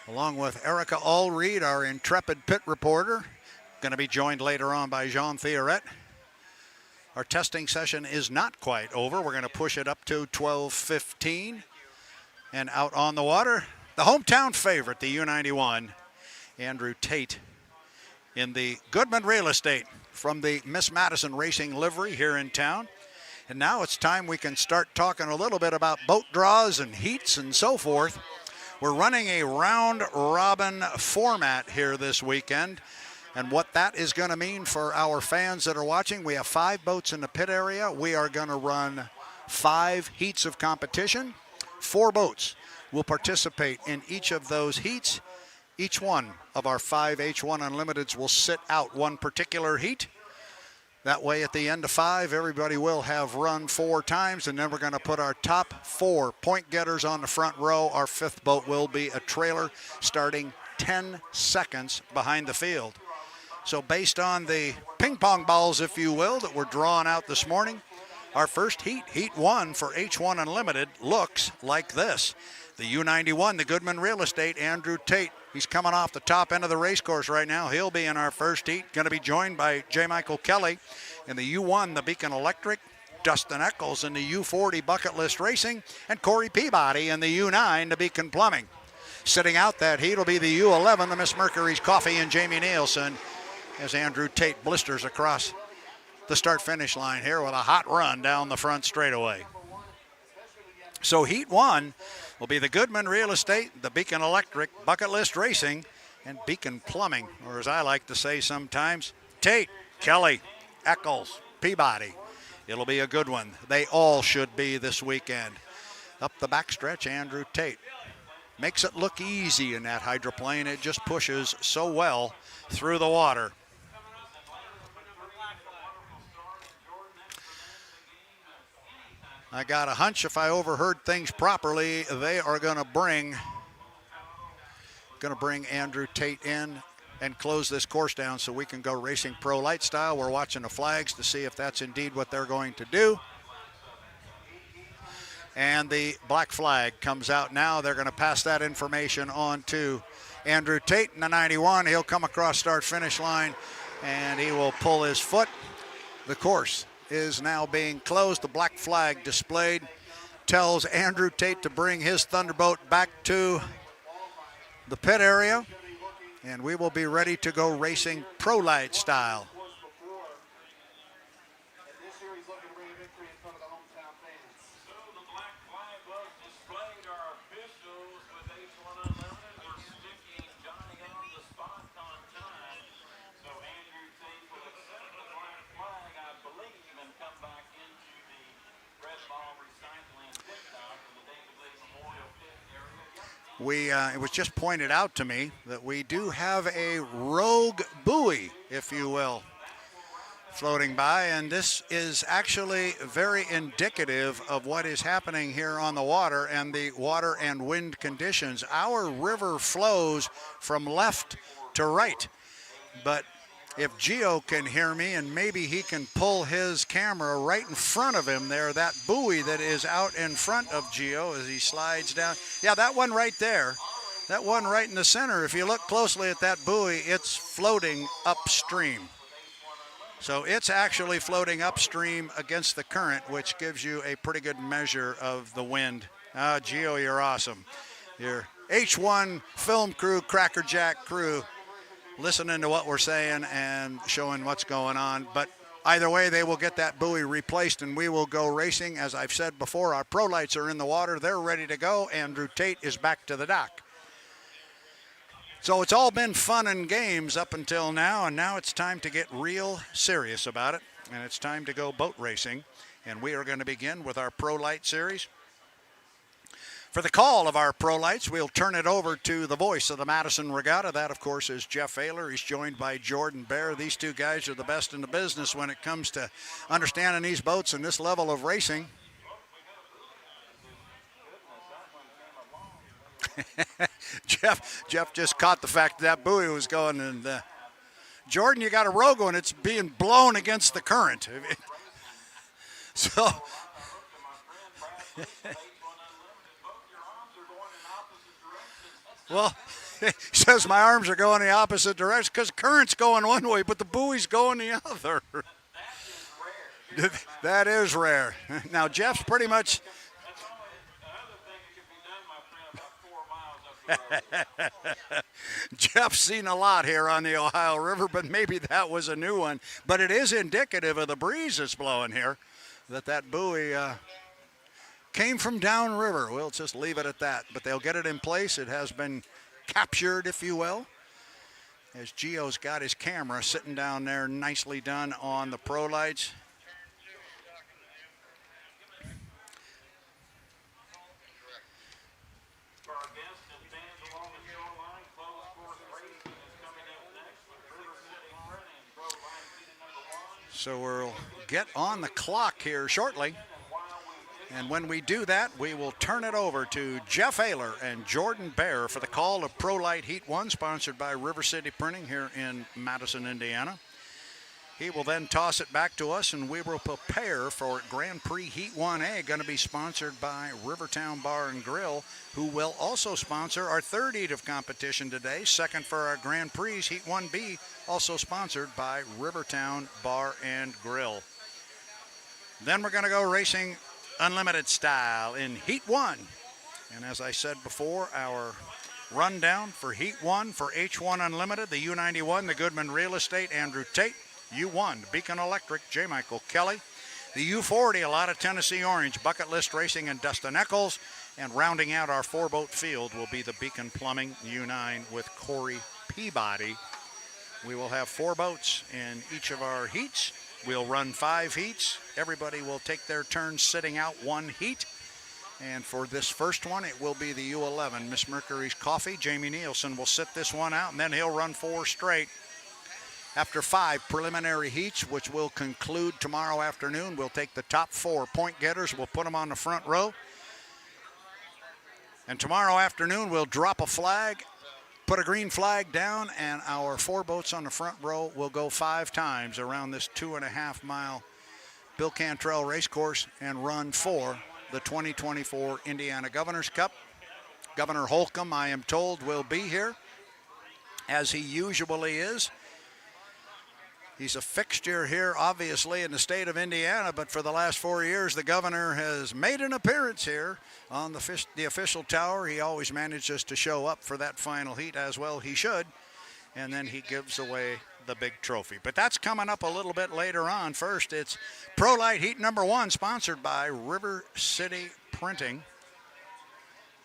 along with Erica Allreed, our intrepid pit reporter. Going to be joined later on by Jean Theoret. Our testing session is not quite over. We're going to push it up to 12:15. And out on the water, the hometown favorite, the U91, Andrew Tate, in the Goodman Real Estate from the Miss Madison Racing livery here in town. And now it's time we can start talking a little bit about boat draws and heats and so forth. We're running a round-robin format here this weekend, and what that is going to mean for our fans that are watching. We have 5 boats in the pit area. We are going to run 5 heats of competition. 4 boats will participate in each of those heats. Each one of our 5 H1 Unlimiteds will sit out one particular heat. That way, at the end of 5, everybody will have run 4 times, and then we're going to put our top 4 point getters on the front row. Our 5th boat will be a trailer starting 10 seconds behind the field. So based on the ping pong balls, if you will, that were drawn out this morning, our first heat, Heat 1 for H1 Unlimited, looks like this. The U91, the Goodman Real Estate, Andrew Tate. He's coming off the top end of the race course right now. He'll be in our first heat. Going to be joined by J. Michael Kelly. In the U1, the Beacon Electric, Dustin Eccles. In the U40, Bucket List Racing. And Corey Peabody in the U9, the Beacon Plumbing. Sitting out that heat will be the U11, the Miss Mercury's Coffee and Jamie Nielsen, as Andrew Tate blisters across the start-finish line here with a hot run down the front straightaway. So Heat 1 will be the Goodman Real Estate, the Beacon Electric, Bucket List Racing, and Beacon Plumbing, or as I like to say sometimes, Tate, Kelly, Eccles, Peabody. It'll be a good one. They all should be this weekend. Up the backstretch, Andrew Tate makes it look easy in that hydroplane. It just pushes so well through the water. I got a hunch if I overheard things properly, they are going to bring Andrew Tate in and close this course down so we can go racing pro light style. We're watching the flags to see if that's indeed what they're going to do. And the black flag comes out now. They're going to pass that information on to Andrew Tate in the 91. He'll come across start-finish line, and he will pull his foot. The course is now being closed. The black flag displayed tells Andrew Tate to bring his Thunderboat back to the pit area, and we will be ready to go racing pro light style. It was just pointed out to me that we do have a rogue buoy, if you will, floating by, and this is actually very indicative of what is happening here on the water and the water and wind conditions. Our river flows from left to right, but if Gio can hear me, and maybe he can pull his camera right in front of him there, that buoy that is out in front of Gio as he slides down. Yeah, that one right there, that one right in the center. If you look closely at that buoy, it's floating upstream. So it's actually floating upstream against the current, which gives you a pretty good measure of the wind. Gio, you're awesome. Your H1 film crew, Crackerjack crew, listening to what we're saying and showing what's going on. But either way, they will get that buoy replaced and we will go racing. As I've said before, our pro lights are in the water. They're ready to go. Andrew Tate is back to the dock. So it's all been fun and games up until now, and now it's time to get real serious about it, and it's time to go boat racing. And we are going to begin with our Pro Light Series. For the call of our Pro Lights, we'll turn it over to the voice of the Madison Regatta. That, of course, is Jeff Ayler. He's joined by Jordan Bear. These two guys are the best in the business when it comes to understanding these boats and this level of racing. Jeff just caught the fact that buoy was going, and Jordan, you got a rogue one. It's being blown against the current. So, well, he says my arms are going the opposite direction because current's going one way, but the buoy's going the other. That is rare. Now, Jeff's pretty much. Jeff's seen a lot here on the Ohio River, but maybe that was a new one. But it is indicative of the breeze that's blowing here, that buoy came from downriver. We'll just leave it at that. But they'll get it in place. It has been captured, if you will, as Gio's got his camera sitting down there, nicely done on the pro lights. So we'll get on the clock here shortly. And when we do that, we will turn it over to Jeff Ayler and Jordan Bear for the call of Pro Light Heat 1, sponsored by River City Printing here in Madison, Indiana. He will then toss it back to us, and we will prepare for Grand Prix Heat 1A, going to be sponsored by Rivertown Bar and Grill, who will also sponsor our third heat of competition today, second for our Grand Prix Heat 1B, also sponsored by Rivertown Bar and Grill. Then we're going to go racing unlimited style in Heat 1. And as I said before, our rundown for Heat 1 for H1 Unlimited, the U91, the Goodman Real Estate, Andrew Tate. U1, Beacon Electric, J. Michael Kelly. The U40, a lot of Tennessee Orange, Bucket List Racing, and Dustin Eccles. And rounding out our four-boat field will be the Beacon Plumbing U9 with Corey Peabody. We will have 4 boats in each of our heats. We'll run 5 heats. Everybody will take their turn sitting out 1 heat. And for this first one, it will be the U11, Miss Mercury's Coffee. Jamie Nielsen will sit this one out, and then he'll run 4 straight. After 5 preliminary heats, which will conclude tomorrow afternoon, we'll take the top 4 point getters. We'll put them on the front row. And tomorrow afternoon, we'll drop a flag, put a green flag down, and our 4 boats on the front row will go 5 times around this 2.5-mile Bill Cantrell racecourse and run for the 2024 Indiana Governor's Cup. Governor Holcomb, I am told, will be here, as he usually is. He's a fixture here, obviously, in the state of Indiana, but for the last 4 years, the governor has made an appearance here on the official tower. He always manages to show up for that final heat, as well he should, and then he gives away the big trophy. But that's coming up a little bit later on. First, it's Pro Light Heat number 1, sponsored by River City Printing.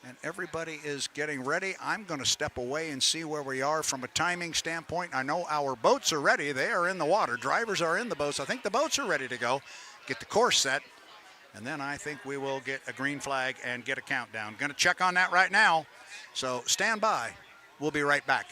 And everybody is getting ready. I'm going to step away and see where we are from a timing standpoint. I know our boats are ready. They are in the water. Drivers are in the boats. I think the boats are ready to go. Get the course set. And then I think we will get a green flag and get a countdown. Going to check on that right now. So stand by. We'll be right back.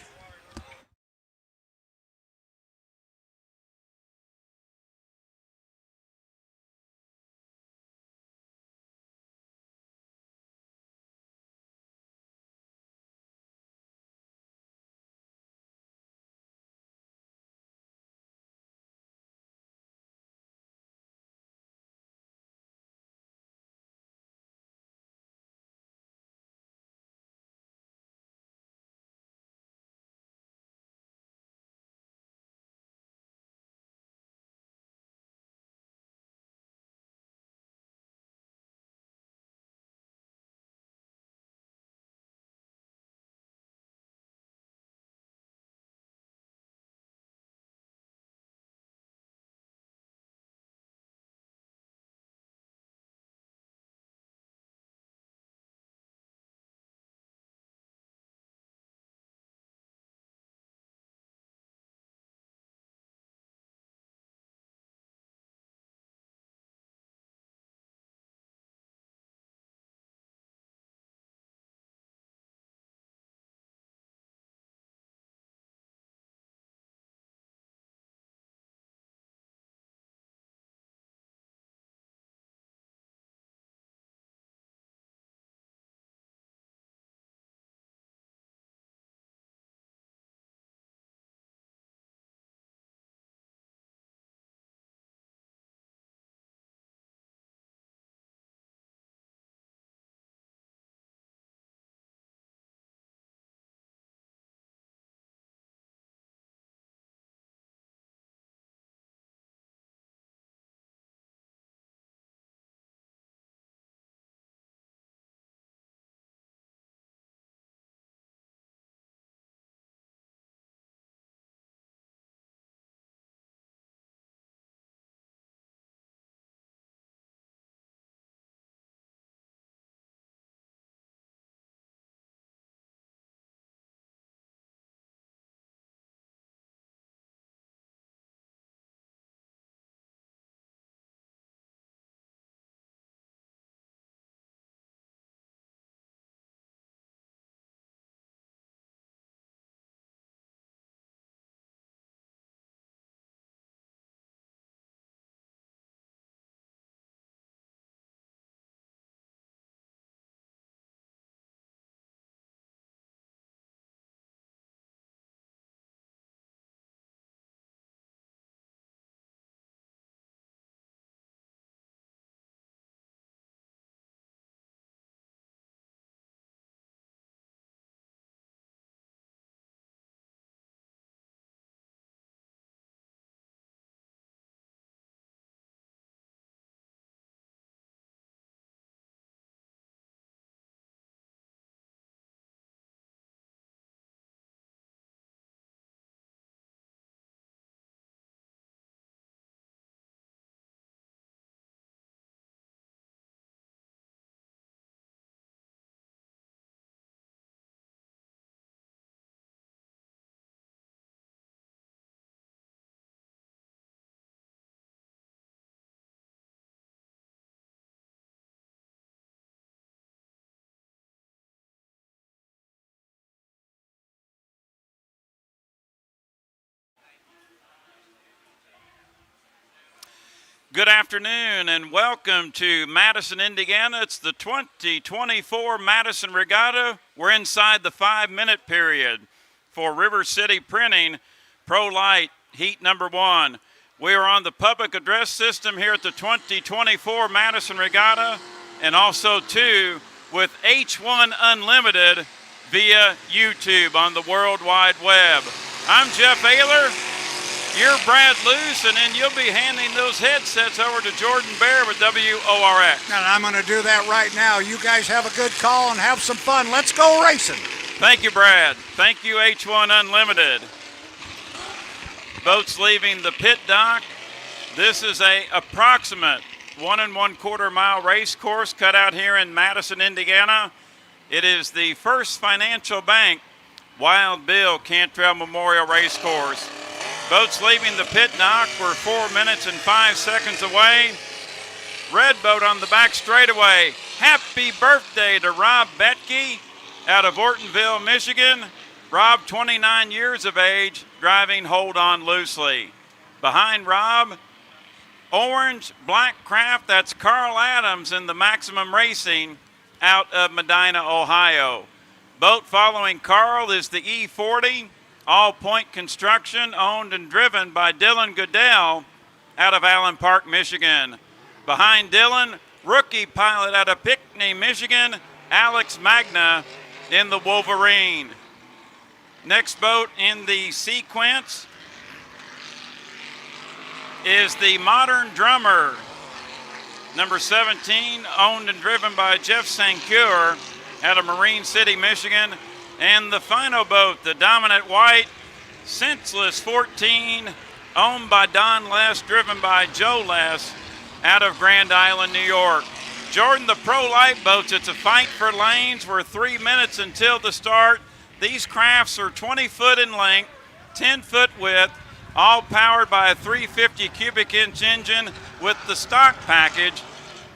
Good afternoon and welcome to Madison, Indiana. It's the 2024 Madison Regatta. We're inside the 5-minute period for River City Printing Pro Light Heat number 1. We are on the public address system here at the 2024 Madison Regatta and also too with H1 Unlimited via YouTube on the World Wide Web. I'm Jeff Ayler. You're Brad Luce, and then you'll be handing those headsets over to Jordan Bear with WORX. And I'm going to do that right now. You guys have a good call and have some fun. Let's go racing. Thank you, Brad. Thank you, H1 Unlimited. Boats leaving the pit dock. This is a approximate 1 1/4 mile race course cut out here in Madison, Indiana. It is the First Financial Bank Wild Bill Cantrell Memorial Race Course. Boats leaving the pit dock were 4 minutes and 5 seconds away. Red boat on the back straightaway. Happy birthday to Rob Betke out of Ortonville, Michigan. Rob, 29 years of age, driving Hold On Loosely. Behind Rob, orange black craft, that's Carl Adams in the Maximum Racing out of Medina, Ohio. Boat following Carl is the E40. All Point Construction, owned and driven by Dylan Goodell out of Allen Park, Michigan. Behind Dylan, rookie pilot out of Pinckney, Michigan, Alex Magna in the Wolverine. Next boat in the sequence is the Modern Drummer, number 17, owned and driven by Jeff Sancure out of Marine City, Michigan. And the final boat, the Dominant White, Senseless 14, owned by Don Less, driven by Joe Less, out of Grand Island, New York. Jordan, the Pro Light boats, it's a fight for lanes. We're 3 minutes until the start. These crafts are 20 foot in length, 10 foot width, all powered by a 350 cubic inch engine with the stock package.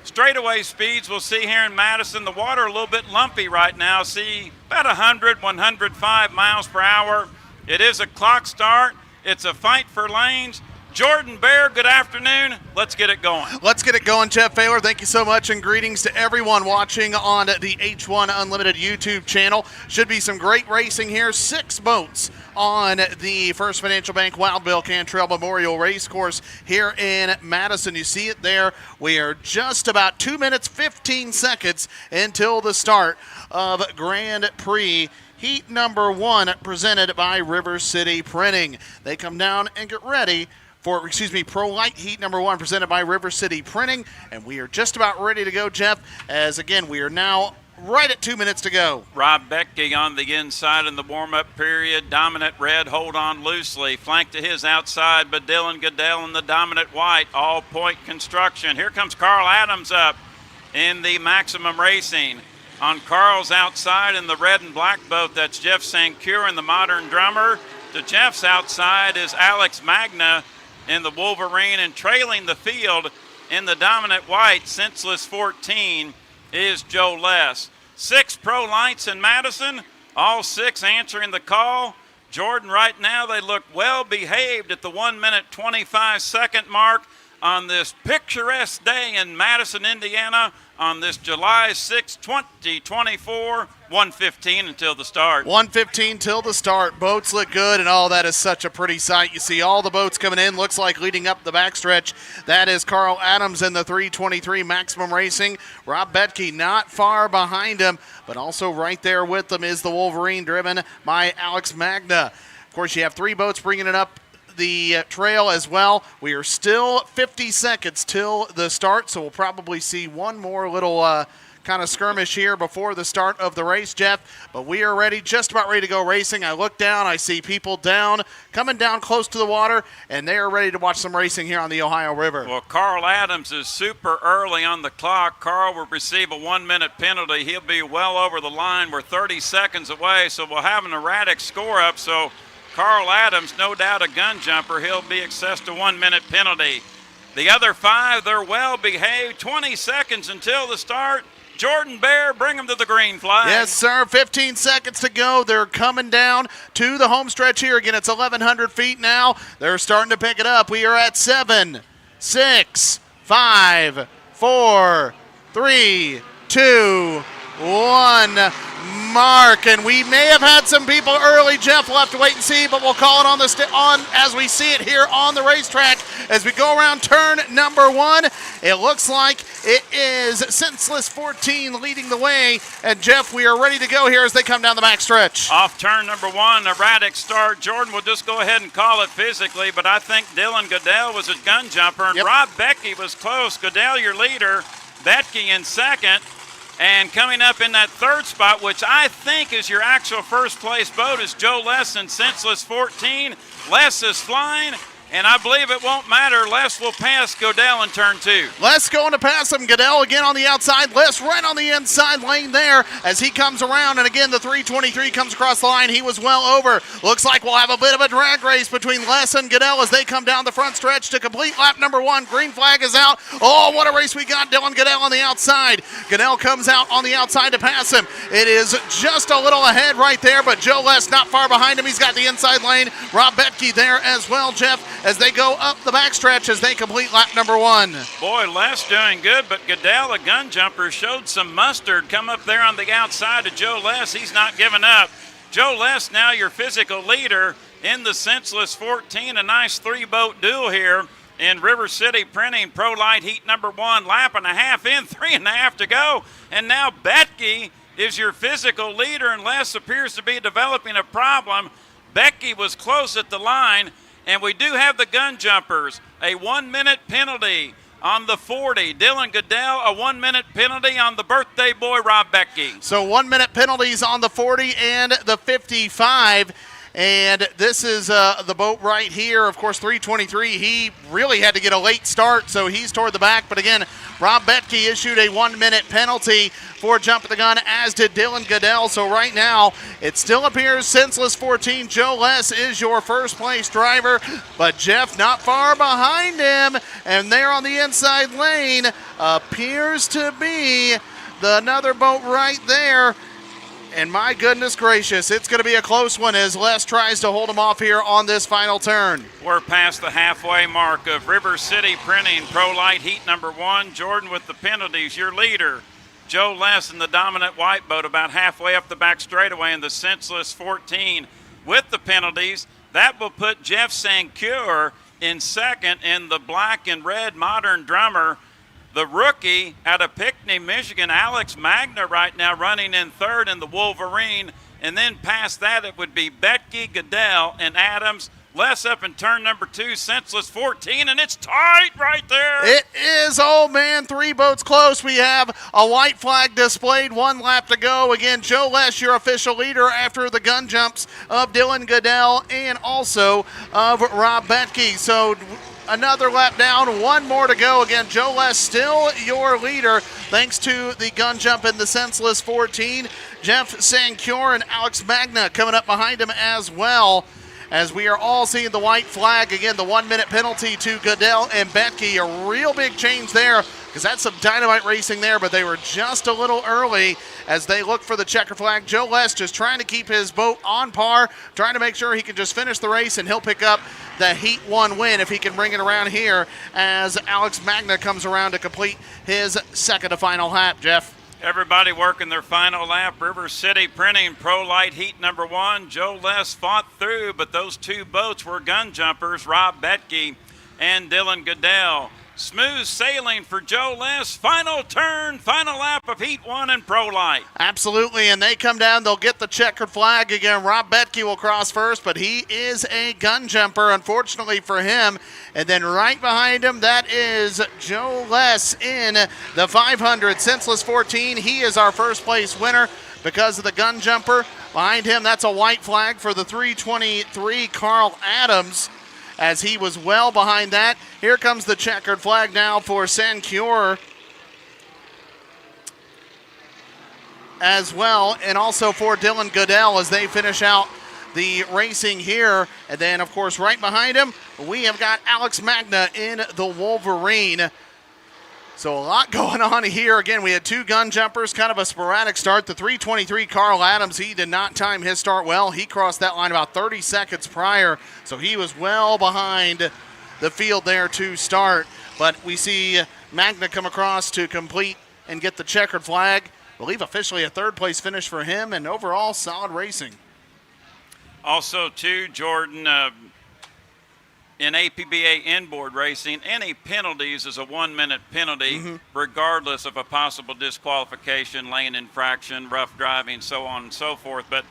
Straightaway speeds we'll see here in Madison. The water a little bit lumpy right now. See about 100, 105 miles per hour. It is a clock start. It's a fight for lanes. Jordan Bear, good afternoon. Let's get it going. Let's get it going, Jeff Baylor. Thank you so much, and greetings to everyone watching on the H1 Unlimited YouTube channel. Should be some great racing here. 6 boats on the First Financial Bank Wild Bill Cantrell Memorial Race Course here in Madison. You see it there. We are just about 2 minutes, 15 seconds until the start of Grand Prix Heat number 1, presented by River City Printing. They come down and get ready for, Pro Light Heat number 1, presented by River City Printing. And we are just about ready to go, Jeff, as again, we are now right at 2 minutes to go. Rob Betke on the inside in the warm-up period. Dominant Red, Hold On Loosely. Flanked to his outside, but Dylan Goodell in the Dominant White. All Point Construction. Here comes Carl Adams up in the Maximum Racing. On Carl's outside in the red and black boat, that's Jeff Sancure in the Modern Drummer. To Jeff's outside is Alex Magna in the Wolverine, and trailing the field in the Dominant White, Senseless 14, is Joe Less. 6 Pro Lights in Madison, all 6 answering the call. Jordan, right now they look well behaved at the 1 minute 25 second mark on this picturesque day in Madison, Indiana, on this July 6, 2024, 1:15 until the start. 1:15 till the start. Boats look good, and all that is such a pretty sight. You see all the boats coming in. Looks like leading up the backstretch, that is Carl Adams in the 323 Maximum Racing. Rob Betke not far behind him, but also right there with them is the Wolverine, driven by Alex Magna. Of course, you have 3 boats bringing it up the trail as well. We are still 50 seconds till the start, so we'll probably see one more little kind of skirmish here before the start of the race, Jeff. But we are ready, just about ready to go racing. I look down, I see people coming down close to the water, and they are ready to watch some racing here on the Ohio River. Well, Carl Adams is super early on the clock. Carl will receive a 1 minute penalty. He'll be well over the line. We're 30 seconds away, so we'll have an erratic score up. So Carl Adams, no doubt a gun jumper. He'll be assessed a 1 minute penalty. The other 5, they're well behaved. 20 seconds until the start. Jordan Bear, bring them to the green flag. Yes, sir. 15 seconds to go. They're coming down to the home stretch here. Again, it's 1,100 feet now. They're starting to pick it up. We are at 7, 6, 5, 4, 3, 2, 1. Mark, and we may have had some people early, Jeff. We'll have to wait and see, but we'll call it on as we see it here on the racetrack as we go around turn number 1. It looks like it is Senseless 14 leading the way, and Jeff, we are ready to go here as they come down the back stretch. Off turn number 1, erratic start. Jordan will just go ahead and call it physically, but I think Dylan Goodell was a gun jumper, and Rob Becky was close. Goodell, your leader, Betke in second. And coming up in that third spot, which I think is your actual first place boat, is Joe Les in Senseless 14. Les is flying, and I believe it won't matter. Les will pass Goodell in turn 2. Les going to pass him. Goodell again on the outside. Les right on the inside lane there as he comes around. And again, the 323 comes across the line. He was well over. Looks like we'll have a bit of a drag race between Les and Goodell as they come down the front stretch to complete lap number 1. Green flag is out. Oh, what a race we got. Dylan Goodell on the outside. Goodell comes out on the outside to pass him. It is just a little ahead right there, but Joe Les not far behind him. He's got the inside lane. Rob Betke there as well, Jeff, as they go up the backstretch as they complete lap number 1. Boy, Les doing good, but Goodell, a gun jumper, showed some mustard. Come up there on the outside of Joe Les. He's not giving up. Joe Les, now your physical leader in the Senseless 14. A nice 3-boat duel here in River City Printing Pro Light Heat number 1. Lap and a half in, 3.5 to go. And now Betke is your physical leader, and Les appears to be developing a problem. Becky was close at the line. And we do have the gun jumpers, a 1-minute penalty on the 40. Dylan Goodell, a 1-minute penalty on the birthday boy, Rob Becky. So 1-minute penalties on the 40 and the 55. And this is the boat right here. Of course, 323, he really had to get a late start, so he's toward the back. But again, Rob Betke issued a 1-minute penalty for jumping the gun, as did Dylan Goodell. So right now, it still appears Senseless 14. Joe Les is your first place driver, but Jeff not far behind him. And there on the inside lane appears to be another boat right there. And my goodness gracious, it's going to be a close one as Les tries to hold him off here on this final turn. We're past the halfway mark of River City Printing Pro Light Heat number 1. Jordan with the penalties, your leader. Joe Les in the dominant white boat about halfway up the back straightaway in the Senseless 14 with the penalties. That will put Jeff Sancure in second in the black and red Modern Drummer. The rookie out of Pinckney, Michigan, Alex Magna right now running in third in the Wolverine. And then past that, it would be Betke, Goodell, and Adams. Les up in turn number 2, Senseless 14, and it's tight right there. It is, oh man, 3 boats close. We have a white flag displayed, 1 lap to go. Again, Joe Les, your official leader after the gun jumps of Dylan Goodell and also of Rob Betke. So another lap down, 1 more to go. Again, Joe Les still your leader thanks to the gun jump in the Senseless 14. Jeff Sancure and Alex Magna coming up behind him as well, as we are all seeing the white flag. Again, the 1-minute penalty to Goodell and Betke. A real big change there, because that's some dynamite racing there, but they were just a little early as they look for the checker flag. Joe Les just trying to keep his boat on par, trying to make sure he can just finish the race, and he'll pick up the Heat 1 win if he can bring it around here as Alex Magna comes around to complete his second to final lap, Jeff. Everybody working their final lap. River City Printing Pro Light Heat number 1. Joe Les fought through, but those 2 boats were gun jumpers, Rob Betke and Dylan Goodell. Smooth sailing for Joe Les. Final turn, final lap of Heat 1 and Pro Light. Absolutely, and they come down, they'll get the checkered flag. Again, Rob Betke will cross first, but he is a gun jumper, unfortunately for him. And then right behind him, that is Joe Les in the 500 Senseless 14. He is our first place winner because of the gun jumper. Behind him, that's a white flag for the 323 Carl Adams, as he was well behind that. Here comes the checkered flag now for Sancure as well, and also for Dylan Goodell as they finish out the racing here. And then, of course, right behind him, we have got Alex Magna in the Wolverine. So a lot going on here. Again, we had 2 gun jumpers, kind of a sporadic start. The 323 Carl Adams, he did not time his start well. He crossed that line about 30 seconds prior, so he was well behind the field there to start. But we see Magna come across to complete and get the checkered flag. I believe officially a third-place finish for him, and overall solid racing. Also, too, Jordan, in APBA inboard racing, any penalties is a 1-minute penalty, regardless of a possible disqualification, lane infraction, rough driving, so on and so forth. But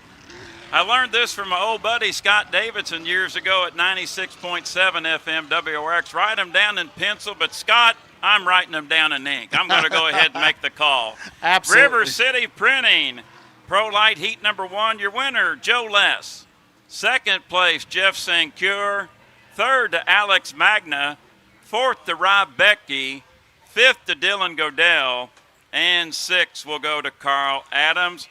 I learned this from my old buddy Scott Davidson years ago at 96.7 FM WRX. Write them down in pencil, but Scott, I'm writing them down in ink. I'm going to go ahead and make the call. Absolutely. River City Printing, Pro Light Heat number 1, your winner, Joe Less. Second place, Jeff Sancure. Third to Alex Magna. Fourth to Rob Becky. Fifth to Dylan Godell. And sixth will go to Carl Adams.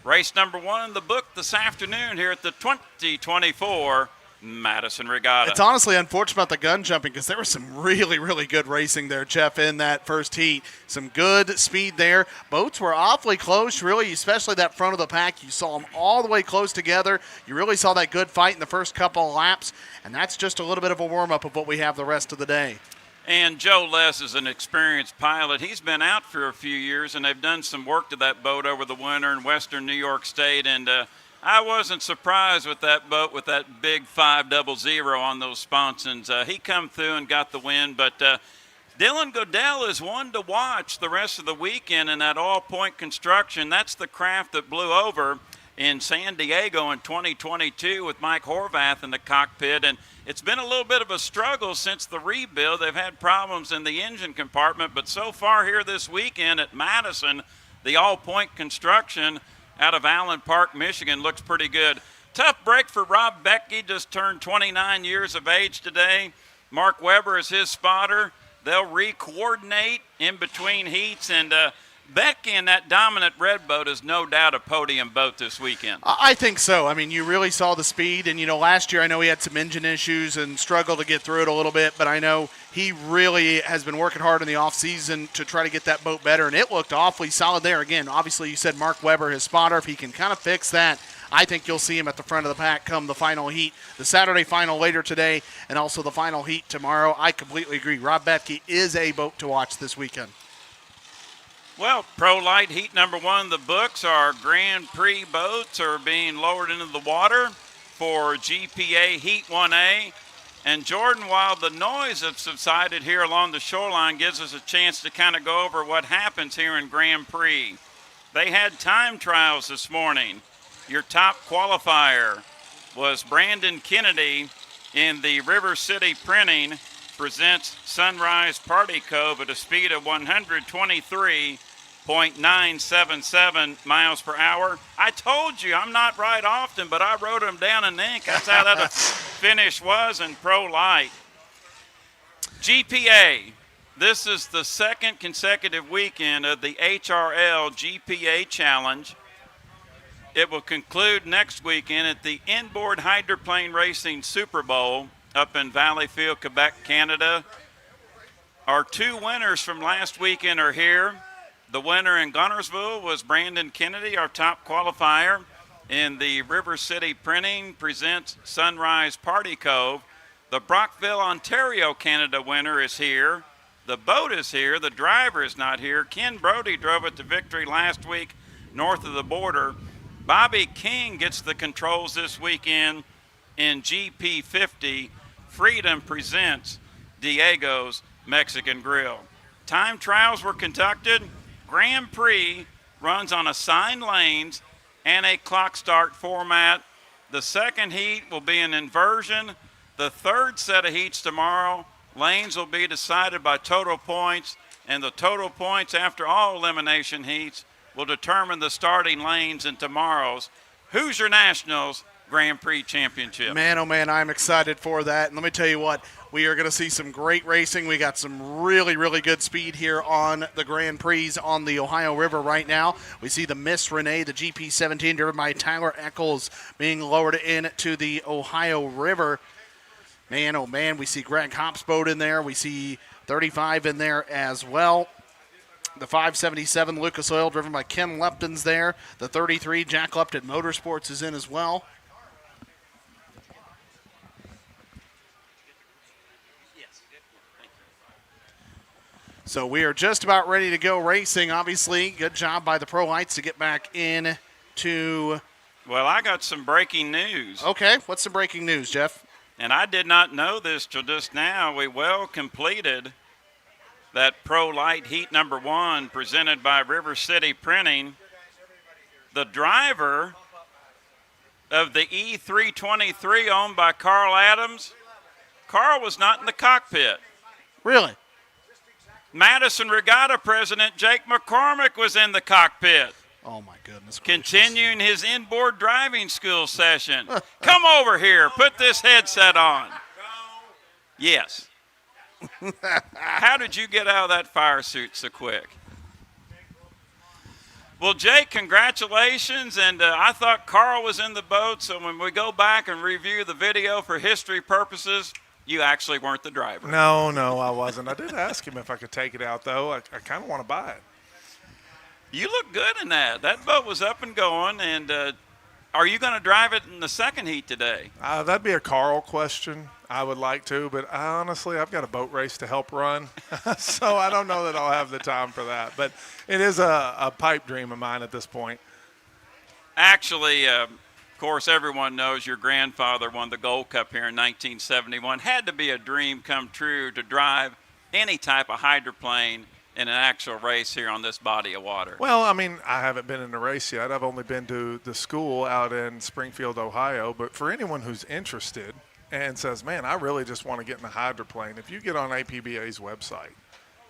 Race number 1 in the book this afternoon here at the 2024 Madison Regatta. It's honestly unfortunate about the gun jumping because there was some really, really good racing there, Jeff, in that first heat. Some good speed there. Boats were awfully close, really, especially that front of the pack. You saw them all the way close together. You really saw that good fight in the first couple of laps, and that's just a little bit of a warm-up of what we have the rest of the day. And Joe Less is an experienced pilot. He's been out for a few years, and they've done some work to that boat over the winter in western New York State. And I wasn't surprised with that boat with that big 500 on those sponsons. He come through and got the win. But Dylan Godell is one to watch the rest of the weekend in that all-point construction. That's the craft that blew over in San Diego in 2022 with Mike Horvath in the cockpit, and it's been a little bit of a struggle since the rebuild. They've had problems in the engine compartment, but so far here this weekend at Madison, the all-point construction out of Allen Park, Michigan looks pretty good. Tough break for Rob Becky, just turned 29 years of age today. Mark Weber is his spotter. They'll re-coordinate in between heats, and Becky in that dominant red boat is no doubt a podium boat this weekend. I think so. I mean, you really saw the speed. And, last year I know he had some engine issues and struggled to get through it a little bit. But I know he really has been working hard in the offseason to try to get that boat better. And it looked awfully solid there. Again, obviously you said Mark Weber, his spotter. If he can kind of fix that, I think you'll see him at the front of the pack come the final heat, the Saturday final later today, and also the final heat tomorrow. I completely agree. Rob Becky is a boat to watch this weekend. Well, Pro Light Heat number 1 in the books. Our Grand Prix boats are being lowered into the water for GPA Heat 1A. And Jordan, while the noise has subsided here along the shoreline, gives us a chance to kind of go over what happens here in Grand Prix. They had time trials this morning. Your top qualifier was Brandon Kennedy in the River City Printing presents Sunrise Party Cove at a speed of 123.977 miles per hour. I told you I'm not right often, but I wrote them down in ink. That's how that finish was in Pro Light. GPA. This is the second consecutive weekend of the HRL GPA Challenge. It will conclude next weekend at the Inboard Hydroplane Racing Super Bowl up in Valleyfield, Quebec, Canada. Our 2 winners from last weekend are here. The winner in Gunnersville was Brandon Kennedy, our top qualifier in the River City Printing presents Sunrise Party Cove. The Brockville, Ontario, Canada winner is here. The boat is here. The driver is not here. Ken Brody drove it to victory last week north of the border. Bobby King gets the controls this weekend in GP50. Freedom presents Diego's Mexican Grill. Time trials were conducted. Grand Prix runs on assigned lanes and a clock start format. The second heat will be an inversion. The third set of heats tomorrow, lanes will be decided by total points, and the total points after all elimination heats will determine the starting lanes in tomorrow's Hoosier Nationals Grand Prix Championship. Man, oh man, I'm excited for that. And let me tell you what, we are going to see some great racing. We got some really, really good speed here on the Grand Prix on the Ohio River right now. We see the Miss Renee, the GP17, driven by Tyler Eccles, being lowered into the Ohio River. Man, oh man, we see Greg Hopp's boat in there. We see 35 in there as well. The 577 Lucas Oil, driven by Kim Lepton's there. The 33 Jack Lepton Motorsports is in as well. So we are just about ready to go racing. Obviously, good job by the Pro Lights to get back in to. Well, I got some breaking news. Okay, what's the breaking news, Jeff? And I did not know this till just now. We well completed that Pro Light Heat number 1 presented by River City Printing. The driver of the E323 owned by Carl Adams, Carl was not in the cockpit. Really? Madison Regatta president Jake McCormick was in the cockpit. Oh, my goodness gracious. Continuing his inboard driving school session. Come over here. Put this headset on. Yes. How did you get out of that fire suit so quick? Well, Jake, congratulations. And I thought Carl was in the boat, so when we go back and review the video for history purposes, you actually weren't the driver. No, I wasn't. I did ask him if I could take it out, though. I kind of want to buy it. You look good in that. That boat was up and going. And are you going to drive it in the second heat today? That'd be a Carl question. I would like to, but honestly, I've got a boat race to help run, so I don't know that I'll have the time for that. But it is a pipe dream of mine at this point. Actually, of course, everyone knows your grandfather won the Gold Cup here in 1971. Had to be a dream come true to drive any type of hydroplane in an actual race here on this body of water. Well, I mean, I haven't been in a race yet. I've only been to the school out in Springfield, Ohio. But for anyone who's interested and says, man, I really just want to get in a hydroplane, if you get on APBA's website,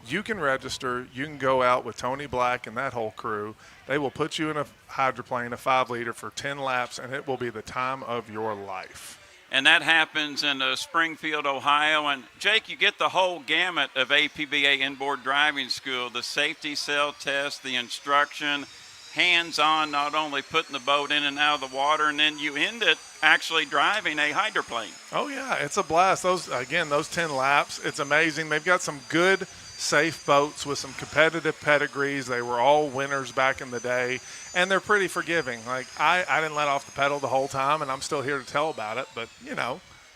you can register. You can go out with Tony Black and that whole crew. They will put you in a hydroplane, a 5-liter, for 10 laps, and it will be the time of your life. And that happens in Springfield, Ohio. And, Jake, you get the whole gamut of APBA inboard driving school, the safety cell test, the instruction, hands-on, not only putting the boat in and out of the water, and then you end it actually driving a hydroplane. Oh, yeah, it's a blast. Those 10 laps, it's amazing. They've got some good, safe boats with some competitive pedigrees. They were all winners back in the day, and they're pretty forgiving. Like, I didn't let off the pedal the whole time, and I'm still here to tell about it, but,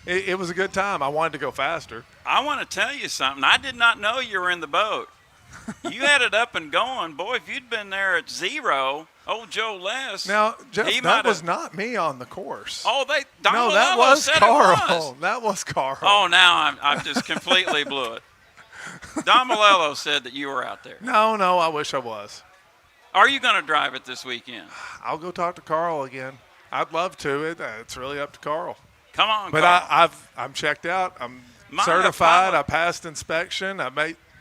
it was a good time. I wanted to go faster. I want to tell you something. I did not know you were in the boat. You had it up and going. Boy, if you'd been there at 0, old Joe Les. Now, Jeff, that was not me on the course. Oh, no, that was Carl. That was Carl. Oh, now I just completely blew it. Don Malello said that you were out there. No, I wish I was. Are you going to drive it this weekend? I'll go talk to Carl again. I'd love to. It's really up to Carl. Come on, but Carl. I'm checked out. I'm certified. I passed inspection. I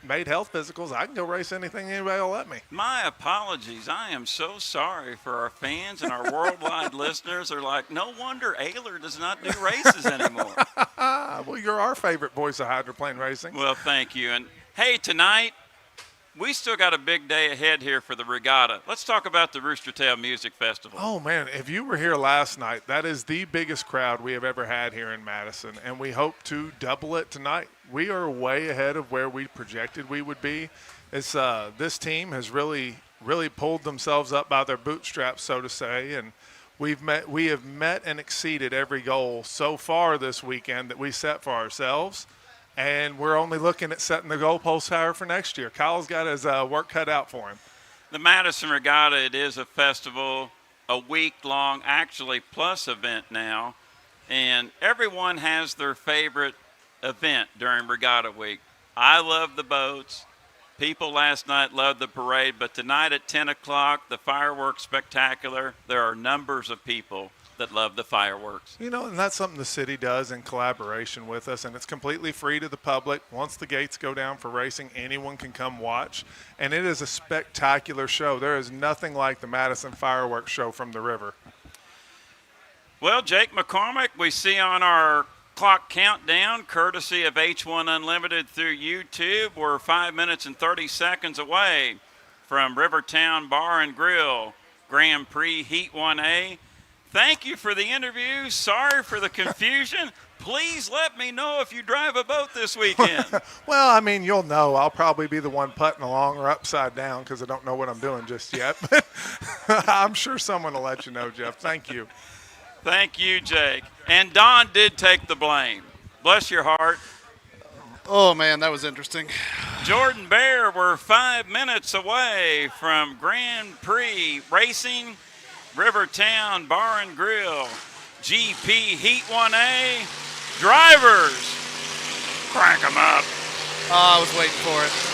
made health physicals. I can go race anything anybody will let me. My apologies. I am so sorry for our fans and our worldwide listeners. Are like, no wonder Ayler does not do races anymore. Well, you're our favorite voice of hydroplane racing. Well, thank you. And, hey, tonight, we still got a big day ahead here for the Regatta. Let's talk about the Rooster Tail Music Festival. Oh, man, if you were here last night, that is the biggest crowd we have ever had here in Madison, and we hope to double it tonight. We are way ahead of where we projected we would be. This team has really pulled themselves up by their bootstraps, so to say, and we have met and exceeded every goal so far this weekend that we set for ourselves. And we're only looking at setting the goalpost higher for next year. Kyle's got his work cut out for him. The Madison Regatta, it is a festival, a week-long, actually, plus event now. And everyone has their favorite event during Regatta Week. I love the boats. People last night loved the parade. But tonight at 10 o'clock, the fireworks spectacular. There are numbers of people that love the fireworks. And that's something the city does in collaboration with us, and it's completely free to the public. Once the gates go down for racing, anyone can come watch, and it is a spectacular show. There is nothing like the Madison Fireworks Show from the river. Well, Jake McCormick, we see on our clock countdown, courtesy of H1 Unlimited through YouTube, we're 5 minutes and 30 seconds away from Rivertown Bar and Grill, Grand Prix Heat 1A. Thank you for the interview. Sorry for the confusion. Please let me know if you drive a boat this weekend. Well, I mean, you'll know. I'll probably be the one putting along or upside down because I don't know what I'm doing just yet. But I'm sure someone will let you know, Jeff. Thank you. Thank you, Jake. And Don did take the blame. Bless your heart. Oh, man, that was interesting. Jordan Bear, we're 5 minutes away from Grand Prix Racing, Rivertown Bar and Grill, GP Heat 1A. Drivers, crank them up. Oh, I was waiting for it.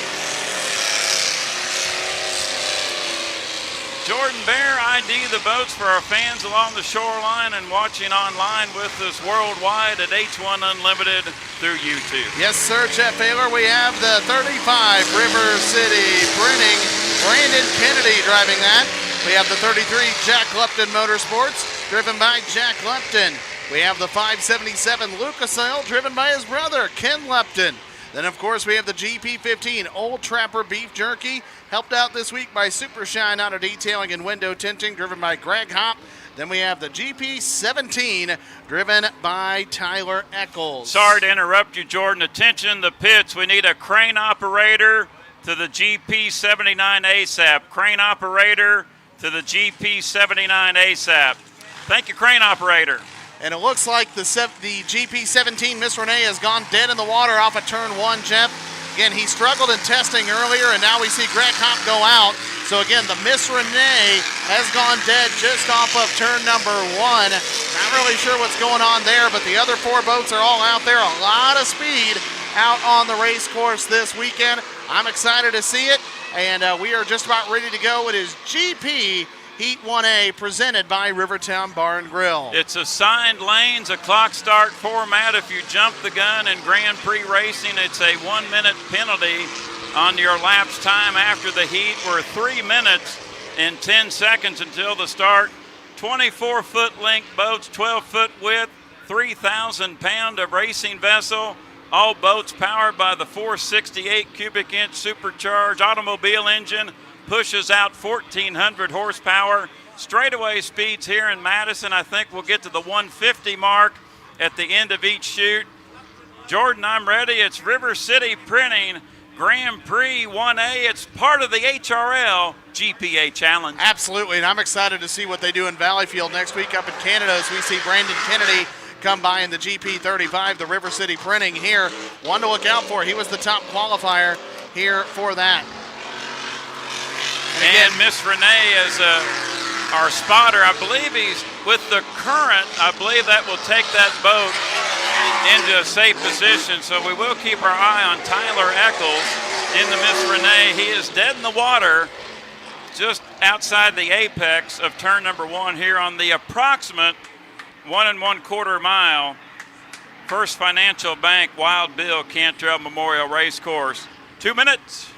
Jordan Bear, ID the boats for our fans along the shoreline and watching online with us worldwide at H1 Unlimited through YouTube. Yes, sir, Jeff Baylor. We have the 35 River City Printing. Brandon Kennedy driving that. We have the 33 Jack Lupton Motorsports, driven by Jack Lupton. We have the 577 Lucas Oil, driven by his brother, Ken Lupton. Then, of course, we have the GP15 Old Trapper Beef Jerky, helped out this week by Super Shine Auto Detailing and Window Tinting, driven by Greg Hopp. Then we have the GP17, driven by Tyler Eccles. Sorry to interrupt you, Jordan. Attention, the pits. We need a crane operator to the GP79 ASAP. Crane operator to the GP79 ASAP. Thank you, crane operator. And it looks like the GP17 Miss Renee has gone dead in the water off of turn 1, Jeff. Again, he struggled in testing earlier, and now we see Greg Hopp go out. So again, the Miss Renee has gone dead just off of turn number 1. Not really sure what's going on there, but the other 4 boats are all out there. A lot of speed out on the race course this weekend. I'm excited to see it, and we are just about ready to go. It is GP Heat 1A presented by Rivertown Bar and Grill. It's assigned lanes, a clock start format. If you jump the gun in Grand Prix racing, it's a 1-minute penalty on your lapse time after the heat. We're 3 minutes and 10 seconds until the start. 24-foot length boats, 12-foot width, 3,000-pound of racing vessel. All boats powered by the 468 cubic inch supercharged automobile engine. Pushes out 1,400 horsepower. Straightaway speeds here in Madison, I think we'll get to the 150 mark at the end of each shoot. Jordan, I'm ready. It's River City Printing Grand Prix 1A. It's part of the HRL GPA Challenge. Absolutely, and I'm excited to see what they do in Valleyfield next week up in Canada as we see Brandon Kennedy come by in the GP35, the River City Printing here. One to look out for. He was the top qualifier here for that. And Miss Renee is our spotter. I believe he's with the current. I believe that will take that boat into a safe position. So we will keep our eye on Tyler Eccles in the Miss Renee. He is dead in the water just outside the apex of turn number 1 here on the approximate 1 1/4 mile First Financial Bank Wild Bill Cantrell Memorial Racecourse. 2 minutes.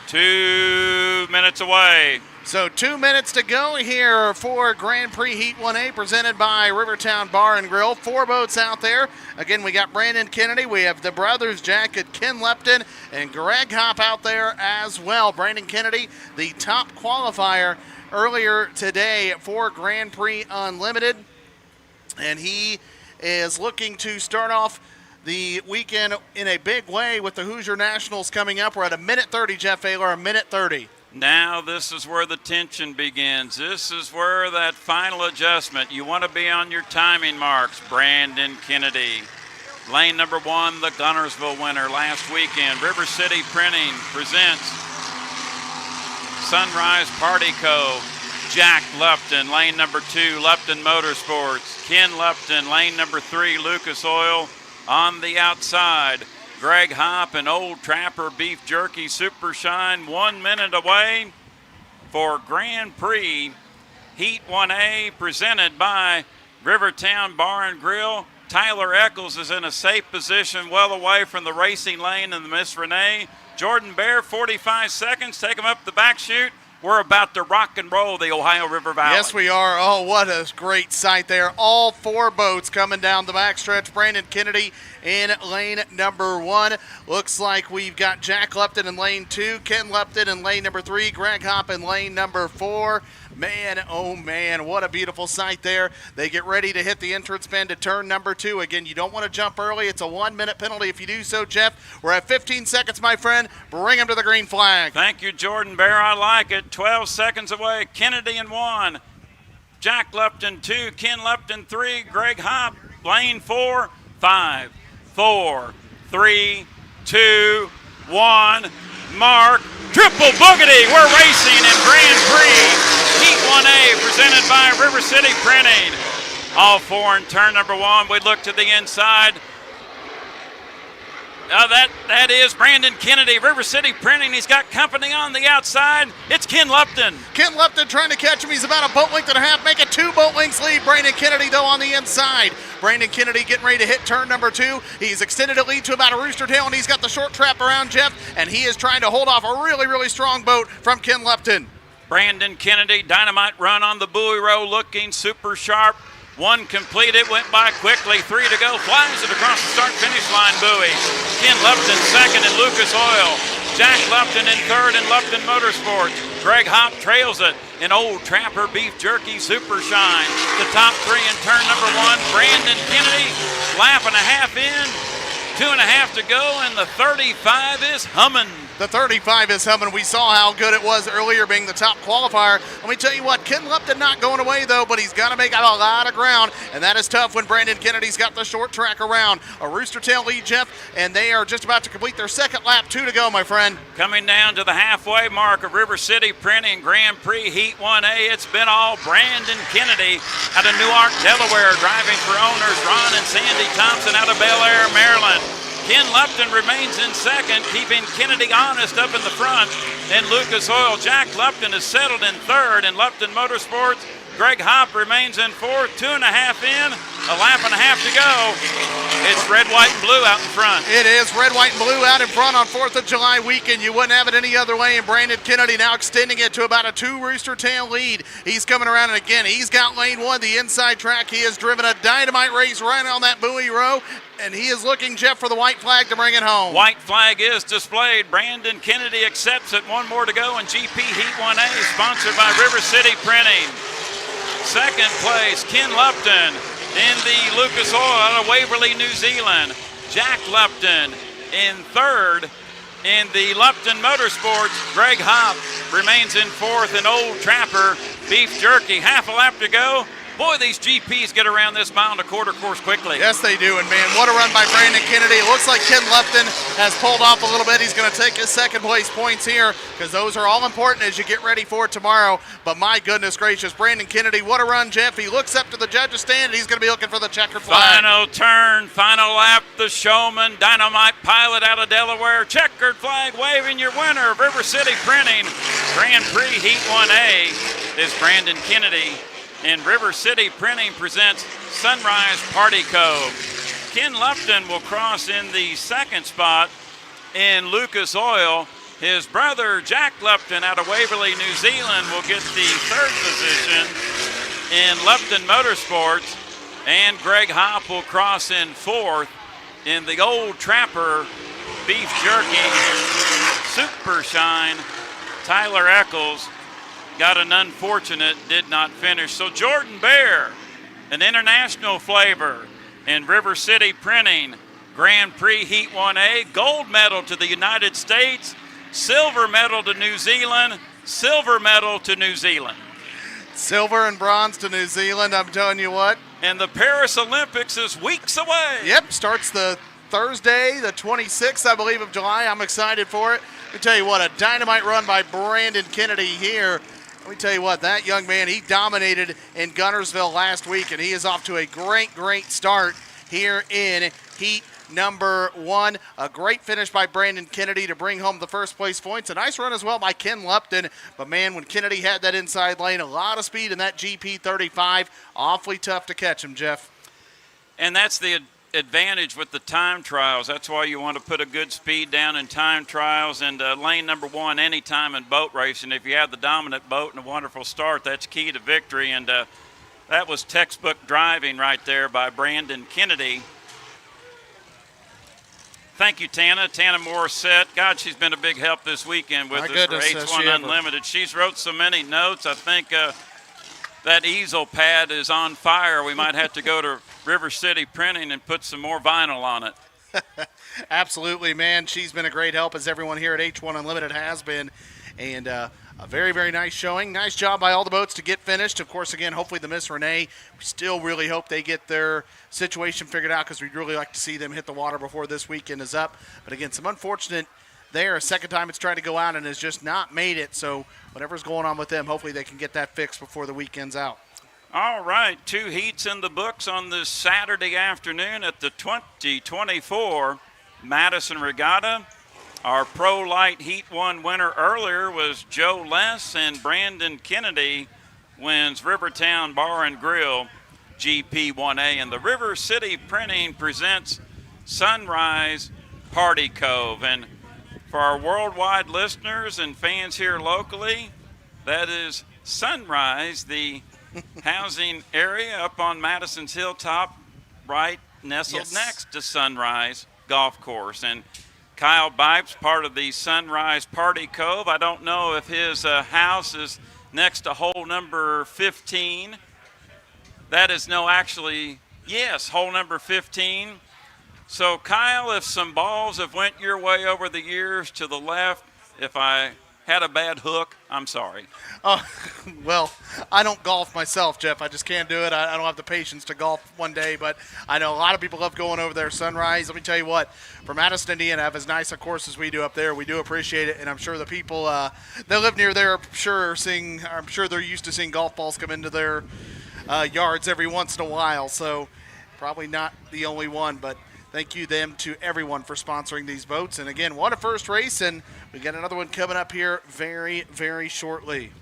2 minutes away. So 2 minutes to go here for Grand Prix Heat 1A presented by Rivertown Bar and Grill. 4 boats out there. Again, we got Brandon Kennedy. We have the brothers Jack and Ken Lupton and Greg Hopp out there as well. Brandon Kennedy, the top qualifier earlier today for Grand Prix Unlimited. And he is looking to start off the weekend in a big way with the Hoosier Nationals coming up. We're at 1:30, Jeff Baylor, 1:30. Now this is where the tension begins. This is where that final adjustment. You want to be on your timing marks. Brandon Kennedy. Lane number 1, the Gunnersville winner last weekend. River City Printing presents Sunrise Party Co. Jack Lupton, lane number 2, Lupton Motorsports. Ken Lupton, lane number 3, Lucas Oil. On the outside, Greg Hopp and Old Trapper Beef Jerky Super Shine. 1 minute away for Grand Prix Heat 1A presented by Rivertown Bar and Grill. Tyler Eccles is in a safe position well away from the racing lane in the Miss Renee. Jordan Bear, 45 seconds. Take him up the back chute. We're about to rock and roll the Ohio River Valley. Yes, we are. Oh, what a great sight there. All 4 boats coming down the backstretch. Brandon Kennedy in lane number 1. Looks like we've got Jack Lupton in lane 2, Ken Lupton in lane number 3, Greg Hopp in lane number 4. Man, oh man, what a beautiful sight there. They get ready to hit the entrance bend to turn number 2. Again, you don't want to jump early. It's a 1-minute penalty if you do so, Jeff. We're at 15 seconds, my friend. Bring him to the green flag. Thank you, Jordan Bear. I like it. 12 seconds away. Kennedy in 1. Jack Lupton 2. Ken Lupton 3. Greg Hopp, lane 4. 5, 4, 3, 2, 1. Mark. Triple boogity. We're racing in Grand Prix. Heat 1A presented by River City Printing. All four in turn number 1. We look to the inside. That is Brandon Kennedy, River City Printing. He's got company on the outside. It's Ken Lupton. Ken Lupton trying to catch him. He's about a boat length and a half. Make it 2 boat lengths lead. Brandon Kennedy, though, on the inside. Brandon Kennedy getting ready to hit turn number 2. He's extended a lead to about a rooster tail, and he's got the short trap around Jeff, and he is trying to hold off a really, really strong boat from Ken Lupton. Brandon Kennedy, dynamite run on the buoy row, looking super sharp. 1 completed, went by quickly. 3 to go, flies it across the start-finish line buoy. Ken Lupton second in Lucas Oil. Jack Lupton in third in Lupton Motorsports. Greg Hopp trails it in Old Trapper Beef Jerky Super Shine. The top 3 in turn number 1. Brandon Kennedy, lap and a half in. 2.5 to go, and the 35 is humming. The 35 is humming. We saw how good it was earlier being the top qualifier. Let me tell you what, Ken Lupton not going away, though, but he's got to make out a lot of ground, and that is tough when Brandon Kennedy's got the short track around. A rooster tail lead, Jeff, and they are just about to complete their second lap. 2 to go, my friend. Coming down to the halfway mark of River City Printing Grand Prix Heat 1A, it's been all Brandon Kennedy out of Newark, Delaware, driving for owners Ron and Sandy Thompson out of Bel Air, Maryland. Ken Lupton remains in second, keeping Kennedy honest up in the front. In Lucas Oil, Jack Lupton is settled in third. In Lupton Motorsports, Greg Hopp remains in fourth. 2.5 in, a lap and a half to go. It's red, white, and blue out in front. It is red, white, and blue out in front on 4th of July weekend. You wouldn't have it any other way, and Brandon Kennedy now extending it to about a 2 rooster tail lead. He's coming around, and again, he's got lane 1, the inside track. He has driven a dynamite race right on that buoy row, and he is looking, Jeff, for the white flag to bring it home. White flag is displayed. Brandon Kennedy accepts it. 1 more to go in GP Heat 1A, sponsored by River City Printing. Second place, Ken Lupton in the Lucas Oil out of Waverly, New Zealand. Jack Lupton in third in the Lupton Motorsports. Greg Hopp remains in fourth in Old Trapper Beef Jerky. Half a lap to go. Boy, these GPs get around this mile and a quarter course quickly. Yes, they do. And, man, what a run by Brandon Kennedy. It looks like Ken Lupton has pulled off a little bit. He's going to take his second place points here because those are all important as you get ready for tomorrow. But, my goodness gracious, Brandon Kennedy, what a run, Jeff. He looks up to the judges' stand, and he's going to be looking for the checkered flag. Final turn, final lap, the showman, Dynamite Pilot out of Delaware. Checkered flag waving. Your winner of River City Printing Grand Prix Heat 1A is Brandon Kennedy. And River City Printing presents Sunrise Party Cove. Ken Lupton will cross in the second spot in Lucas Oil. His brother, Jack Lupton, out of Waverly, New Zealand, will get the third position in Lupton Motorsports. And Greg Hopp will cross in fourth in the Old Trapper Beef Jerky Super Shine. Tyler Eccles got an unfortunate, did not finish. So Jordan Bear, an international flavor in River City Printing Grand Prix Heat 1A, gold medal to the United States, silver medal to New Zealand, silver medal to New Zealand. Silver and bronze to New Zealand, I'm telling you what. And the Paris Olympics is weeks away. Yep, starts the Thursday, the 26th, I believe, of July. I'm excited for it. Let me tell you what, a dynamite run by Brandon Kennedy here. Let me tell you what, that young man, he dominated in Guntersville last week, and he is off to a great, great start here in Heat number 1. A great finish by Brandon Kennedy to bring home the first place points. A nice run as well by Ken Lupton. But, man, when Kennedy had that inside lane, a lot of speed in that GP 35. Awfully tough to catch him, Jeff. And that's the advantage with the time trials. That's why you want to put a good speed down in time trials. And lane number 1 anytime in boat racing, if you have the dominant boat and a wonderful start, that's key to victory. And that was textbook driving right there by Brandon Kennedy. Thank you, Tana. Tana Morissette. God, she's been a big help this weekend with us for H1 Unlimited. She's wrote so many notes. I think that easel pad is on fire. We might have to go to River City Printing and put some more vinyl on it. Absolutely, man. She's been a great help, as everyone here at H1 Unlimited has been. And a very, very nice showing. Nice job by all the boats to get finished. Of course, again, hopefully the Miss Renee, we still really hope they get their situation figured out because we'd really like to see them hit the water before this weekend is up. But again, some unfortunate there. A second time it's tried to go out and has just not made it. So whatever's going on with them, hopefully they can get that fixed before the weekend's out. All right, 2 heats in the books on this Saturday afternoon at the 2024 Madison Regatta. Our Pro Light Heat 1 winner earlier was Joe Less, and Brandon Kennedy wins Rivertown Bar and Grill GP1A. And the River City Printing presents Sunrise Party Cove. And for our worldwide listeners and fans here locally, that is Sunrise, the housing area up on Madison's hilltop, right nestled next to Sunrise Golf Course. And Kyle Bipes, part of the Sunrise Party Cove. I don't know if his house is next to hole number 15. That is yes, hole number 15. So, Kyle, if some balls have went your way over the years to the left, if I had a bad hook, I'm sorry. Oh, well, I don't golf myself, Jeff. I just can't do it. I don't have the patience to golf one day, but I know a lot of people love going over there Sunrise. Let me tell you what, for Madison, Indiana, have as nice a course as we do up there. We do appreciate it, and I'm sure the people that live near there I'm sure they're used to seeing golf balls come into their yards every once in a while, so probably not the only one, but thank you to everyone for sponsoring these boats. And again, what a first race, and we got another one coming up here very, very shortly.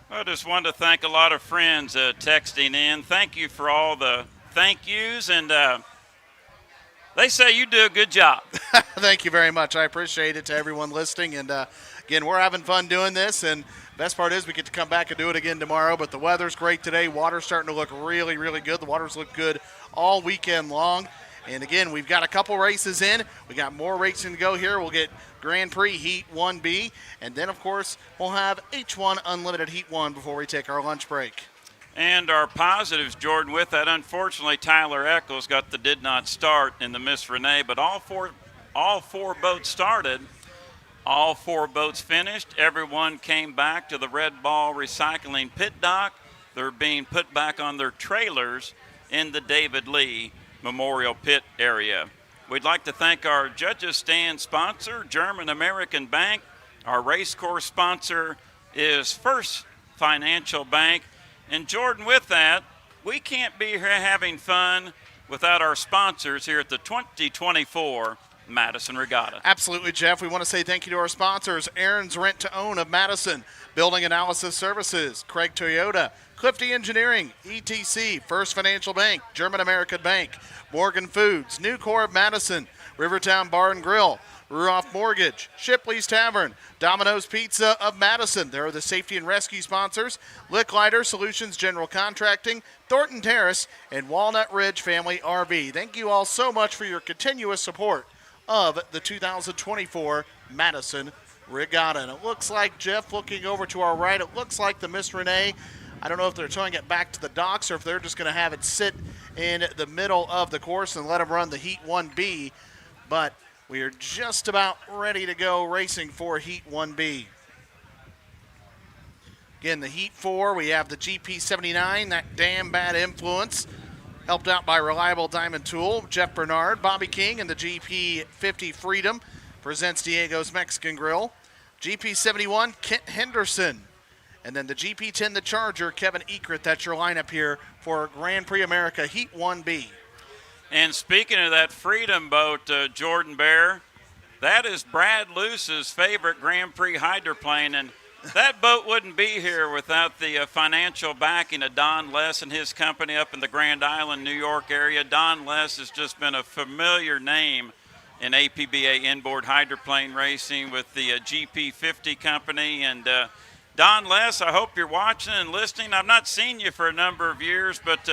I just wanted to thank a lot of friends texting in. Thank you for all the thank yous, and they say you do a good job. Thank you very much. I appreciate it to everyone listening. And again, we're having fun doing this, and best part is we get to come back and do it again tomorrow. But the weather's great today. Water's starting to look really, really good. The water's looked good all weekend long. And again, we've got a couple races in. We got more racing to go here. We'll get Grand Prix Heat 1B. And then, of course, we'll have H1 Unlimited Heat 1 before we take our lunch break. And our positives, Jordan, with that, unfortunately, Tyler Eccles got the did not start in the Miss Renee, but all four boats started. All 4 boats finished. Everyone came back to the Red Ball Recycling Pit Dock. They're being put back on their trailers in the David Lee Memorial Pit area. We'd like to thank our judges stand sponsor, German American Bank. Our race course sponsor is First Financial Bank. And Jordan, with that, we can't be here having fun without our sponsors here at the 2024 Madison Regatta. Absolutely, Jeff. We want to say thank you to our sponsors, Aaron's Rent to Own of Madison, Building Analysis Services, Craig Toyota, Clifty Engineering, ETC, First Financial Bank, German American Bank, Morgan Foods, Nucor of Madison, Rivertown Bar and Grill, Ruoff Mortgage, Shipley's Tavern, Domino's Pizza of Madison. They're the safety and rescue sponsors, Licklider Solutions General Contracting, Thornton Terrace, and Walnut Ridge Family RV. Thank you all so much for your continuous support of the 2024 Madison Regatta. And it looks like, Jeff, looking over to our right, it looks like the Miss Renee, I don't know if they're towing it back to the docks or if they're just going to have it sit in the middle of the course and let them run the Heat 1B. But we are just about ready to go racing for Heat 1B. Again, the Heat 4, we have the GP79, that damn bad influence, helped out by Reliable Diamond Tool, Jeff Bernard, Bobby King, and the GP50 Freedom presents Diego's Mexican Grill. GP71, Kent Henderson. And then the GP10, the Charger, Kevin Ekert. That's your lineup here for Grand Prix America Heat 1B. And speaking of that Freedom boat, Jordan Bear, that is Brad Luce's favorite Grand Prix hydroplane. And that boat wouldn't be here without the financial backing of Don Less and his company up in the Grand Island, New York area. Don Less has just been a familiar name in APBA inboard hydroplane racing with the GP50 company. And Don Less, I hope you're watching and listening. I've not seen you for a number of years, but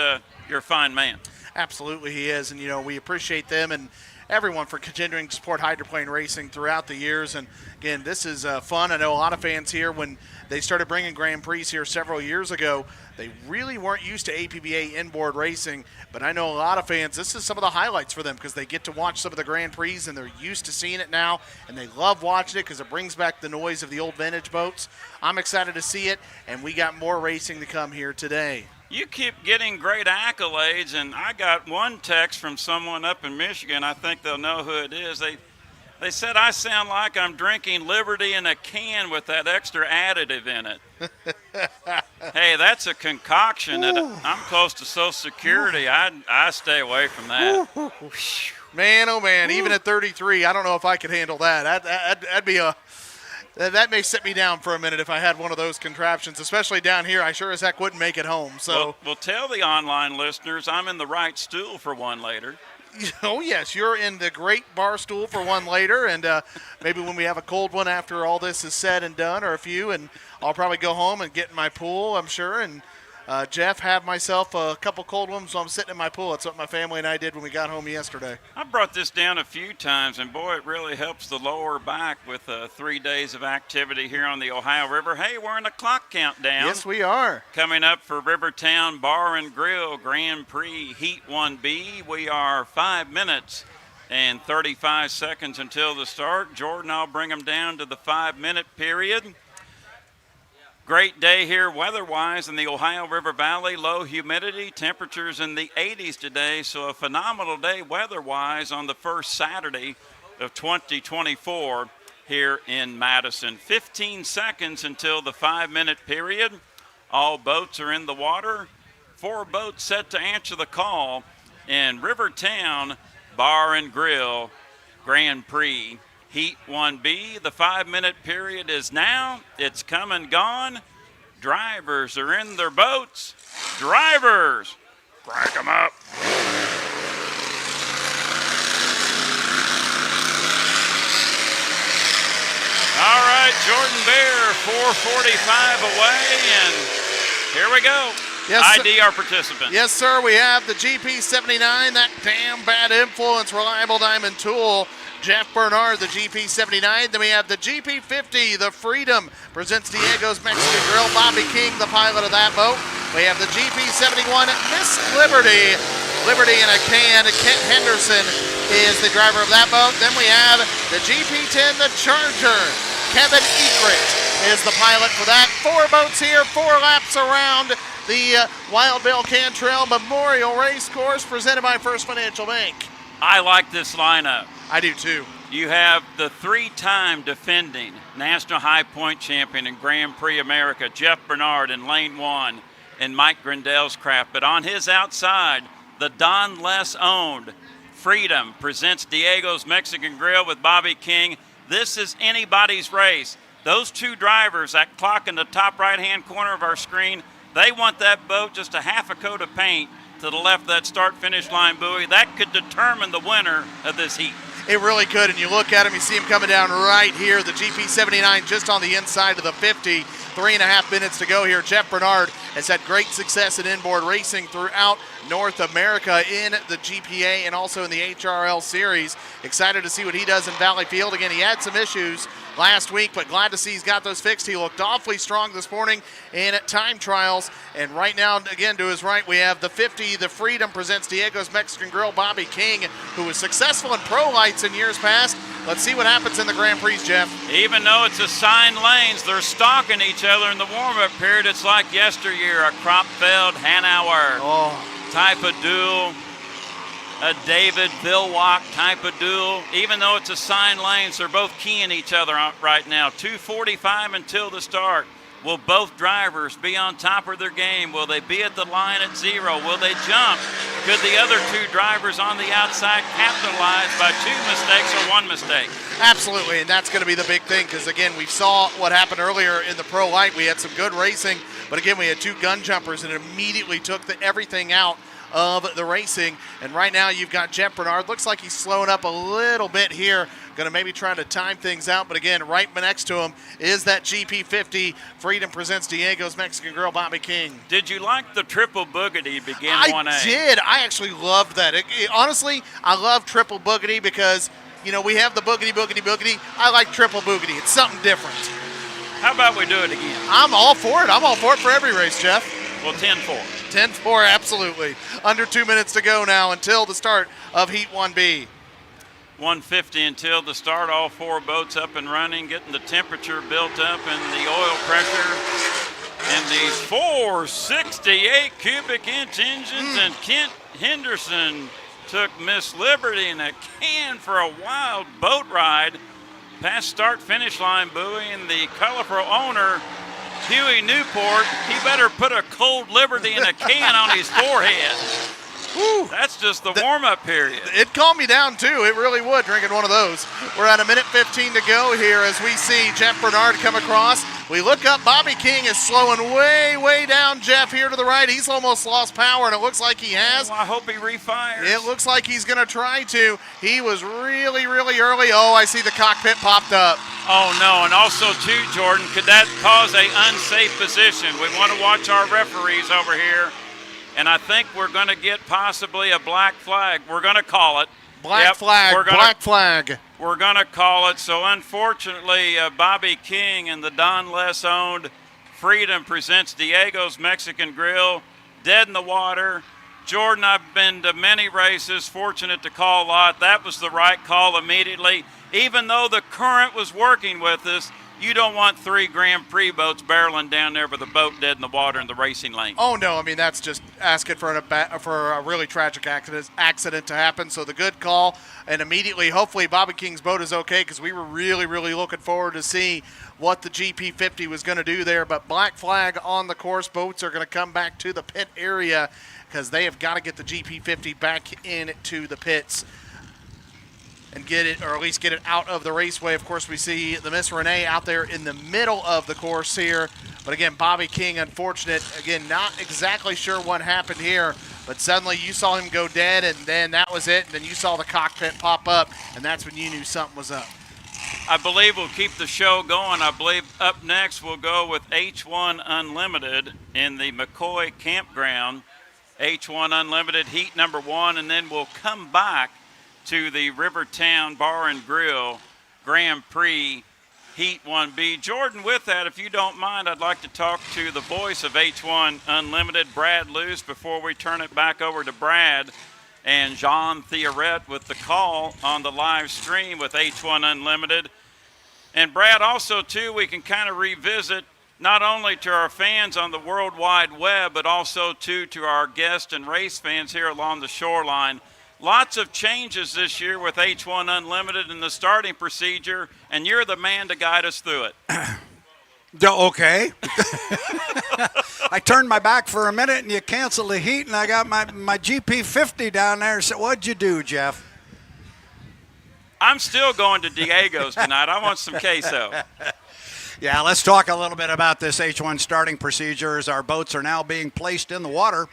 you're a fine man. Absolutely he is, and you know, we appreciate them and everyone for continuing to support hydroplane racing throughout the years. And again, this is fun. I know a lot of fans here, when they started bringing Grand Prix here several years ago, they really weren't used to APBA inboard racing, but I know a lot of fans, this is some of the highlights for them because they get to watch some of the Grand Prix and they're used to seeing it now, and they love watching it because it brings back the noise of the old vintage boats. I'm excited to see it, and we got more racing to come here today. You keep getting great accolades, and I got one text from someone up in Michigan. I think they'll know who it is. They said I sound like I'm drinking Liberty in a can with that extra additive in it. Hey, that's a concoction that I'm close to Social Security. I stay away from that. Man, oh man, even at 33, I don't know if I could handle that. That'd be that may sit me down for a minute if I had one of those contraptions, especially down here. I sure as heck wouldn't make it home. So, well, tell the online listeners I'm in the right stool for one later. Oh, yes, you're in the great bar stool for one later, and maybe when we have a cold one after all this is said and done, or a few, and I'll probably go home and get in my pool, I'm sure, and Jeff, have myself a couple cold ones while I'm sitting in my pool. That's what my family and I did when we got home yesterday. I brought this down a few times, and boy, it really helps the lower back with 3 days of activity here on the Ohio River. Hey, we're in a clock countdown. Yes, we are. Coming up for Rivertown Bar and Grill Grand Prix Heat 1B. We are 5 minutes and 35 seconds until the start. Jordan, I'll bring them down to the 5-minute period. Great day here weather-wise in the Ohio River Valley. Low humidity, temperatures in the 80s today. So a phenomenal day weather-wise on the first Saturday of 2024 here in Madison. 15 seconds until the 5-minute period. All boats are in the water. 4 boats set to answer the call in Rivertown Bar and Grill Grand Prix Heat 1B. The 5-minute period is now. It's come and gone. Drivers are in their boats. Drivers, crank them up. All right, Jordan Bear, 4:45 away, and here we go. Yes, ID our participant. Yes, sir. We have the GP79, that damn bad influence, reliable diamond tool. Jeff Bernard, the GP79. Then we have the GP50, the Freedom, presents Diego's Mexican Grill. Bobby King, the pilot of that boat. We have the GP71, Miss Liberty. Liberty in a can. Kent Henderson is the driver of that boat. Then we have the GP10, the Charger. Kevin Ekert is the pilot for that. 4 boats here, 4 laps around the Wild Bill Cantrell Memorial Race Course, presented by First Financial Bank. I like this lineup. I do too. You have the 3-time defending National High Point champion in Grand Prix America, Jeff Bernard in lane 1 in Mike Grindell's craft. But on his outside, the Don Less owned Freedom presents Diego's Mexican Grill with Bobby King. This is anybody's race. Those 2 drivers, that clock in the top right-hand corner of our screen, they want that boat just a half a coat of paint to the left of that start-finish line buoy. That could determine the winner of this heat. It really could, and you look at him, you see him coming down right here, the GP79 just on the inside of the 50. 3.5 minutes to go here. Jeff Bernard has had great success in inboard racing throughout North America in the GPA and also in the HRL series. Excited to see what he does in Valley Field. Again, he had some issues last week, but glad to see he's got those fixed. He looked awfully strong this morning in time trials. And right now, again, to his right, we have the 50, the Freedom presents Diego's Mexican Grill, Bobby King, who was successful in pro lights in years past. Let's see what happens in the Grand Prix, Jeff. Even though it's assigned lanes, they're stalking each other in the warm-up period. It's like yesteryear, a Kropfeld, Hanauer type of duel, a David Vilwalk type of duel. Even though it's assigned lanes, they're both keying each other out right now. 2:45 until the start. Will both drivers be on top of their game? Will they be at the line at 0? Will they jump? Could the other 2 drivers on the outside capitalize by 2 mistakes or 1 mistake? Absolutely, and that's going to be the big thing because, again, we saw what happened earlier in the pro light. We had some good racing, but, again, we had 2 gun jumpers and it immediately took everything out of the racing. And right now you've got Jeff Bernard. Looks like he's slowing up a little bit here. Going to maybe try to time things out. But again, right next to him is that GP50. Freedom presents Diego's Mexican Grill, Bobby King. Did you like the triple boogity begin 1A? I did. I actually loved that. Honestly, I love triple boogity because, you know, we have the boogity. I like triple boogity. It's something different. How about we do it again? I'm all for it. I'm all for it for every race, Jeff. Well, 10-4. 10-4, absolutely. Under 2 minutes to go now until the start of Heat 1B. 1:50 until the start. All 4 boats up and running, getting the temperature built up and the oil pressure in these 468 cubic inch engines. And Kent Henderson took Miss Liberty in a can for a wild boat ride past start-finish line buoy, and the colorful owner, Huey Newport, he better put a cold Liberty in a can on his forehead. Whew. That's just the warm-up period. It'd calm me down, too. It really would, drinking one of those. We're at 1:15 to go here as we see Jeff Bernard come across. We look up. Bobby King is slowing way, way down, Jeff, here to the right. He's almost lost power, and it looks like he has. Oh, I hope he refires. It looks like he's going to try to. He was really, really early. Oh, I see the cockpit popped up. Oh, no, and also, too, Jordan, could that cause an unsafe position? We want to watch our referees over here. And I think we're going to get possibly a black flag. We're going to call it. Black flag. We're going to call it. So, unfortunately, Bobby King and the Don Less-owned Freedom presents Diego's Mexican Grill dead in the water. Jordan, I've been to many races, fortunate to call a lot. That was the right call immediately. Even though the current was working with us, you don't want 3 Grand Prix boats barreling down there with a boat dead in the water in the racing lane. Oh, no. I mean, that's just asking for a really tragic accident to happen. So the good call, and immediately, hopefully, Bobby King's boat is okay, because we were really, really looking forward to see what the GP50 was going to do there. But black flag on the course. Boats are going to come back to the pit area because they have got to get the GP50 back into the pits and get it, or at least get it out of the raceway. Of course, we see the Miss Renee out there in the middle of the course here. But again, Bobby King, unfortunate. Again, not exactly sure what happened here, but suddenly you saw him go dead, and then that was it. And then you saw the cockpit pop up, and that's when you knew something was up. I believe we'll keep the show going. I believe up next we'll go with H1 Unlimited in the McCoy Campground. H1 Unlimited heat number 1, and then we'll come back to the Rivertown Bar and Grill Grand Prix Heat 1B. Jordan, with that, if you don't mind, I'd like to talk to the voice of H1 Unlimited, Brad Luce, before we turn it back over to Brad and Jean Theoret with the call on the live stream with H1 Unlimited. And Brad, also, too, we can kind of revisit not only to our fans on the World Wide Web, but also, too, to our guests and race fans here along the shoreline. Lots of changes this year with H1 Unlimited and the starting procedure, and you're the man to guide us through it. Okay. I turned my back for a minute, and you canceled the heat, and I got my GP50 down there. So what'd you do, Jeff? I'm still going to Diego's tonight. I want some queso. Yeah, let's talk a little bit about this H1 starting procedure as our boats are now being placed in the water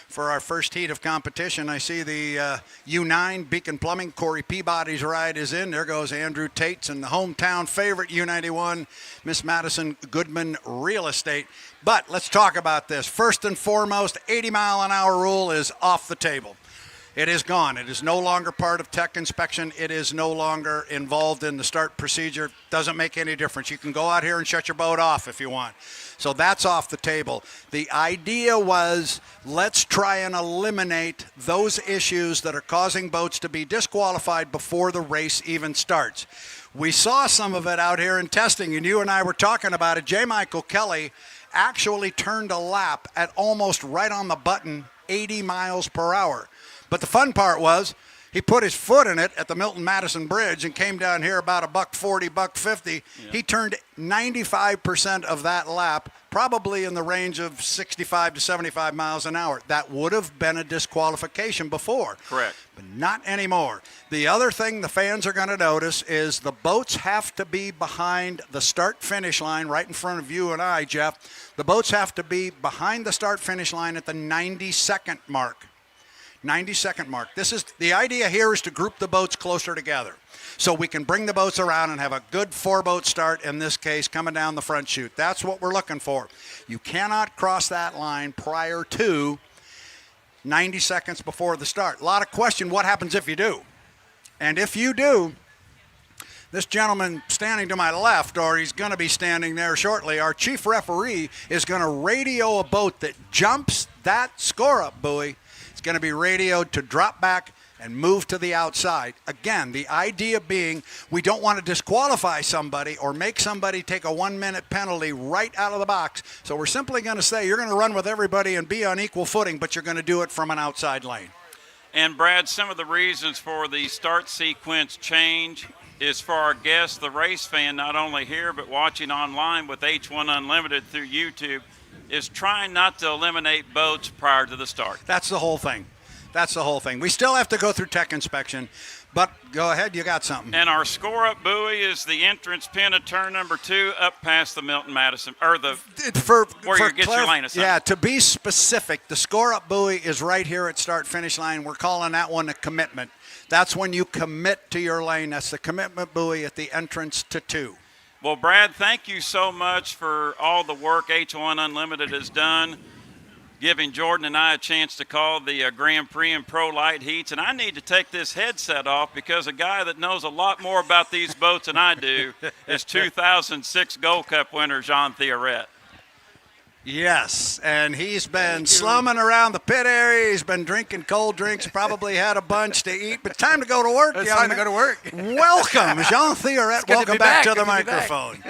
for our first heat of competition. I see the U9 Beacon Plumbing, Corey Peabody's ride is in. There goes Andrew Tate's and the hometown favorite U91, Miss Madison Goodman Real Estate. But let's talk about this. First and foremost, 80-mile-an-hour rule is off the table. It is gone. It is no longer part of tech inspection. It is no longer involved in the start procedure. Doesn't make any difference. You can go out here and shut your boat off if you want. So that's off the table. The idea was, let's try and eliminate those issues that are causing boats to be disqualified before the race even starts. We saw some of it out here in testing, and you and I were talking about it. J. Michael Kelly actually turned a lap at almost right on the button, 80 miles per hour. But the fun part was, he put his foot in it at the Milton-Madison Bridge and came down here about $140, $150. Yeah. He turned 95% of that lap, probably in the range of 65 to 75 miles an hour. That would have been a disqualification before. Correct. But not anymore. The other thing the fans are going to notice is the boats have to be behind the start-finish line right in front of you and I, Jeff. The boats have to be behind the start-finish line at the 90-second mark. 90-second mark. This is the idea here, is to group the boats closer together so we can bring the boats around and have a good 4-boat start, in this case coming down the front chute. That's what we're looking for. You cannot cross that line prior to 90 seconds before the start. A lot of question, what happens if you do? And if you do, this gentleman standing to my left, or he's going to be standing there shortly, our chief referee is going to radio a boat that jumps that score-up buoy. It's going to be radioed to drop back and move to the outside. Again, the idea being, we don't want to disqualify somebody or make somebody take a 1-minute penalty right out of the box. So we're simply going to say, you're going to run with everybody and be on equal footing, but you're going to do it from an outside lane. And Brad, some of the reasons for the start sequence change is for our guests, the race fan, not only here but watching online with H1 Unlimited through YouTube, is trying not to eliminate boats prior to the start. That's the whole thing. That's the whole thing. We still have to go through tech inspection, but go ahead, you got something. And our score-up buoy is the entrance pin of turn number 2 up past the Milton Madison, or where you get your lane assigned. Yeah, to be specific, the score-up buoy is right here at start-finish line. We're calling that one a commitment. That's when you commit to your lane. That's the commitment buoy at the entrance to 2. Well, Brad, thank you so much for all the work H1 Unlimited has done, giving Jordan and I a chance to call the Grand Prix and Pro Light Heats. And I need to take this headset off because a guy that knows a lot more about these boats than I do is 2006 Gold Cup winner Jean Theoret. Yes, and he's been slumming around the pit area. He's been drinking cold drinks, probably had a bunch to eat, but time to go to work. It's time to go to work. Welcome, Jean Theoret. Welcome back to the Good to be microphone.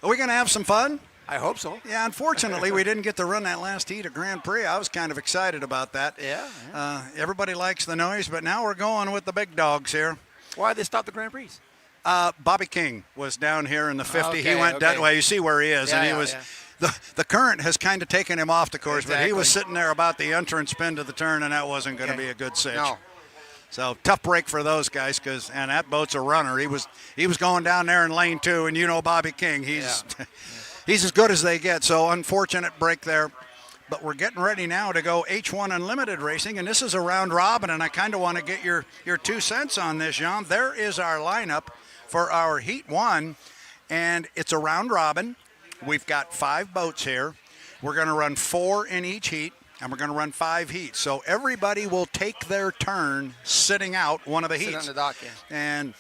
Are we going to have some fun? I hope so. Yeah, unfortunately, we didn't get to run that last heat of Grand Prix. I was kind of excited about that. Yeah. Everybody likes the noise, but now we're going with the big dogs here. Why did they stop the Grand Prix? Bobby King was down here in the 50. Okay, he went that way. You see where he is, and he was. Yeah. The current has kind of taken him off the course, Exactly. but he was sitting there about the entrance pin to the turn, and that wasn't going to be a good cinch. No. So tough break for those guys, and that boat's a runner. He was going down there in lane 2, and you know Bobby King, he's he's as good as they get. So unfortunate break there, but we're getting ready now to go H1 Unlimited racing, and this is a round robin, and I kind of want to get your 2 cents on this, Jean. There is our lineup for our Heat 1, and it's a round robin. We've got 5 boats here. We're going to run 4 in each heat, and we're going to run 5 heats. So everybody will take their turn sitting out one of the heats. Sit on the dock, yeah. And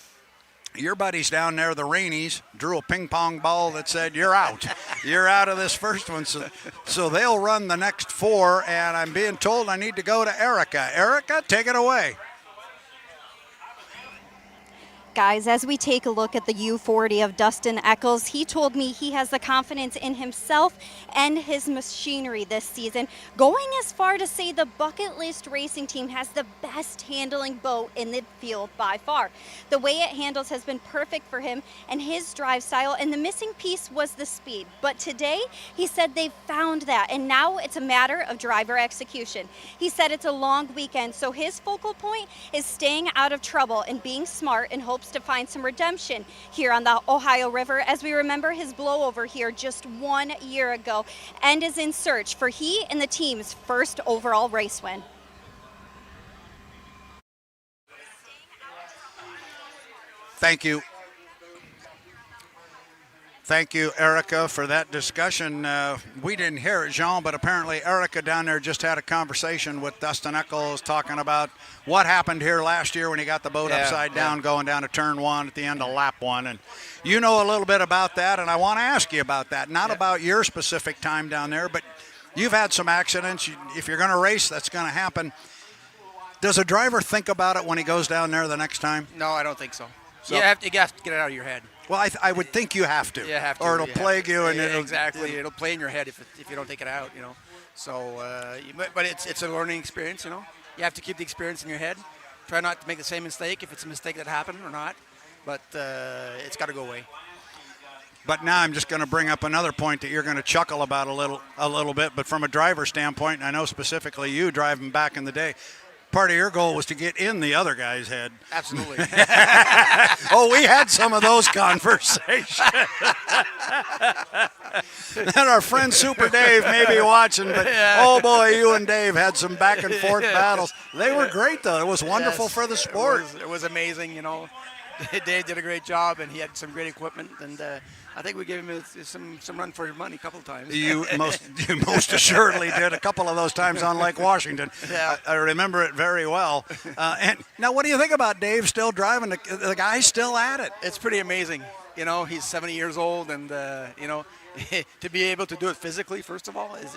your buddies down there, the Rainies, drew a ping pong ball that said, you're out. You're out of this first one. So they'll run the next 4, and I'm being told I need to go to Erica. Erica, take it away. Guys, as we take a look at the U40 of Dustin Eccles, he told me he has the confidence in himself and his machinery this season, going as far to say the Bucket List Racing Team has the best handling boat in the field by far. The way it handles has been perfect for him and his drive style, and the missing piece was the speed. But today, he said they've found that, and now it's a matter of driver execution. He said it's a long weekend, so his focal point is staying out of trouble and being smart, and hopes to find some redemption here on the Ohio River as we remember his blowover here just 1 year ago, and is in search for he and the team's first overall race win. Thank you. Thank you, Erica, for that discussion. We didn't hear it, Jean, but apparently Erica down there just had a conversation with Dustin Eccles talking about what happened here last year when he got the boat upside down going down to turn 1 at the end of lap 1. And you know a little bit about that, and I want to ask you about that. Not about your specific time down there, but you've had some accidents. If you're going to race, that's going to happen. Does a driver think about it when he goes down there the next time? No, I don't think so. You have to get it out of your head. Well, I would think you have to. You have to. Or it'll plague you. And it'll play in your head if you don't take it out, you know. So, but it's a learning experience, you know. You have to keep the experience in your head. Try not to make the same mistake if it's a mistake that happened or not. But it's got to go away. But now I'm just going to bring up another point that you're going to chuckle about a little bit. But from a driver standpoint, I know specifically you driving back in the day, part of your goal was to get in the other guy's head. Absolutely. Oh, we had some of those conversations. And our friend Super Dave may be watching, but oh boy, you and Dave had some back and forth battles. They were great, though. It was wonderful for the sport. It was amazing, you know. Dave did a great job, and he had some great equipment, and I think we gave him some run for his money a couple of times. You most assuredly did a couple of those times on Lake Washington. Yeah. I remember it very well. And now, what do you think about Dave still driving? The guy's still at it. It's pretty amazing. You know, he's 70 years old, and you know, to be able to do it physically, first of all, is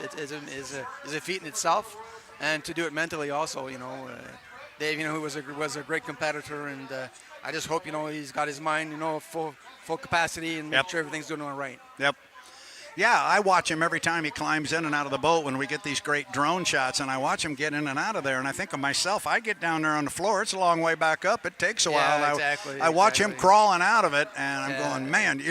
a feat in itself, and to do it mentally also. You know, Dave, you know, who was a great competitor, and I just hope, you know, he's got his mind, you know, full capacity, and make sure everything's doing all right. Yep. Yeah, I watch him every time he climbs in and out of the boat when we get these great drone shots, and I watch him get in and out of there, and I think of myself, I get down there on the floor, it's a long way back up, it takes a while. Exactly. I watch him crawling out of it, and I'm going, man.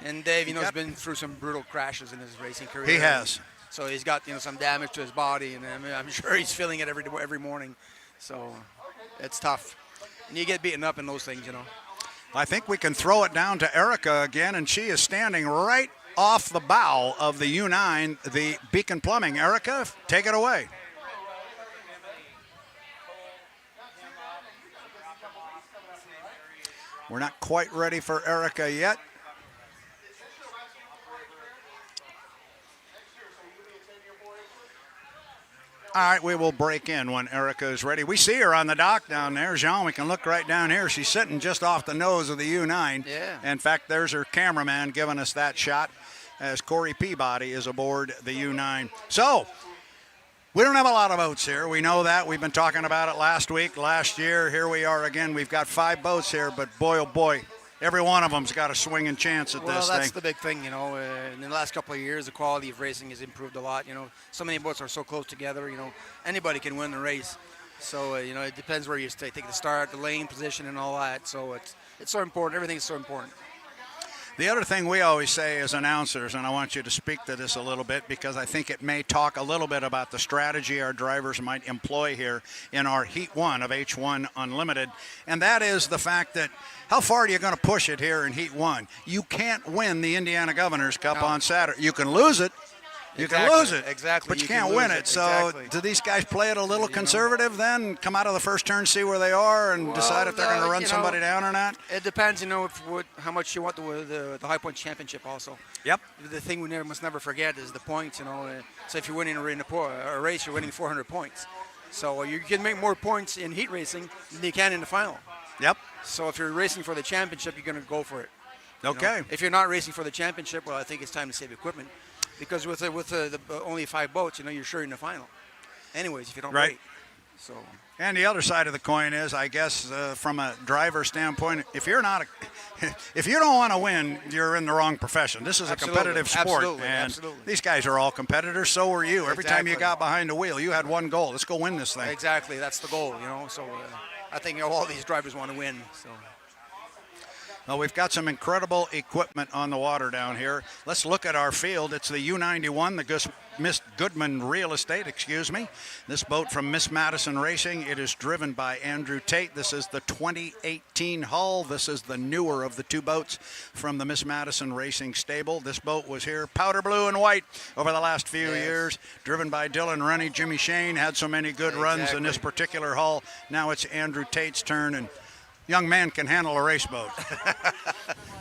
And Dave, he's been through some brutal crashes in his racing career. He has. So he's got some damage to his body, and I'm sure he's feeling it every morning. So it's tough. And you get beaten up in those things, I think we can throw it down to Erica again, and she is standing right off the bow of the U9, the Beacon Plumbing. Erica, take it away. We're not quite ready for Erica yet. All right, we will break in when Erica is ready. We see her on the dock down there. Jean, we can look right down here. She's sitting just off the nose of the U9. Yeah. In fact, there's her cameraman giving us that shot as Corey Peabody is aboard the U9. So, we don't have a lot of boats here. We know that. We've been talking about it last week, last year. Here we are again. We've got 5 boats here, but boy, oh boy, every one of them's got a swinging chance at this thing. Well, that's the big thing, in the last couple of years, the quality of racing has improved a lot. So many boats are so close together. Anybody can win the race. So it depends where you take the start, the lane position, and all that. So it's so important. Everything's so important. The other thing we always say as announcers, and I want you to speak to this a little bit because I think it may talk a little bit about the strategy our drivers might employ here in our Heat 1 of H1 Unlimited, and that is the fact that how far are you going to push it here in Heat 1? You can't win the Indiana Governor's Cup on Saturday. You can lose it. You can lose it, exactly. but you can't win it. So do these guys play it a little conservative then? Come out of the first turn, see where they are, and decide if they're going to run somebody down or not? It depends, how much you want the High Point Championship also. Yep. The thing we must never forget is the points, So if you're winning a race, you're winning 400 points. So you can make more points in heat racing than you can in the final. Yep. So if you're racing for the championship, you're going to go for it. Okay. If you're not racing for the championship, well, I think it's time to save equipment. Because with the only 5 boats, you're sure in the final. Anyways, if you don't wait. So. And the other side of the coin is, I guess, from a driver standpoint, if you don't want to win, you're in the wrong profession. This is a competitive sport, and these guys are all competitors. So are you. Every time you got behind the wheel, you had one goal: let's go win this thing. Exactly, that's the goal. So I think all these drivers want to win. So. Well, we've got some incredible equipment on the water down here. Let's look at our field. It's the U91, the Miss Goodman Real Estate, This boat from Miss Madison Racing. It is driven by Andrew Tate. This is the 2018 hull. This is the newer of the 2 boats from the Miss Madison Racing stable. This boat was here powder blue and white over the last few years, driven by Dylan Rennie. Jimmy Shane had so many good runs in this particular hull. Now it's Andrew Tate's turn, and young man can handle a race boat.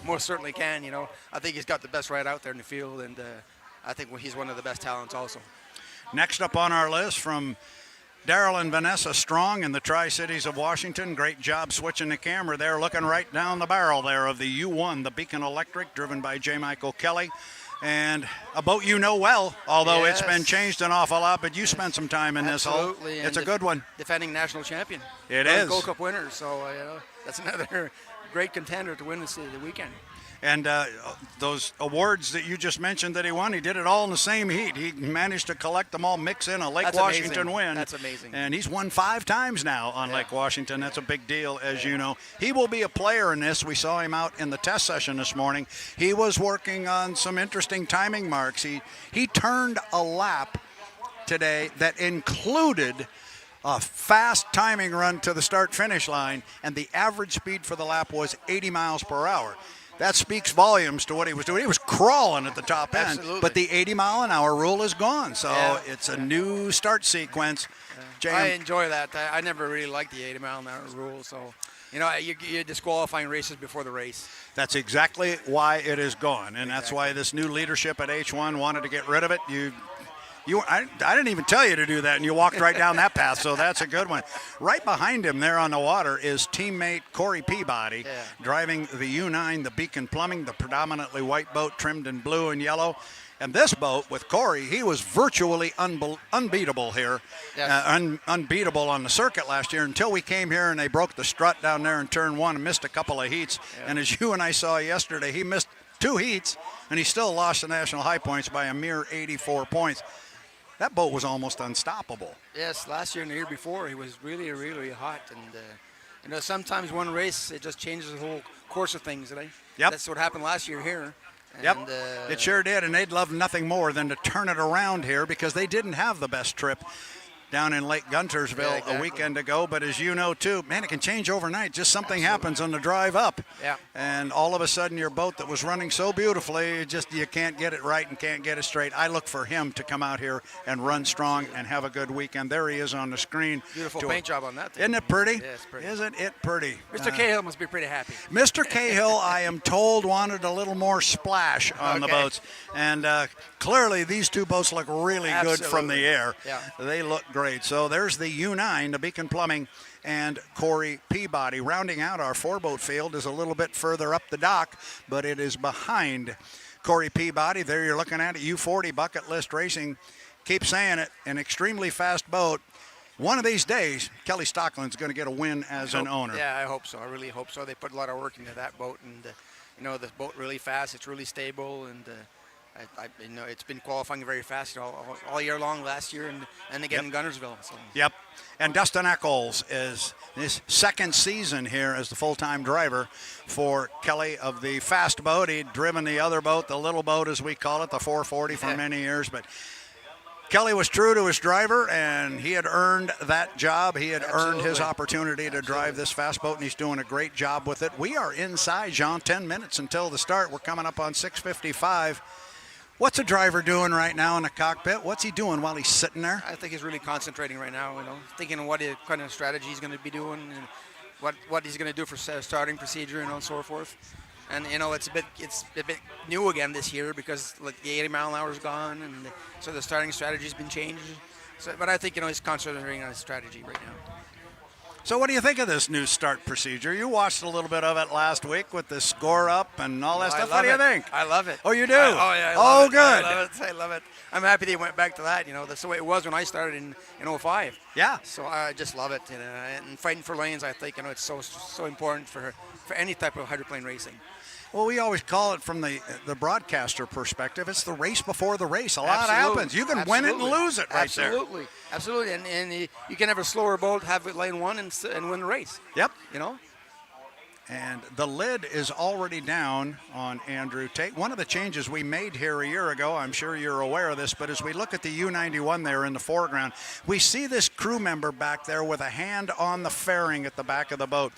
Most certainly can, I think he's got the best ride out there in the field, and I think he's one of the best talents also. Next up on our list from Daryl and Vanessa Strong in the Tri-Cities of Washington. Great job switching the camera there, looking right down the barrel there of the U1, the Beacon Electric, driven by J. Michael Kelly. And a boat well, although it's been changed an awful lot, but you spent some time in this hull. It's a good one. Defending national champion. It is. Gold Cup winner, so that's another great contender to win the weekend. And those awards that you just mentioned that he won, he did it all in the same heat. He managed to collect them all, mix in a Lake Washington win. That's amazing. And he's won 5 times now on Lake Washington. That's a big deal, as you know. He will be a player in this. We saw him out in the test session this morning. He was working on some interesting timing marks. He turned a lap today that included a fast timing run to the start-finish line, and the average speed for the lap was 80 miles per hour. That speaks volumes to what he was doing. He was crawling at the top end, but the 80-mile-an-hour rule is gone, so it's a new start sequence. I enjoy that. I never really liked the 80-mile-an-hour rule, so you're disqualifying races before the race. That's exactly why it is gone, and that's why this new leadership at H1 wanted to get rid of it. I didn't even tell you to do that, and you walked right down that path, so that's a good one. Right behind him there on the water is teammate Corey Peabody, driving the U9, the Beacon Plumbing, the predominantly white boat trimmed in blue and yellow. And this boat with Corey, he was virtually unbeatable here, unbeatable on the circuit last year until we came here and they broke the strut down there in turn 1 and missed a couple of heats. And as you and I saw yesterday, he missed 2 heats, and he still lost the national high points by a mere 84 points. That boat was almost unstoppable. Yes, last year and the year before, he was really, really hot. And, sometimes one race, it just changes the whole course of things, right? Yep. That's what happened last year here. Yep, And, it sure did, and they'd love nothing more than to turn it around here because they didn't have the best trip down in Lake Guntersville a weekend ago. But as you know, too, man, it can change overnight. Just something happens on the drive up. Yeah. And all of a sudden, your boat that was running so beautifully, you can't get it right and can't get it straight. I look for him to come out here and run strong and have a good weekend. There he is on the screen. Beautiful paint job on that thing. Isn't it pretty? Yeah, it's pretty. Isn't it pretty? Mr. Cahill must be pretty happy. Mr. Cahill, I am told, wanted a little more splash on the boats. And clearly, these 2 boats look really good from the air. Yeah. They look great. So there's the U9, the Beacon Plumbing, and Corey Peabody. Rounding out our 4-boat field is a little bit further up the dock, but it is behind Corey Peabody. There you're looking at it, U40 Bucket List Racing. Keep saying it, an extremely fast boat. One of these days, Kelly Stockland's going to get a win as an owner. Yeah, I hope so. I really hope so. They put a lot of work into that boat, and the boat really fast. It's really stable, and it's been qualifying very fast all year long last year, and again in Guntersville. So. Yep. And Dustin Eccles is his 2nd season here as the full-time driver for Kelly of the fast boat. He'd driven the other boat, the little boat as we call it, the 440 for many years, but Kelly was true to his driver, and he had earned that job. He had earned his opportunity to drive this fast boat, and he's doing a great job with it. We are inside, Jean, 10 minutes until the start. We're coming up on 6:55. What's a driver doing right now in the cockpit? What's he doing while he's sitting there? I think he's really concentrating right now, thinking what kind of strategy he's going to be doing and what he's going to do for starting procedure and so forth. And it's a bit new again this year because the 80 mile an hour is gone, and so the starting strategy's been changed. So, but I think he's concentrating on his strategy right now. So what do you think of this new start procedure? You watched a little bit of it last week with the score up and all that stuff. What do you think? I love it. Oh, you do? I love it. Good. I love it. I'm happy they went back to that. That's the way it was when I started in 05. Yeah. So I just love it. And fighting for lanes, I think, it's so important for any type of hydroplane racing. Well, we always call it from the broadcaster perspective. It's the race before the race. A lot happens. You can win it and lose it right there. Absolutely. And you can have a slower boat, have it lane 1, and win the race. Yep. And the lid is already down on Andrew Tate. One of the changes we made here a year ago, I'm sure you're aware of this, but as we look at the U91 there in the foreground, we see this crew member back there with a hand on the fairing at the back of the boat.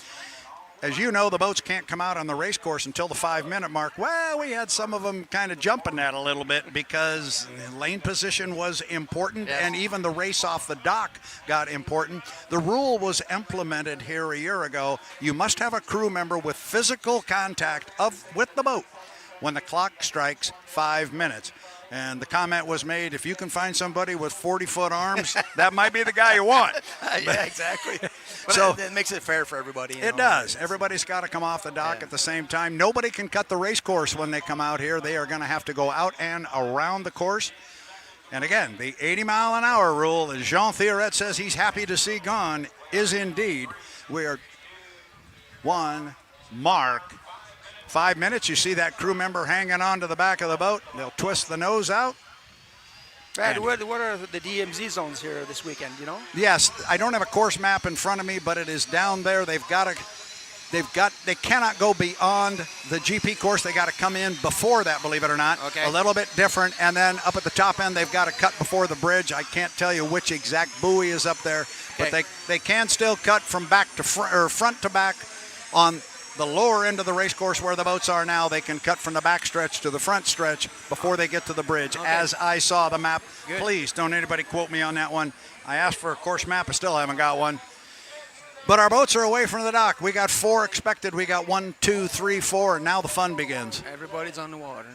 As you know, the boats can't come out on the race course until the 5-minute mark. Well, we had some of them kind of jumping that a little bit because lane position was important, and even the race off the dock got important. The rule was implemented here a year ago. You must have a crew member with physical contact with the boat when the clock strikes 5 minutes. And the comment was made, if you can find somebody with 40-foot arms, that might be the guy you want. Yeah, exactly. But so it makes it fair for everybody. It does. Everybody's got to come off the dock at the same time. Nobody can cut the race course when they come out here. They are going to have to go out and around the course. And again, the 80-mile-an-hour rule, as Jean Thierret says he's happy to see gone, is indeed. We're 1 mark. 5 minutes, you see that crew member hanging on to the back of the boat. They'll twist the nose out. Brad, what are the DMZ zones here this weekend, Yes, I don't have a course map in front of me, but it is down there. They cannot go beyond the GP course. They got to come in before that, believe it or not. Okay. A little bit different. And then up at the top end, they've got to cut before the bridge. I can't tell you which exact buoy is up there, but they can still cut from back to front or front to back on the lower end of the race course where the boats are now. They can cut from the back stretch to the front stretch before they get to the bridge, as I saw the map. Good. Please don't anybody quote me on that one. I asked for a course map. I still haven't got one. But our boats are away from the dock. We got 4 expected. We got 1, 2, 3, 4, and now the fun begins. Everybody's on the water.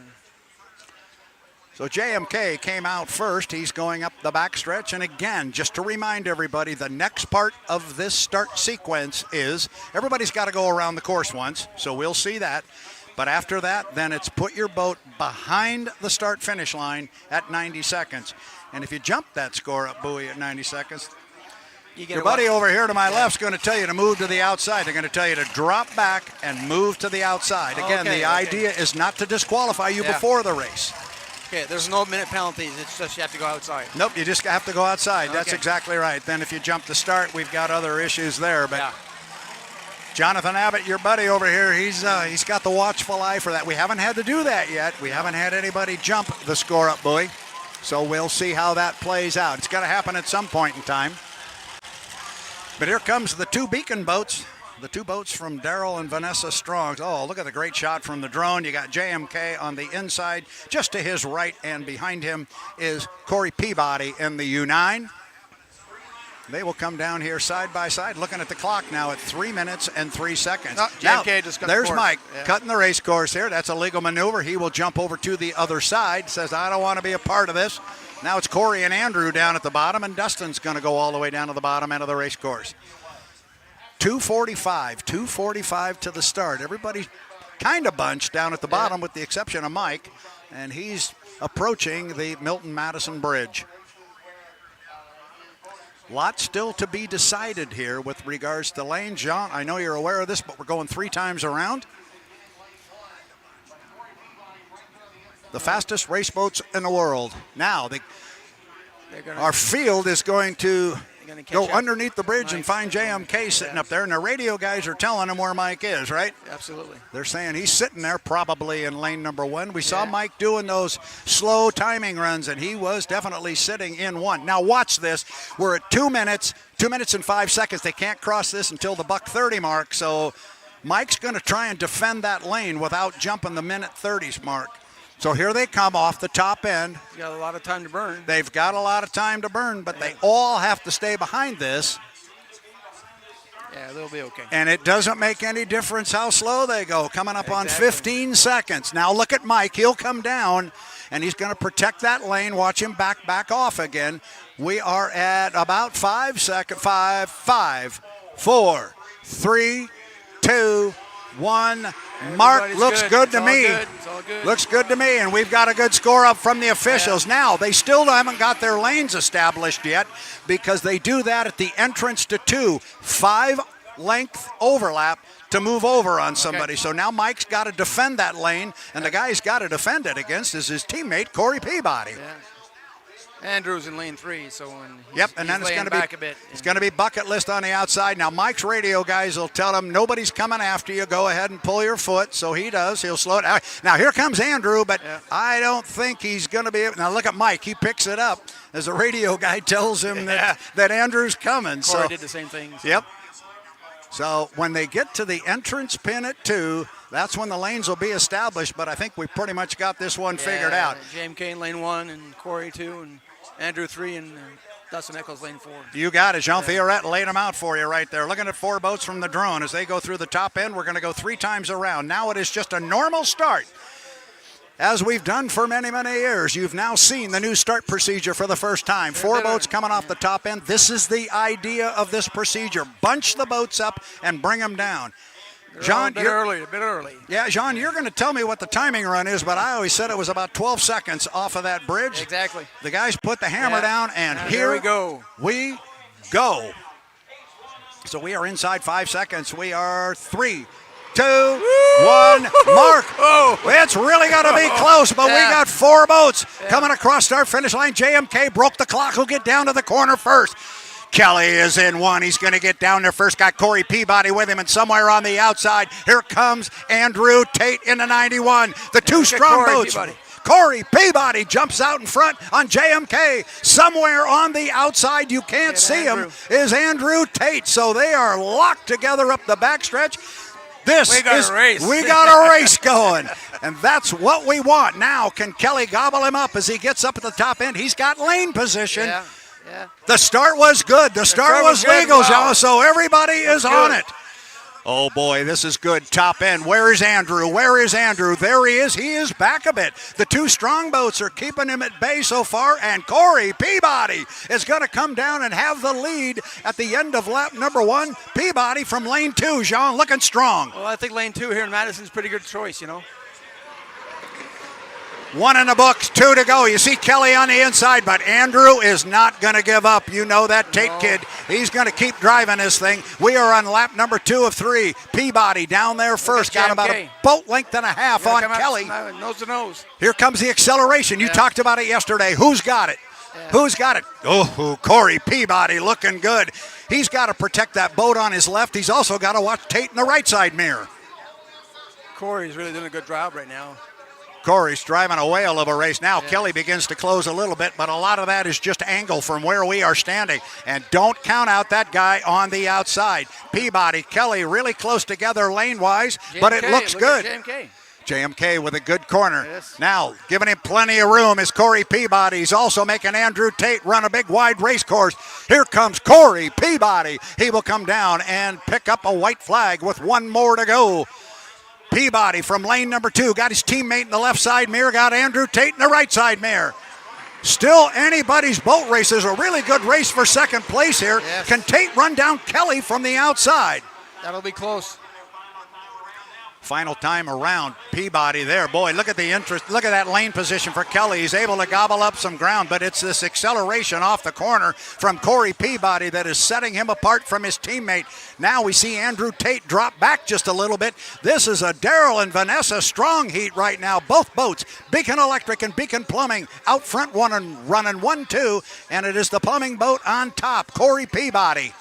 So JMK came out first. He's going up the backstretch. And again, just to remind everybody, the next part of this start sequence is everybody's got to go around the course once. So we'll see that. But after that, then it's put your boat behind the start-finish line at 90 seconds. And if you jump that score-up buoy at 90 seconds, Your buddy over here to my left is going to tell you to move to the outside. They're going to tell you to drop back and move to the outside. Again, the idea is not to disqualify you before the race. Okay, there's no minute penalties. It's just you have to go outside. Nope, you just have to go outside. That's exactly right. Then if you jump the start, we've got other issues there. But Jonathan Abbott, your buddy over here, he's got the watchful eye for that. We haven't had to do that yet. We haven't had anybody jump the score-up buoy. So we'll see how that plays out. It's got to happen at some point in time. But here comes the two beacon boats. The two boats from Daryl and Vanessa Strong. Oh, look at the great shot from the drone. You got JMK on the inside. Just to his right and behind him is Corey Peabody in the U9. They will come down here side by side, looking at the clock now at 3 minutes and 3 seconds. JMK just cut the there's course. Mike cutting the race course here. That's a legal maneuver. He will jump over to the other side. Says, I don't want to be a part of this. Now it's Corey and Andrew down at the bottom, and Dustin's going to go all the way down to the bottom end of the race course. 2:45 to the start. Everybody kind of bunched down at the bottom with the exception of Mike, and he's approaching the Milton Madison Bridge. Lots still to be decided here with regards to lane. Jean, I know you're aware of this, but we're going 3 times around. The fastest race boats in the world. Now, our field is going to go underneath the bridge and find JMK sitting up there, and the radio guys are telling him where Mike is, right? Absolutely. They're saying he's sitting there probably in lane number 1. We saw Mike doing those slow timing runs, and he was definitely sitting in 1. Now watch this. We're at 2 minutes and 5 seconds. They can't cross this until the $1:30 mark, so Mike's going to try and defend that lane without jumping the minute 30s mark. So here they come off the top end. You got a lot of time to burn. They've got a lot of time to burn, but they all have to stay behind this. Yeah, they'll be okay. And it doesn't make any difference how slow they go. Coming up on 15 seconds. Now look at Mike. He'll come down, and he's going to protect that lane. Watch him back off again. We are at about 5 seconds. 5, 4, 3, 2, 1. Mark looks good to me. Looks good to me, and we've got a good score up from the officials. Now, they still haven't got their lanes established yet because they do that at the entrance to 2. 5-length overlap to move over on somebody. So now Mike's got to defend that lane, and the guy he's got to defend it against is his teammate, Corey Peabody. Andrew's in lane 3, so and then it's going to be bucket list on the outside. Now Mike's radio guys will tell him nobody's coming after you. Go ahead and pull your foot. So he does. He'll slow it down. Now here comes Andrew, but I don't think he's going to be able. Now look at Mike. He picks it up as the radio guy tells him that Andrew's coming. Corey did the same thing. Yep. So when they get to the entrance pin at 2, that's when the lanes will be established. But I think we pretty much got this one figured out. JMK in lane 1 and Corey 2 and Andrew 3 and Dustin Eccles lane 4. You got it. Jean Fioret laid them out for you right there. Looking at 4 boats from the drone as they go through the top end. We're going to go 3 times around. Now it is just a normal start. As we've done for many, many years, you've now seen the new start procedure for the first time. 4 boats coming off the top end. This is the idea of this procedure. Bunch the boats up and bring them down. John, a bit early. Yeah, John, you're going to tell me what the timing run is, but I always said it was about 12 seconds off of that bridge. Exactly. The guys put the hammer down, and here we go. We go. So we are inside 5 seconds. We are 3, 2, 1. Mark. It's really got to be close, but we got 4 boats coming across start finish line. JMK broke the clock. Who'll get down to the corner first? Kelly is in 1. He's going to get down there first. Got Corey Peabody with him, and somewhere on the outside, here comes Andrew Tate in the 91. The 2 strong boats. Corey Peabody jumps out in front on JMK. Somewhere on the outside, you can't see him, is Andrew Tate. So they are locked together up the backstretch. We got a race going, and that's what we want. Now, can Kelly gobble him up as he gets up at the top end? He's got lane position. Yeah. The start was good. The start was legal, John, so everybody is on it. Oh, boy, this is good. Top end. Where is Andrew? There he is. He is back a bit. The 2 strong boats are keeping him at bay so far, and Corey Peabody is going to come down and have the lead at the end of lap number 1. Peabody from lane 2, Jean, looking strong. Well, I think lane 2 here in Madison is a pretty good choice, 1 in the books, 2 to go. You see Kelly on the inside, but Andrew is not going to give up. You know that Tate kid. He's going to keep driving this thing. We are on lap number 2 of 3. Peabody down there first. Got about a boat length and a half on Kelly. Nose to nose. Here comes the acceleration. You talked about it yesterday. Who's got it? Yeah. Who's got it? Oh, Corey Peabody looking good. He's got to protect that boat on his left. He's also got to watch Tate in the right side mirror. Corey's really doing a good job right now. Corey's driving a whale of a race. Now Kelly begins to close a little bit, but a lot of that is just angle from where we are standing. And don't count out that guy on the outside. Peabody, Kelly really close together lane-wise, but it looks good. JMK with a good corner. Yes. Now, giving him plenty of room is Corey Peabody. He's also making Andrew Tate run a big wide race course. Here comes Corey Peabody. He will come down and pick up a white flag with 1 more to go. Peabody from lane number 2 got his teammate in the left side mirror, got Andrew Tate in the right side mirror. Still anybody's boat race. Is a really good race for second place here. Yes. Can Tate run down Kelly from the outside? That'll be close. Final time around, Peabody there. Boy, look at the interest. Look at that lane position for Kelly. He's able to gobble up some ground, but it's this acceleration off the corner from Corey Peabody that is setting him apart from his teammate. Now we see Andrew Tate drop back just a little bit. This is a Darrell and Vanessa strong heat right now. Both boats, Beacon Electric and Beacon Plumbing, out front running 1-2, and it is the plumbing boat on top, Corey Peabody.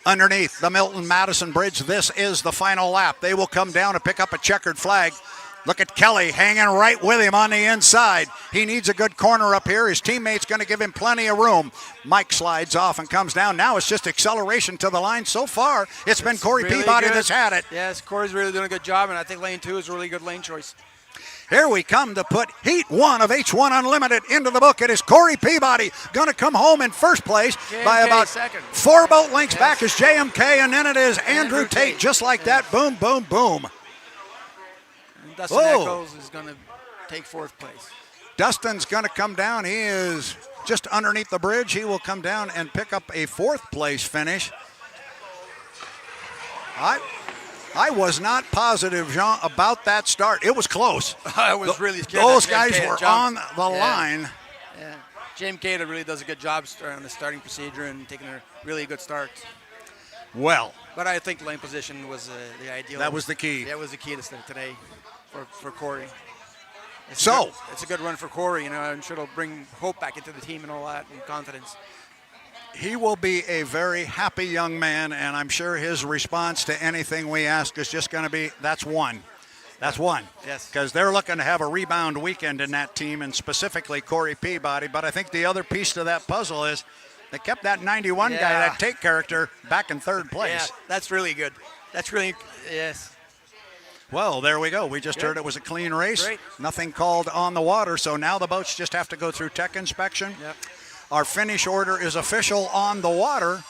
Underneath the Milton Madison Bridge, this is the final lap. They will come down and pick up a checkered flag. Look at Kelly hanging right with him on the inside. He needs a good corner up here. His teammate's going to give him plenty of room. Mike slides off and comes down. Now it's just acceleration to the line. So far, it's been Corey really Peabody good. that's had it. Yes, Corey's really doing a good job, and I think lane 2 is a really good lane choice. Here we come to put Heat 1 of H1 Unlimited into the book. It is Corey Peabody going to come home in first place by about second. 4 boat lengths back is JMK, and then it is Andrew Tate, just like that. Boom, boom, boom. And Dustin Eccles is going to take 4th place. Dustin's going to come down. He is just underneath the bridge. He will come down and pick up a 4th place finish. I was not positive, Jean, about that start. It was close. I was really scared. Those guys were on the line. Yeah. James Cater really does a good job on the starting procedure and taking a really good start. Well. But I think lane position was the ideal. That was the key. That was the key today for Corey. It's a good run for Corey, I'm sure it'll bring hope back into the team and all that and confidence. He will be a very happy young man, and I'm sure his response to anything we ask is just going to be, that's one. That's one. Yes. Because they're looking to have a rebound weekend in that team, and specifically Corey Peabody. But I think the other piece to that puzzle is they kept that 91 guy, that Tate character, back in 3rd place. Yeah, that's really good. That's really, yes. Well, there we go. We just heard it was a clean race. Great. Nothing called on the water, so now the boats just have to go through tech inspection. Yep. Our finish order is official on the water,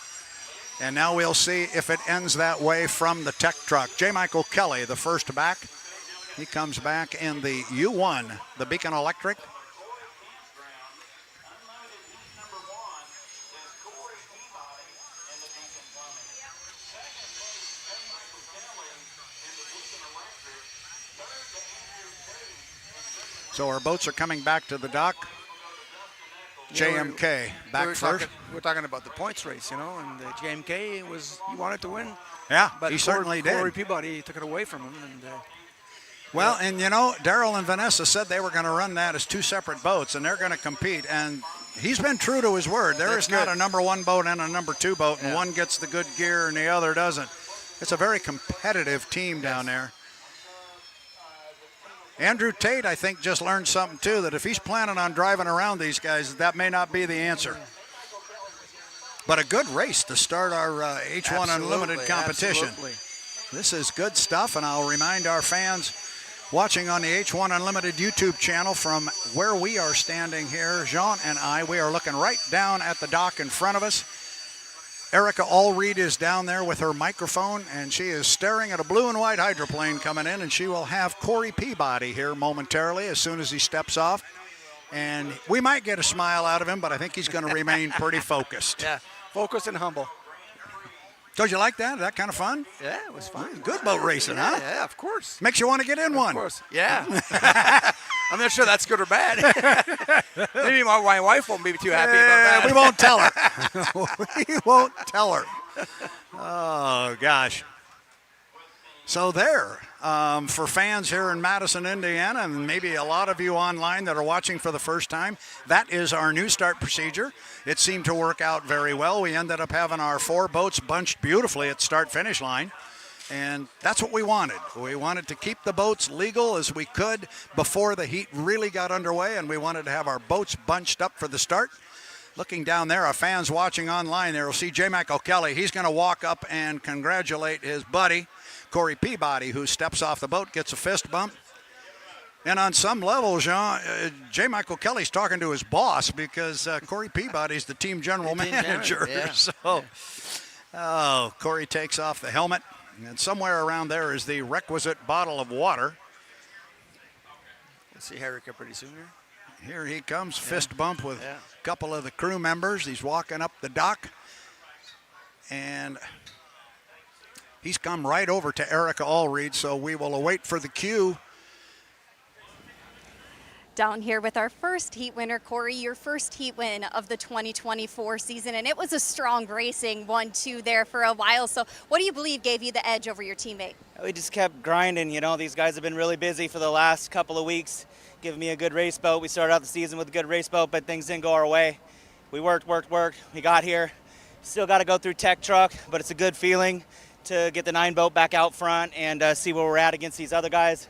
and now we'll see if it ends that way from the tech truck. J. Michael Kelly, the first back. He comes back in the U1, the Beacon Electric. So our boats are coming back to the dock. JMK back first. We're talking about the points race, and JMK he wanted to win. Yeah, but he certainly did. Corey Peabody took it away from him. And Darrell and Vanessa said they were going to run that as 2 separate boats, and they're going to compete. And he's been true to his word. There is not a number 1 boat and a number 2 boat, and one gets the good gear and the other doesn't. It's a very competitive team down there. Andrew Tate, I think, just learned something, too, that if he's planning on driving around these guys, that may not be the answer. But a good race to start our H1 Unlimited competition. Absolutely. This is good stuff, and I'll remind our fans watching on the H1 Unlimited YouTube channel from where we are standing here, Jean and I, we are looking right down at the dock in front of us. Erica Allreed is down there with her microphone, and she is staring at a blue and white hydroplane coming in, and she will have Corey Peabody here momentarily as soon as he steps off. And we might get a smile out of him, but I think he's going to remain pretty focused. Yeah, focused and humble. Don't you like that? Is that kind of fun? Yeah, it was fun. Good boat racing, huh? Yeah, of course. Makes you want to get in one. Of course, yeah. I'm not sure that's good or bad. Maybe my wife won't be too happy about that. We won't tell her. We won't tell her. Oh, gosh. So there, for fans here in Madison, Indiana, and maybe a lot of you online that are watching for the first time, that is our new start procedure. It seemed to work out very well. We ended up having our 4 boats bunched beautifully at start-finish line, and that's what we wanted. We wanted to keep the boats legal as we could before the heat really got underway, and we wanted to have our boats bunched up for the start. Looking down there, our fans watching online there will see J. Michael Kelly. He's going to walk up and congratulate his buddy, Corey Peabody, who steps off the boat, gets a fist bump. And on some level, J. Michael Kelly's talking to his boss because Corey Peabody's the team general manager. Yeah. So, Corey takes off the helmet, and somewhere around there is the requisite bottle of water. We'll see Erica pretty soon here. Here he comes, fist bump with a couple of the crew members. He's walking up the dock, and he's come right over to Erica Allreed, so we will await for the cue. Down here with our first heat winner, Corey, your first heat win of the 2024 season, and it was a strong racing 1-2 there for a while. So what do you believe gave you the edge over your teammate? We just kept grinding. You know, these guys have been really busy for the last couple of weeks, giving me a good race boat. We started out the season with a good race boat, but things didn't go our way. We worked. We got here. Still got to go through tech truck, but it's a good feeling to get the 9 boat back out front and see where we're at against these other guys.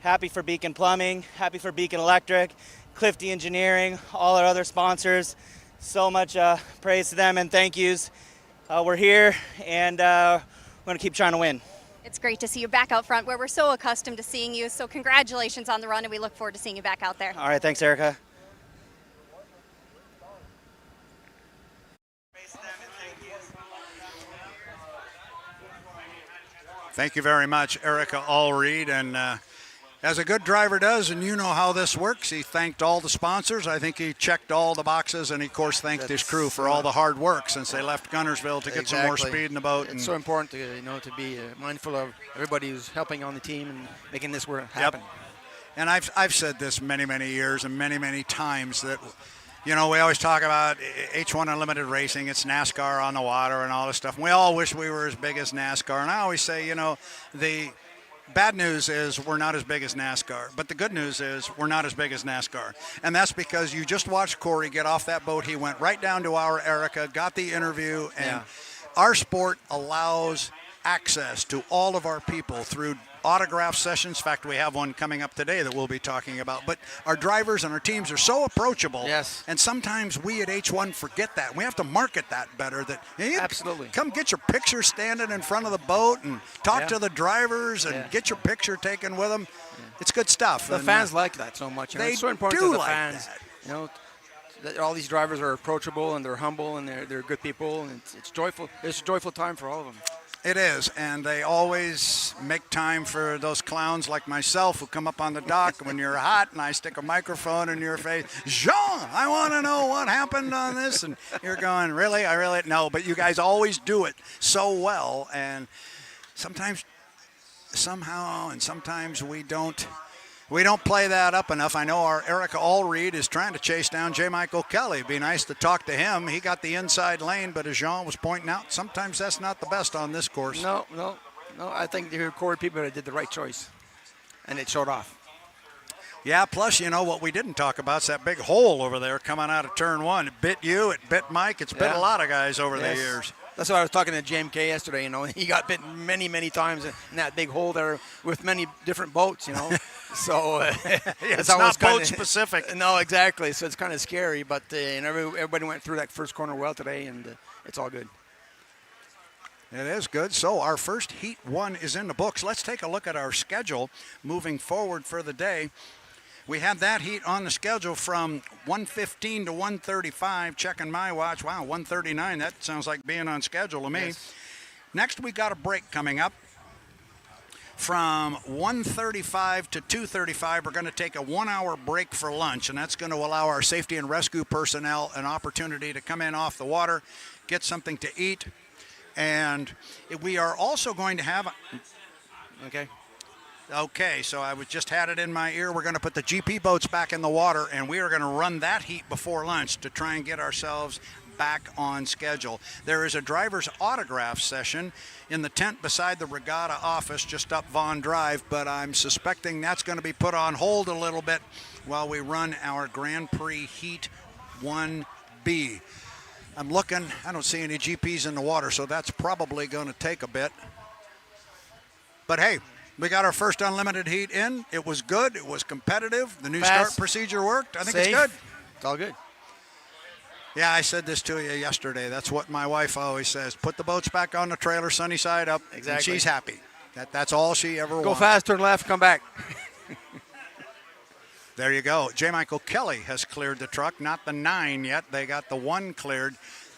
Happy for Beacon Plumbing, happy for Beacon Electric, Clifty Engineering, all our other sponsors. So much praise to them and thank yous. We're here and we're going to keep trying to win. It's great to see you back out front where we're so accustomed to seeing you. So congratulations on the run, and we look forward to seeing you back out there. All right, thanks, Erica. Thank you very much, Erica Allreed. And as a good driver does, and you know how this works, he thanked all the sponsors. I think he checked all the boxes, and he, of course, thanked his crew for all the hard work since they left Gunnersville to get some more speed in the boat. It's so important to be mindful of everybody who's helping on the team and making this work happen. Yep. And I've said this many, many years and many, many times that, you know, we always talk about H1 Unlimited Racing. It's NASCAR on the water and all this stuff. And we all wish we were as big as NASCAR. And I always say, you know, the bad news is we're not as big as NASCAR. But the good news is we're not as big as NASCAR. And that's because you just watched Corey get off that boat. He went right down to our Erica, got the interview. And our sport allows access to all of our people through autograph sessions. In fact, we have one coming up today that we'll be talking about. But our drivers and our teams are so approachable. Yes. And sometimes we at H1 forget that. We have to market that better. That Absolutely. Come get your picture standing in front of the boat and talk to the drivers and get your picture taken with them. It's good stuff. The fans like that so much. They it's so important do to the like fans. that. You know, that all these drivers are approachable and they're humble and they're good people, and it's joyful. It's a joyful time for all of them. It is, and they always make time for those clowns like myself who come up on the dock when you're hot and I stick a microphone in your face. Jean, I want to know what happened on this. And you're going, really? I really? No, but you guys always do it so well, and sometimes, somehow, and sometimes we don't play that up enough. I know our Erica Allreed is trying to chase down J. Michael Kelly. It'd be nice to talk to him. He got the inside lane, but as Jean was pointing out, sometimes that's not the best on this course. No. I think Corey Peabody did the right choice, and it showed off. Yeah, plus, you know, what we didn't talk about is that big hole over there coming out of turn one. It bit you, it bit Mike, it's bit a lot of guys over the years. That's why I was talking to JMK yesterday, you know. He got bit many, many times in that big hole there with many different boats, you know. So it's not boat specific. No, exactly. So it's kind of scary, but everybody went through that first corner well today, and it's all good. It is good. So our first Heat 1 is in the books. Let's take a look at our schedule moving forward for the day. We had that heat on the schedule from 1:15 to 1:35. Checking my watch. Wow, 1:39. That sounds like being on schedule to me. Yes. Next, we got a break coming up. From 1:35 to 2:35, we're going to take a 1-hour break for lunch, and that's going to allow our safety and rescue personnel an opportunity to come in off the water, get something to eat, and we are also going to have... Okay. Okay, so I just had it in my ear. We're going to put the GP boats back in the water, and we are going to run that heat before lunch to try and get ourselves back on schedule. There is a driver's autograph session in the tent beside the Regatta office just up Vaughn Drive, but I'm suspecting that's going to be put on hold a little bit while we run our Grand Prix Heat 1B. I'm looking, I don't see any GPs in the water, so that's probably going to take a bit. But hey, we got our first unlimited heat in. It was good. It was competitive. The new start procedure worked. I think it's good. It's all good. Yeah, I said this to you yesterday. That's what my wife always says. Put the boats back on the trailer, sunny side up. Exactly. And she's happy. That's all she ever wants. Go fast, turn left, come back. There you go. J. Michael Kelly has cleared the truck. Not the 9 yet. They got the 1 cleared.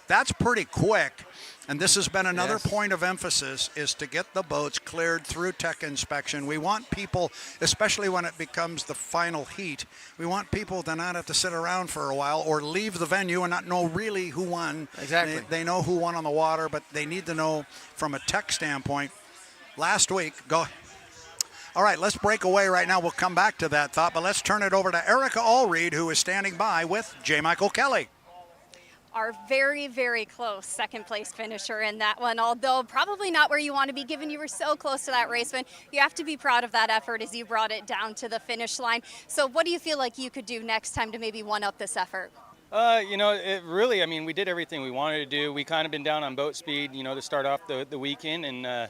That's pretty quick. And this has been another point of emphasis, is to get the boats cleared through tech inspection. We want people, especially when it becomes the final heat, we want people to not have to sit around for a while or leave the venue and not know really who won. Exactly. They know who won on the water, but they need to know from a tech standpoint. Last week, go. All right, let's break away right now. We'll come back to that thought, but let's turn it over to Erica Allreed, who is standing by with J. Michael Kelly. Our very, very close second place finisher in that one, although probably not where you want to be, given you were so close to that race win. You have to be proud of that effort as you brought it down to the finish line. So what do you feel like you could do next time to maybe one up this effort? It really, I mean, we did everything we wanted to do. We kind of been down on boat speed, to start off the weekend. And,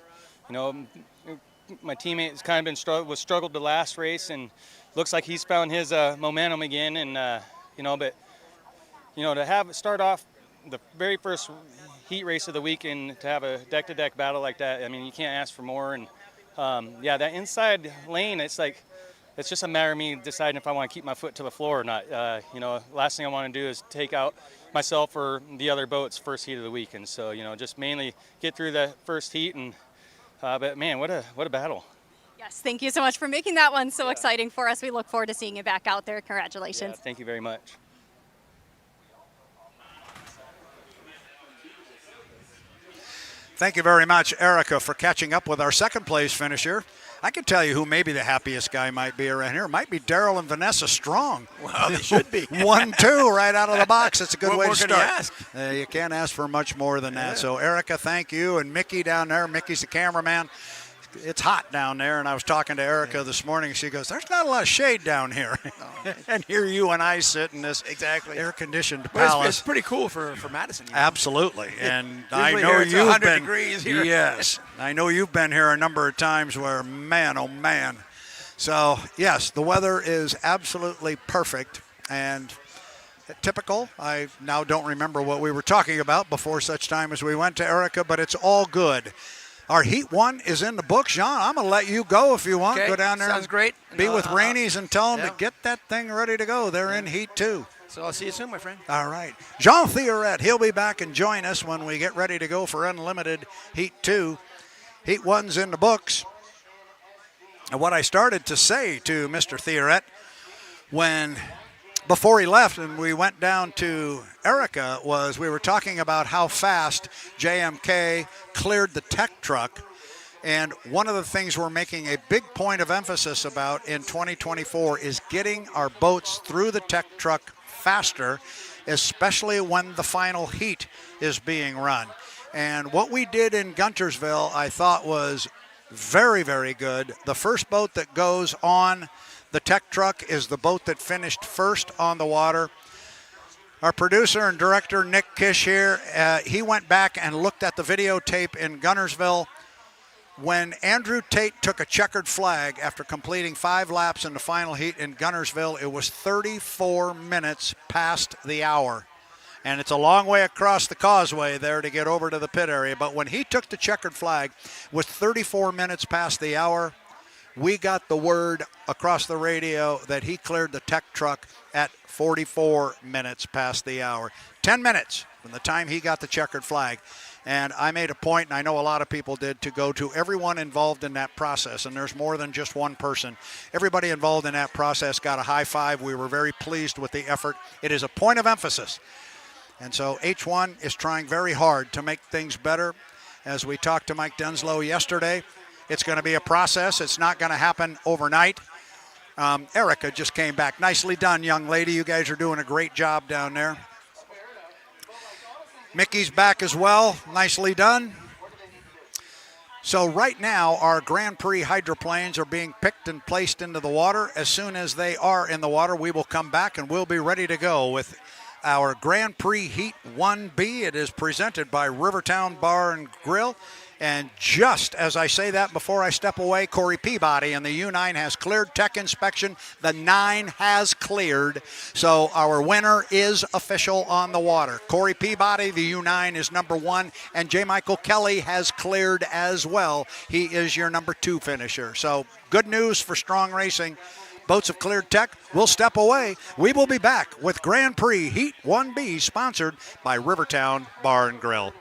my teammate has kind of been struggled the last race, and looks like he's found his momentum again. And, to start off the very first heat race of the weekend, to have a deck-to-deck battle like that, I mean, you can't ask for more. And that inside lane, it's just a matter of me deciding if I want to keep my foot to the floor or not. Last thing I want to do is take out myself or the other boats first heat of the weekend. So, just mainly get through the first heat. And but man, what a battle. Yes, thank you so much for making that one so exciting for us. We look forward to seeing you back out there. Congratulations. Yeah, thank you very much. Thank you very much, Erica, for catching up with our second place finisher. I can tell you who maybe the happiest guy might be around here. It might be Daryl and Vanessa Strong. Well, they should be. 1-2 right out of the box. That's a good way to What start. more can you ask? You can't ask for much more than that. So, Erica, thank you. And Mickey down there. Mickey's the cameraman. It's hot down there, and I was talking to Erica this morning. She goes, there's not a lot of shade down here. And here you and I sit in this air-conditioned palace. It's pretty cool for Madison. Absolutely. And I Usually know here it's you've 100 been degrees here. Yes. I know you've been here a number of times where, man, oh, man. So, yes, the weather is absolutely perfect. And typical. I now don't remember what we were talking about before such time as we went to Erica, but it's all good. Our Heat 1 is in the books. Jean, I'm going to let you go if you want. Okay, Go down there. sounds great. Be with Rainey's and tell them yeah. to get that thing ready to go. They're in Heat 2. So I'll see you soon, my friend. All right. Jean Theoret, he'll be back and join us when we get ready to go for Unlimited Heat 2. Heat 1's in the books. And what I started to say to Mr. Theoret before he left and we went down to Erica was we were talking about how fast JMK cleared the tech truck. And one of the things we're making a big point of emphasis about in 2024 is getting our boats through the tech truck faster, especially when the final heat is being run. And what we did in Guntersville, I thought was very, very good. The first boat that goes on the tech truck is the boat that finished first on the water. Our producer and director, Nick Kish here, he went back and looked at the videotape in Guntersville. When Andrew Tate took a checkered flag after completing 5 laps in the final heat in Guntersville, it was 34 minutes past the hour. And it's a long way across the causeway there to get over to the pit area. But when he took the checkered flag with 34 minutes past the hour, we got the word across the radio that he cleared the tech truck at 44 minutes past the hour. 10 minutes from the time he got the checkered flag. And I made a point, and I know a lot of people did, to go to everyone involved in that process. And there's more than just one person. Everybody involved in that process got a high five. We were very pleased with the effort. It is a point of emphasis. And so H1 is trying very hard to make things better. As we talked to Mike Denslow yesterday, It's going to be a process. It's not going to happen overnight. Erica just came back. Nicely done, young lady. You guys are doing a great job down there. Mickey's back as well. Nicely done. So right now, our Grand Prix hydroplanes are being picked and placed into the water. As soon as they are in the water, we will come back and we'll be ready to go with our Grand Prix Heat 1B. It is presented by Rivertown Bar and Grill. And just as I say that, before I step away, Corey Peabody and the U9 has cleared tech inspection. The 9 has cleared. So our winner is official on the water. Corey Peabody, the U9, is number 1. And J. Michael Kelly has cleared as well. He is your number 2 finisher. So good news for Strong Racing. Boats have cleared tech. We'll step away. We will be back with Grand Prix Heat 1B, sponsored by Rivertown Bar and Grill.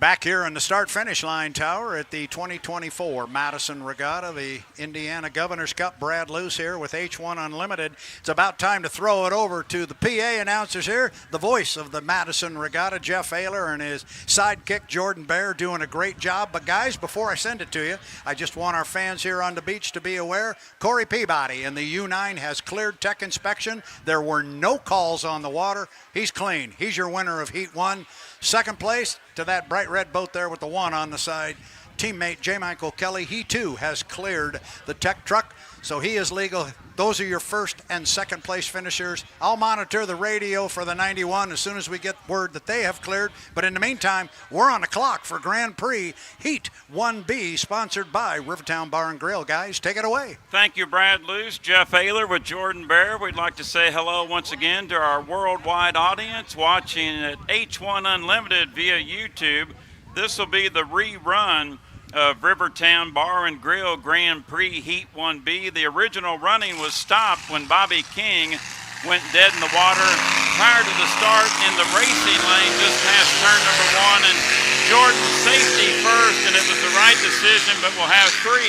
Back here in the start-finish line tower at the 2024 Madison Regatta, the Indiana Governor's Cup. Brad Luce here with H1 Unlimited. It's about time to throw it over to the PA announcers here. The voice of the Madison Regatta, Jeff Ayler, and his sidekick, Jordan Bear, doing a great job. But guys, before I send it to you, I just want our fans here on the beach to be aware. Corey Peabody in the U9 has cleared tech inspection. There were no calls on the water. He's clean. He's your winner of Heat 1. Second place to that bright red boat there with the 1 on the side. Teammate J. Michael Kelly, he too has cleared the tech truck, so he is legal. Those are your first and second place finishers. I'll monitor the radio for the 91 as soon as we get word that they have cleared. But in the meantime, we're on the clock for Grand Prix Heat 1B, sponsored by Rivertown Bar and Grill. Guys, take it away. Thank you, Brad Luce. Jeff Ayler with Jordan Bear. We'd like to say hello once again to our worldwide audience watching at H1 Unlimited via YouTube. This will be the rerun of Rivertown Bar and Grill Grand Prix Heat 1B. The original running was stopped when Bobby King went dead in the water prior to the start in the racing lane just past turn number 1. And Jordan safety first, and it was the right decision, but we'll have 3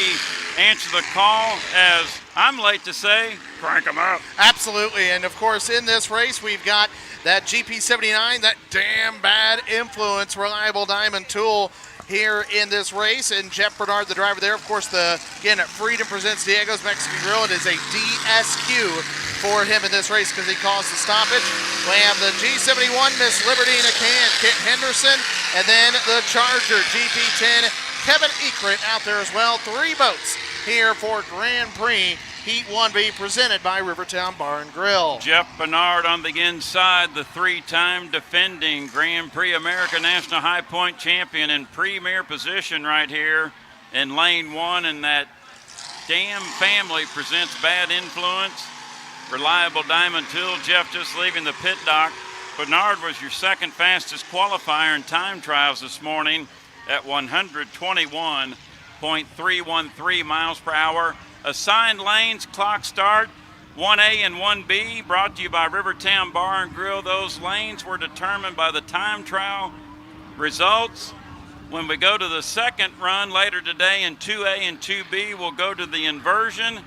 answer the call as I'm late to say, crank them up. Absolutely, and of course in this race we've got that GP79, that damn bad influence reliable diamond tool here in this race, and Jeff Bernard, the driver there. Of course, again, Freedom presents Diego's Mexican Grill. It is a DSQ for him in this race because he caused the stoppage. We have the G71 Miss Liberty in a can, Kit Henderson, and then the Charger GP10 Kevin Ekrit out there as well. 3 boats here for Grand Prix Heat 1B presented by Rivertown Bar and Grill. Jeff Bernard on the inside, the 3-time defending Grand Prix America National High Point champion in premier position right here in lane 1. And that damn family presents Bad Influence, reliable diamond tool. Jeff just leaving the pit dock. Bernard was your second fastest qualifier in time trials this morning at 121.313 miles per hour. Assigned lanes, clock start, 1A and 1B, brought to you by Rivertown Bar and Grill. Those lanes were determined by the time trial results. When we go to the second run later today in 2A and 2B, we'll go to the inversion.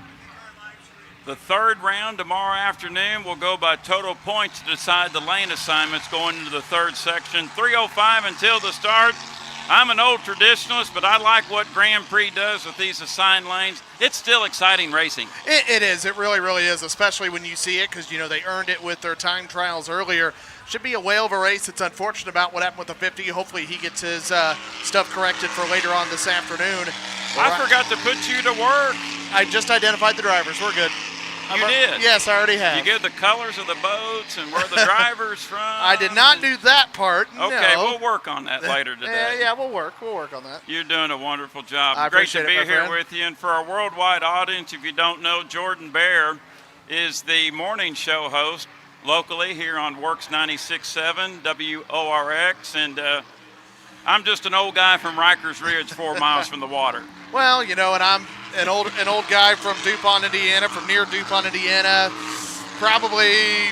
The third round tomorrow afternoon will go by total points to decide the lane assignments going into the third section. 3:05 until the start. I'm an old traditionalist, but I like what Grand Prix does with these assigned lanes. It's still exciting racing. It is. It really, really is, especially when you see it because, they earned it with their time trials earlier. Should be a whale of a race. It's unfortunate about what happened with the 50. Hopefully he gets his stuff corrected for later on this afternoon. I forgot to put you to work. I just identified the drivers. We're good. You did? Yes, I already have. You give the colors of the boats and where the driver's from? I did not do that part. Okay, no. we'll work on that later today. Yeah, we'll work on that. You're doing a wonderful job. I Great to appreciate be it, my here friend. with you. And for our worldwide audience, if you don't know, Jordan Bear is the morning show host locally here on Works 96.7 WORX. And I'm just an old guy from Rikers Ridge, 4 miles from the water. Well, and I'm an old guy from DuPont, Indiana, from near DuPont, Indiana. Probably,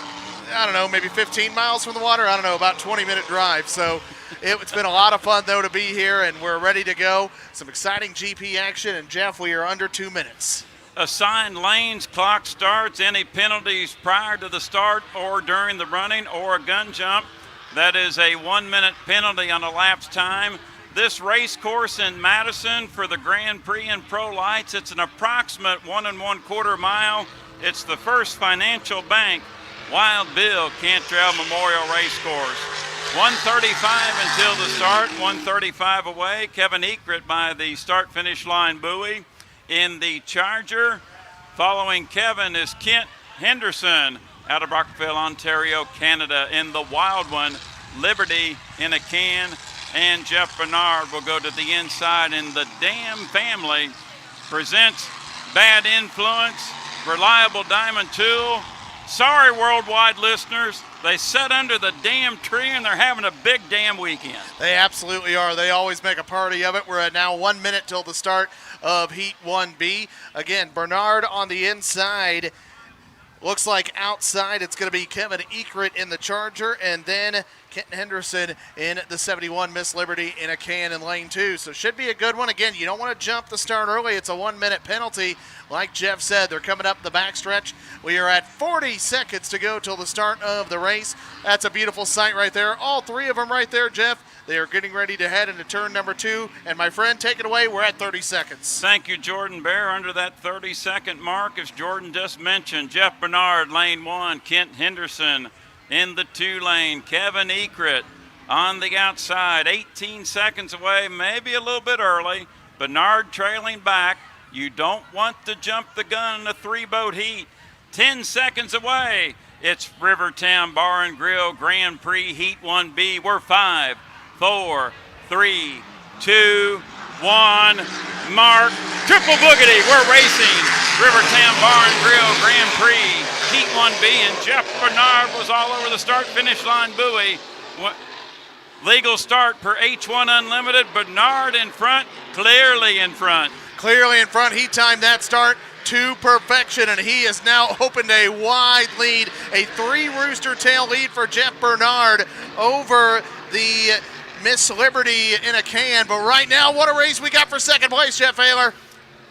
I don't know, maybe 15 miles from the water. I don't know, about 20-minute drive. So it's been a lot of fun, though, to be here, and we're ready to go. Some exciting GP action, and Jeff, we are under 2 minutes. Assigned lanes, clock starts, any penalties prior to the start or during the running or a gun jump. That is a 1-minute penalty on elapsed time. This race course in Madison for the Grand Prix and Pro Lights, it's an approximate 1 1/4 mile. It's the First Financial Bank Wild Bill Cantrell Memorial Race Course. 1:35 until the start, 1:35 away. Kevin Ekrit by the start-finish line buoy in the Charger. Following Kevin is Kent Henderson out of Brockville, Ontario, Canada in the Wild One. Liberty in a can. And Jeff Bernard will go to the inside, and the damn family presents Bad Influence, reliable diamond tool. Sorry, worldwide listeners, they sat under the damn tree and they're having a big damn weekend. They absolutely are. They always make a party of it. We're at now 1 minute till the start of Heat 1B. Again, Bernard on the inside. Looks like outside it's going to be Kevin Ekert in the Charger, and then Kenton Henderson in the 71 Miss Liberty in a can in lane 2. So should be a good one. Again, you don't want to jump the start early. It's a 1-minute penalty. Like Jeff said, they're coming up the backstretch. We are at 40 seconds to go till the start of the race. That's a beautiful sight right there. All 3 of them right there, Jeff. They are getting ready to head into turn number 2. And my friend, take it away. We're at 30 seconds. Thank you, Jordan Bear. Under that 30-second mark, as Jordan just mentioned, Jeff Bernard, lane 1, Kent Henderson in the 2 lane, Kevin Ekert on the outside, 18 seconds away, maybe a little bit early. Bernard trailing back. You don't want to jump the gun in a 3-boat heat. 10 seconds away. It's Rivertown Bar and Grill Grand Prix Heat 1B. We're 5, 4, 3, 2, 1. Mark. Triple boogity. We're racing. Rivertown Bar and Grill Grand Prix Heat 1B. And Jeff Bernard was all over the start-finish line buoy. Legal start per H1 Unlimited. Bernard in front. Clearly in front. Clearly in front. He timed that start to perfection, and he has now opened a wide lead, a 3 rooster tail lead for Jeff Bernard over the Miss Liberty in a can. But right now, what a race we got for second place, Jeff Haler.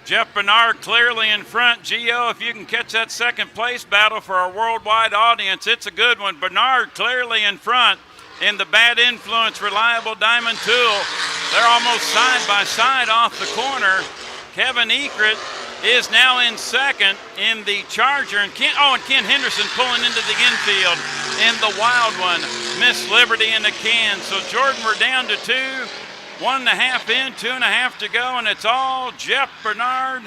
Jeff Bernard clearly in front. Gio, if you can catch that second place battle for our worldwide audience, it's a good one. Bernard clearly in front in the Bad Influence Reliable Diamond Tool. They're almost side by side off the corner. Kevin Ekert is now in second in the Charger. And Ken Henderson pulling into the infield in the wild one. Miss Liberty in the can. So, Jordan, we're down to 2. 1.5 in, 2.5 to go, and it's all Jeff Bernard.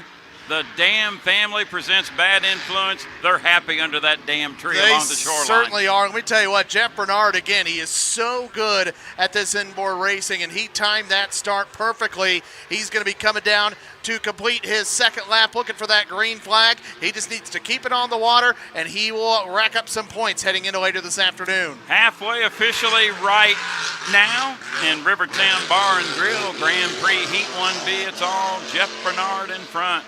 The Dam family presents Bad Influence. They're happy under that damn tree along the shoreline. They certainly are. Let me tell you what, Jeff Bernard, again, he is so good at this inboard racing, and he timed that start perfectly. He's going to be coming down to complete his second lap, looking for that green flag. He just needs to keep it on the water, and he will rack up some points heading into later this afternoon. Halfway officially right now in Rivertown Bar and Grill Grand Prix Heat 1B. It's all Jeff Bernard in front.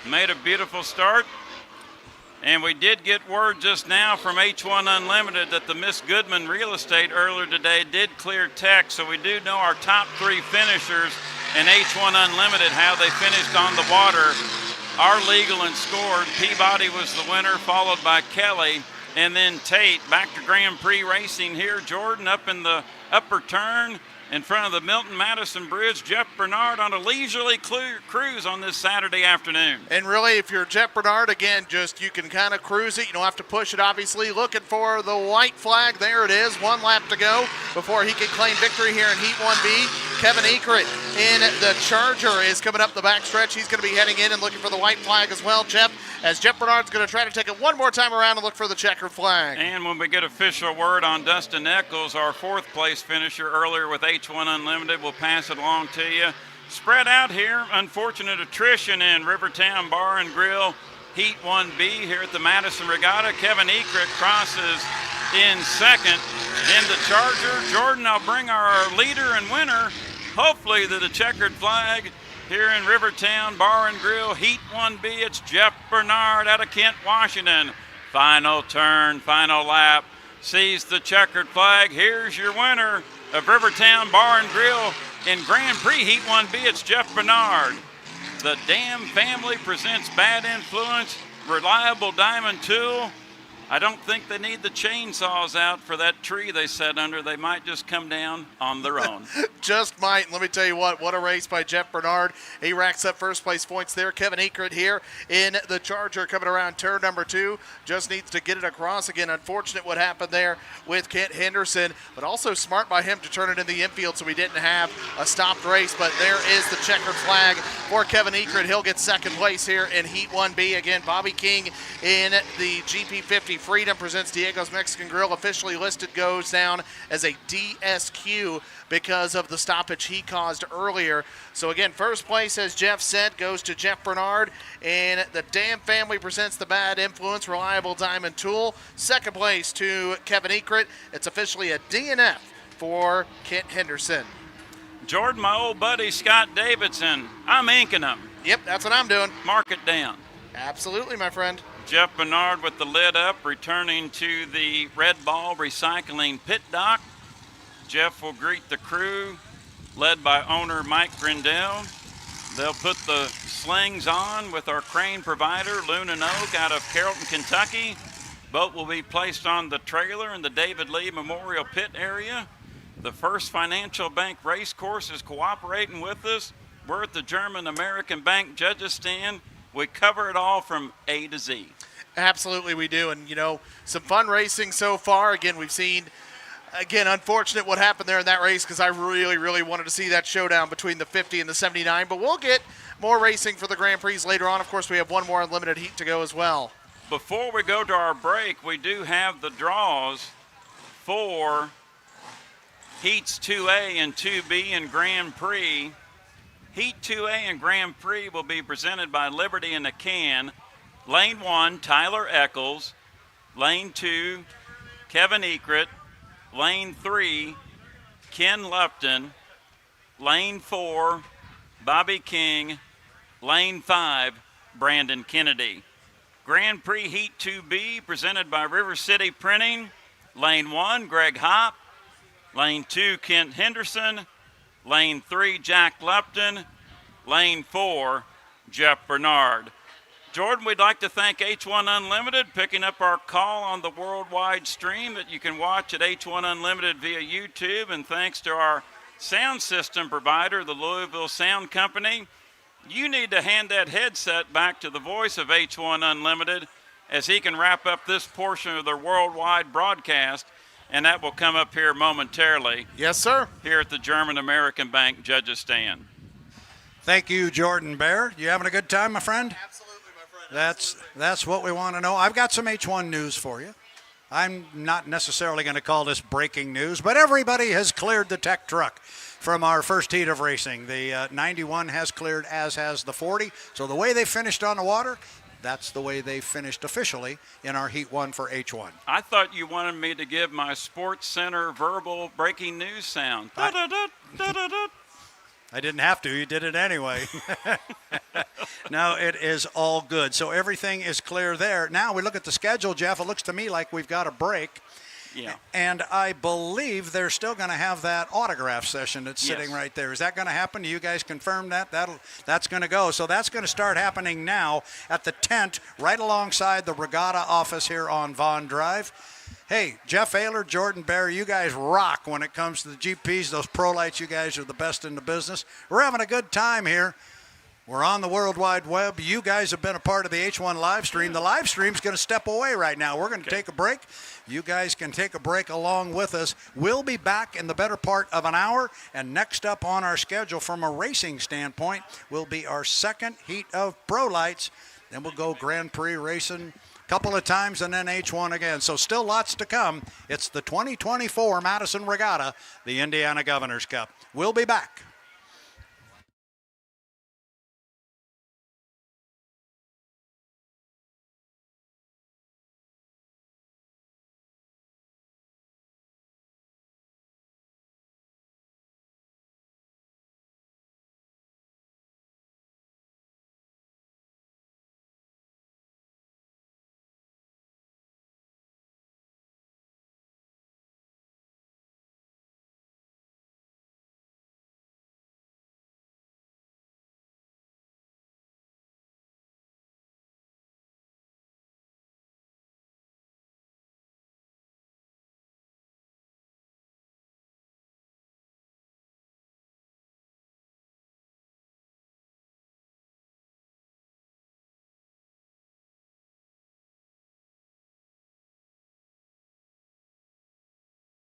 Made a beautiful start. And we did get word just now from H1 Unlimited that the Miss Goodman Real Estate earlier today did clear tech, so we do know our top 3 finishers in H1 Unlimited, how they finished on the water, are legal and scored. Peabody was the winner, followed by Kelly, and then Tate. Back to Grand Prix racing here. Jordan up in the upper turn in front of the Milton Madison Bridge. Jeff Bernard on a leisurely cruise on this Saturday afternoon. And really, if you're Jeff Bernard, again, just you can kind of cruise it. You don't have to push it, obviously. Looking for the white flag. There it is. 1 lap to go before he can claim victory here in Heat 1B. Kevin Ekert in the Charger is coming up the backstretch. He's going to be heading in and looking for the white flag as well, Jeff, as Jeff Bernard's going to try to take it one more time around and look for the checkered flag. And when we get official word on Dustin Eccles, our 4th place finisher earlier with H1 Unlimited, we'll pass it along to you. Spread out here, unfortunate attrition in Rivertown Bar and Grill Heat 1B here at the Madison Regatta. Kevin Ekert crosses in second in the Charger. Jordan, I'll bring our leader and winner, hopefully to the checkered flag here in Rivertown Bar and Grill Heat 1B. It's Jeff Bernard out of Kent, Washington. Final turn, final lap, sees the checkered flag. Here's your winner of Rivertown Bar and Grill in Grand Prix Heat 1B. It's Jeff Bernard. The Dam family presents Bad Influence Reliable Diamond Tool. I don't think they need the chainsaws out for that tree they sat under. They might just come down on their own. Just might. And let me tell you what a race by Jeff Bernard. He racks up first place points there. Kevin Ekert here in the Charger coming around turn number 2. Just needs to get it across again. Unfortunate what happened there with Kent Henderson, but also smart by him to turn it in the infield so we didn't have a stopped race. But there is the checkered flag for Kevin Ekert. He'll get second place here in Heat 1B. Again, Bobby King in the GP50 Freedom presents Diego's Mexican Grill. Officially listed goes down as a DSQ because of the stoppage he caused earlier. So again, first place, as Jeff said, goes to Jeff Bernard, and the Dam family presents the Bad Influence Reliable Diamond Tool. Second place to Kevin Ekert. It's officially a DNF for Kent Henderson. Jordan, my old buddy Scott Davidson, I'm inking them. Yep, that's what I'm doing. Mark it down. Absolutely, my friend. Jeff Bernard with the lid up, returning to the Red Ball Recycling pit dock. Jeff will greet the crew, led by owner Mike Grindell. They'll put the slings on with our crane provider, Loon and Oak, out of Carrollton, Kentucky. Boat will be placed on the trailer in the David Lee Memorial Pit area. The First Financial Bank race course is cooperating with us. We're at the German American Bank judges stand. We cover it all from A to Z. Absolutely we do. And, some fun racing so far. Again, we've seen, unfortunate what happened there in that race because I really, really wanted to see that showdown between the 50 and the 79. But we'll get more racing for the Grand Prix later on. Of course, we have one more unlimited heat to go as well. Before we go to our break, we do have the draws for Heats 2A and 2B and Grand Prix. Heat 2A and Grand Prix will be presented by Liberty in a Can. Lane 1, Tyler Eccles. Lane 2, Kevin Ekert. Lane 3, Ken Lupton. Lane 4, Bobby King. Lane 5, Brandon Kennedy. Grand Prix Heat 2B presented by River City Printing. Lane 1, Greg Hopp. Lane 2, Kent Henderson. Lane 3, Jack Lupton. Lane 4, Jeff Bernard. Jordan, we'd like to thank H1 Unlimited picking up our call on the worldwide stream that you can watch at H1 Unlimited via YouTube. And thanks to our sound system provider, the Louisville Sound Company. You need to hand that headset back to the voice of H1 Unlimited as he can wrap up this portion of their worldwide broadcast. And that will come up here momentarily. Yes, sir. Here at the German American Bank judges stand. Thank you, Jordan Bear. You having a good time, my friend? Absolutely, my friend. That's what we want to know. I've got some H1 news for you. I'm not necessarily going to call this breaking news, but everybody has cleared the tech truck from our first heat of racing. The 91 has cleared, as has the 40. So the way they finished on the water, that's the way they finished officially in our Heat 1 for H1. I thought you wanted me to give my Sports Center verbal breaking news sound. I didn't have to. You did it anyway. No, it is all good. So everything is clear there. Now we look at the schedule, Jeff. It looks to me like we've got a break. Yeah. And I believe they're still going to have that autograph session that's sitting right there. Is that going to happen? Do you guys confirm that? That's going to go. So that's going to start happening now at the tent right alongside the Regatta office here on Vaughn Drive. Hey, Jeff Ayler, Jordan Bear, you guys rock when it comes to the GPs. Those Pro Lights, you guys are the best in the business. We're having a good time here. We're on the World Wide Web. You guys have been a part of the H1 live stream. The live stream's going to step away right now. We're going to take a break. You guys can take a break along with us. We'll be back in the better part of an hour. And next up on our schedule from a racing standpoint will be our second heat of Pro Lights. Then we'll go Grand Prix racing a couple of times and then H1 again. So still lots to come. It's the 2024 Madison Regatta, the Indiana Governor's Cup. We'll be back.